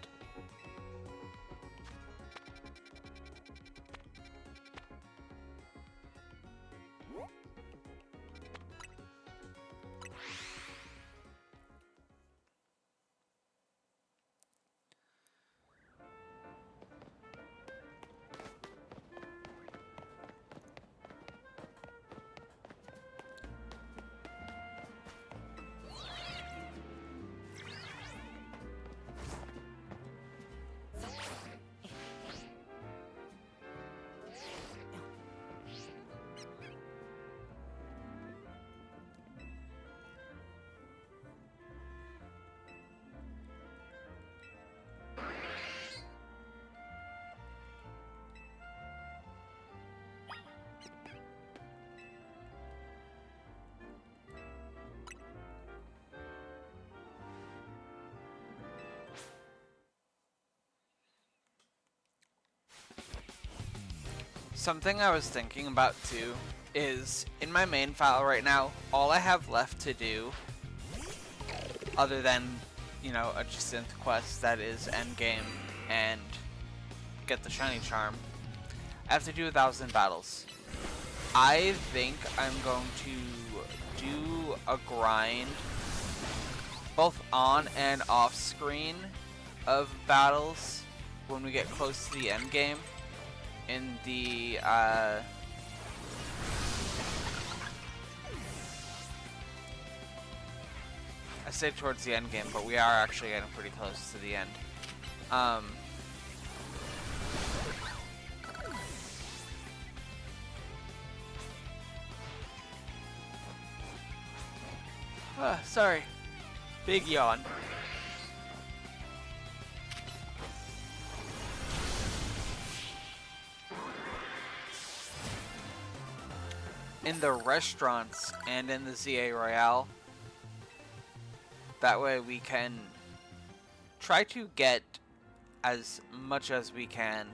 Something I was thinking about too is in my main file right now, all I have left to do, other than, you know, a Jacinth quest that is endgame and get the shiny charm, I have to do 1,000 battles. I think I'm going to do a grind both on and off screen of battles when we get close to the end game. In the I say towards the end game, but we are actually getting pretty close to the end. Sorry, big yawn. In the restaurants and in the ZA Royale. That way we can try to get as much as we can.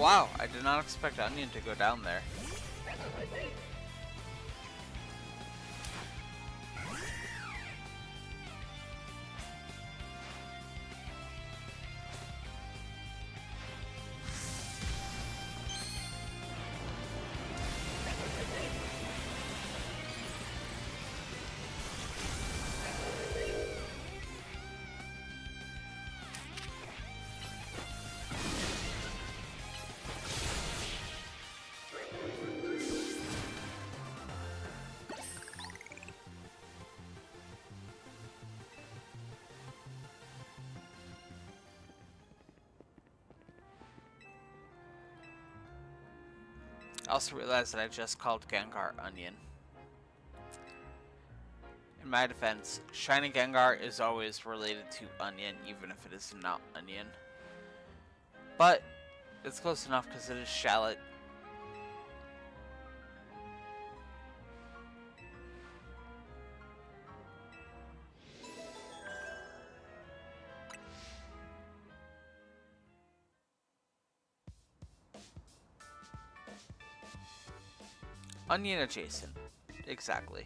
wow, I did not expect Onion to go down there. I also realized that I just called Gengar Onion. In my defense, Shiny Gengar is always related to Onion, even if it is not Onion. But it's close enough because it is Shallot. Onion adjacent. Exactly.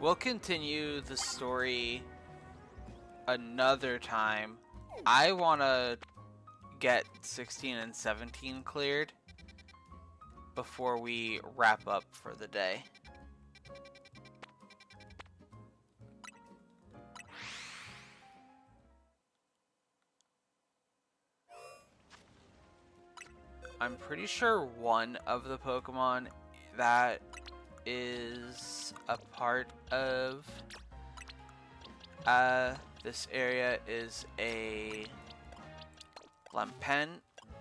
We'll continue the story another time. I want to get 16 and 17 cleared before we wrap up for the day. I'm pretty sure one of the Pokemon that is a part of this area is a Lampen,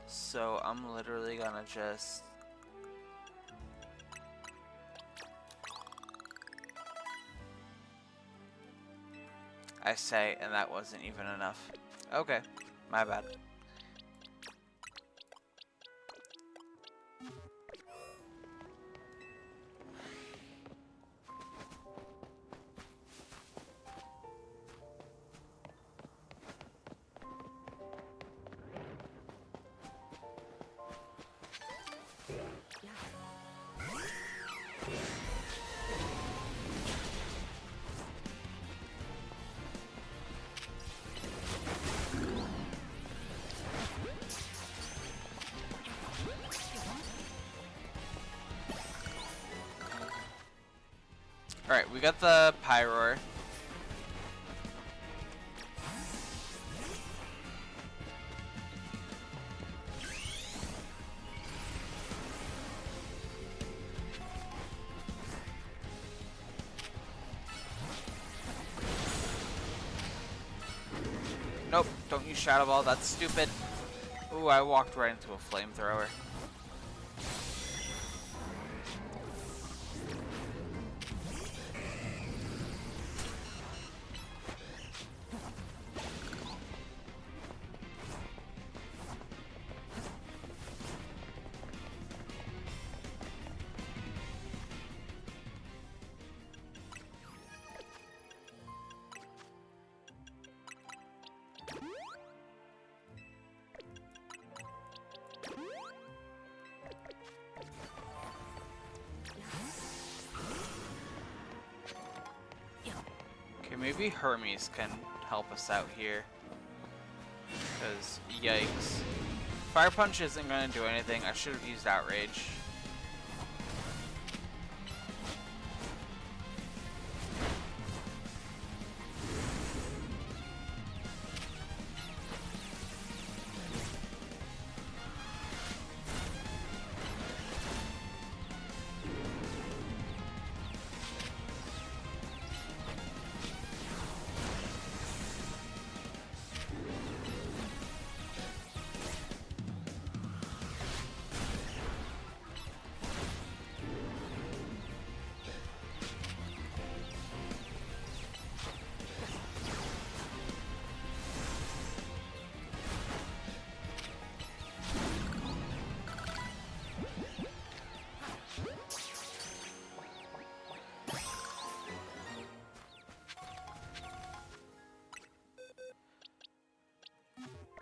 so I'm literally gonna just I say, and that wasn't even enough. Okay, my bad. Alright, we got the Pyroar. Nope, don't use Shadow Ball, that's stupid. Ooh, I walked right into a flamethrower. Okay, maybe Hermes can help us out here. Because, yikes. Fire Punch isn't going to do anything. I should have used Outrage.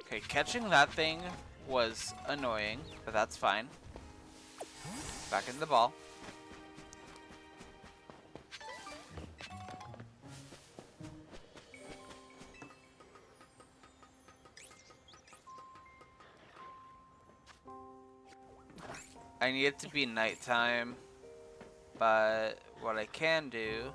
Okay, catching that thing was annoying, but that's fine. Back in the ball. I need it to be nighttime, but what I can do...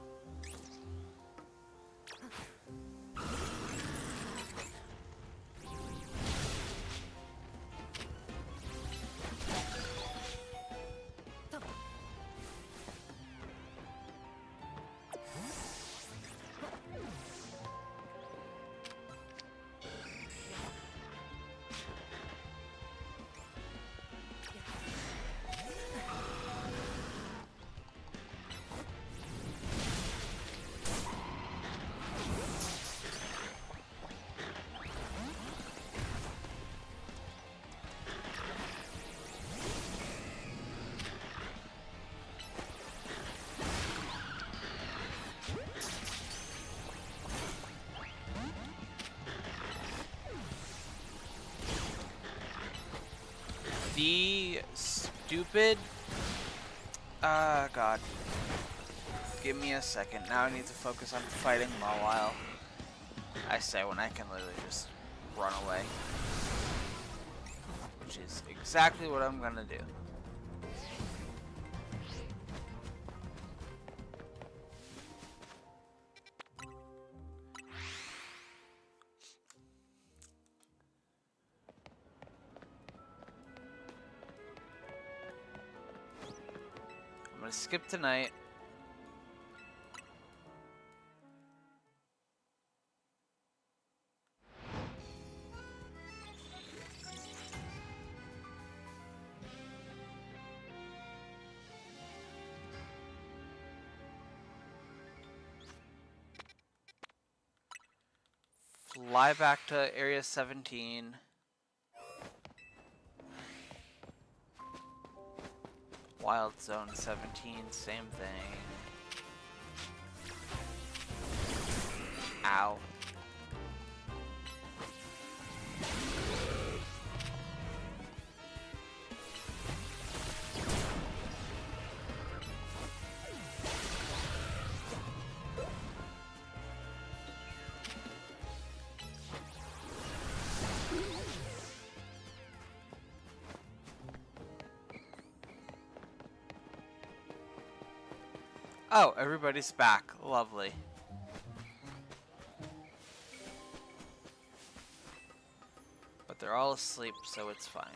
The stupid... God. Give me a second. Now I need to focus on fighting Mawile. I say when I can literally just run away. Which is exactly what I'm gonna do. I'm gonna skip tonight. Fly back to Area 17. Wild Zone 17, same thing. Ow. Oh, everybody's back. Lovely. But they're all asleep, so it's fine.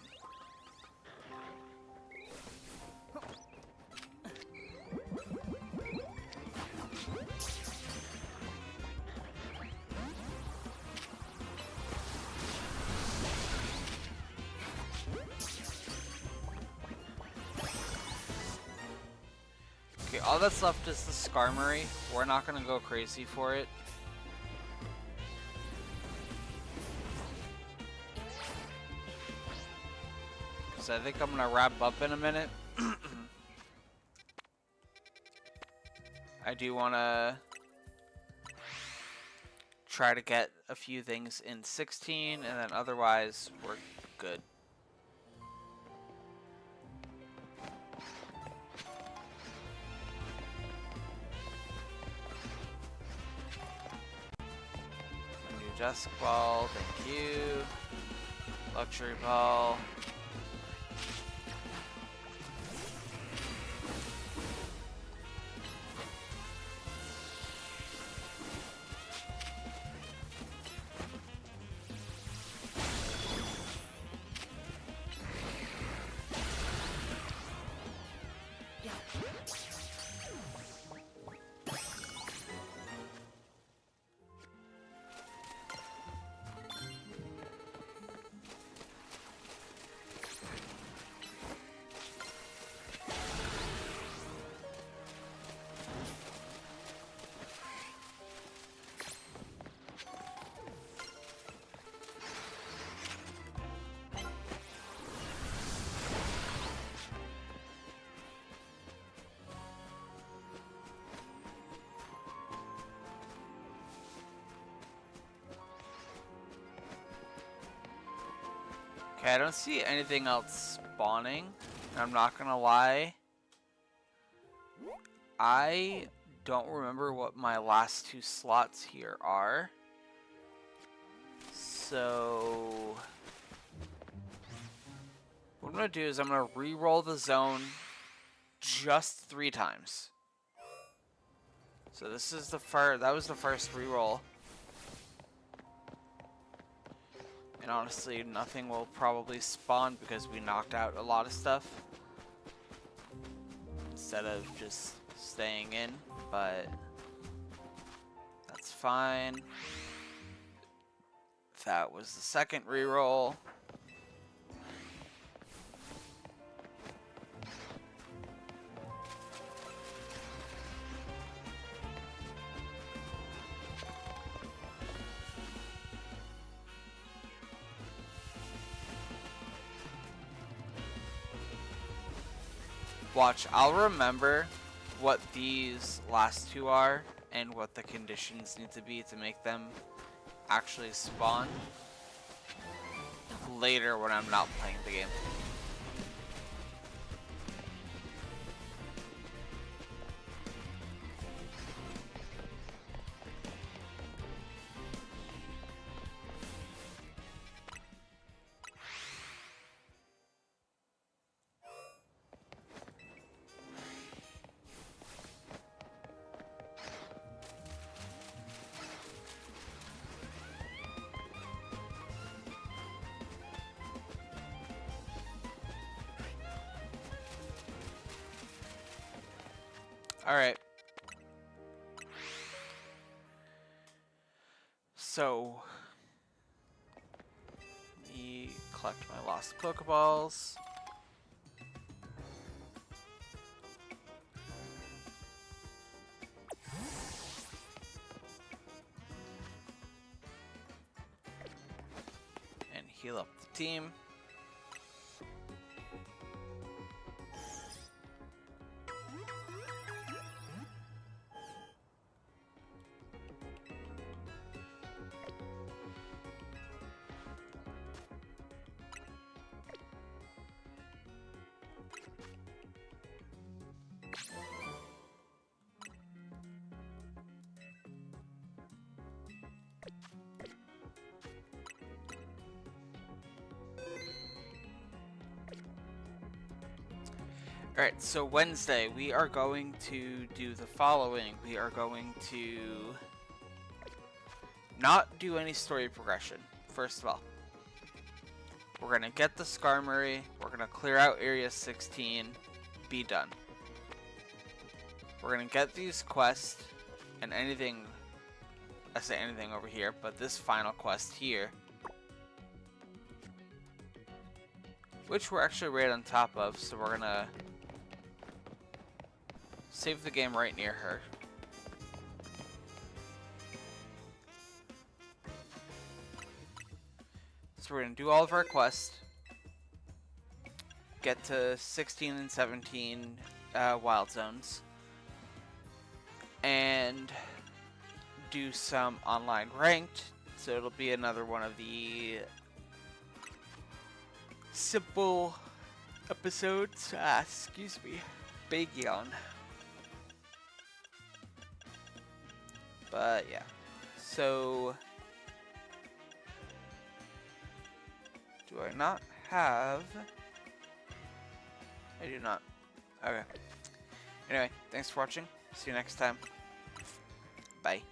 Okay, all that's left is the Skarmory. We're not gonna go crazy for it. Because I think I'm gonna wrap up in a minute. I do wanna try to get a few things in 16, and then otherwise we're good. Dusk Ball, thank you. Luxury Ball. Okay, I don't see anything else spawning. I'm not gonna lie. I don't remember what my last 2 slots here are. So what I'm gonna do is I'm gonna re-roll the zone just 3 times. So this is the first. That was the first re-roll. And honestly, nothing will probably spawn because we knocked out a lot of stuff instead of just staying in, but that's fine. That was the second reroll. Watch, I'll remember what these last 2 are and what the conditions need to be to make them actually spawn later when I'm not playing the game. Alright. So, let me collect my lost Pokeballs. And heal up the team. Alright, so Wednesday, we are going to do the following. We are going to not do any story progression, first of all. We're going to get the Skarmory, we're going to clear out Area 16, be done. We're going to get these quests, and anything, I say anything over here, but this final quest here, which we're actually right on top of, so we're going to save the game right near her. So we're going to do all of our quests, get to 16 and 17 wild zones, and do some online ranked. So it'll be another one of the simple episodes. Excuse me. Big yawn. But yeah. So do I not have? I do not. Okay. Anyway, thanks for watching. See you next time. Bye.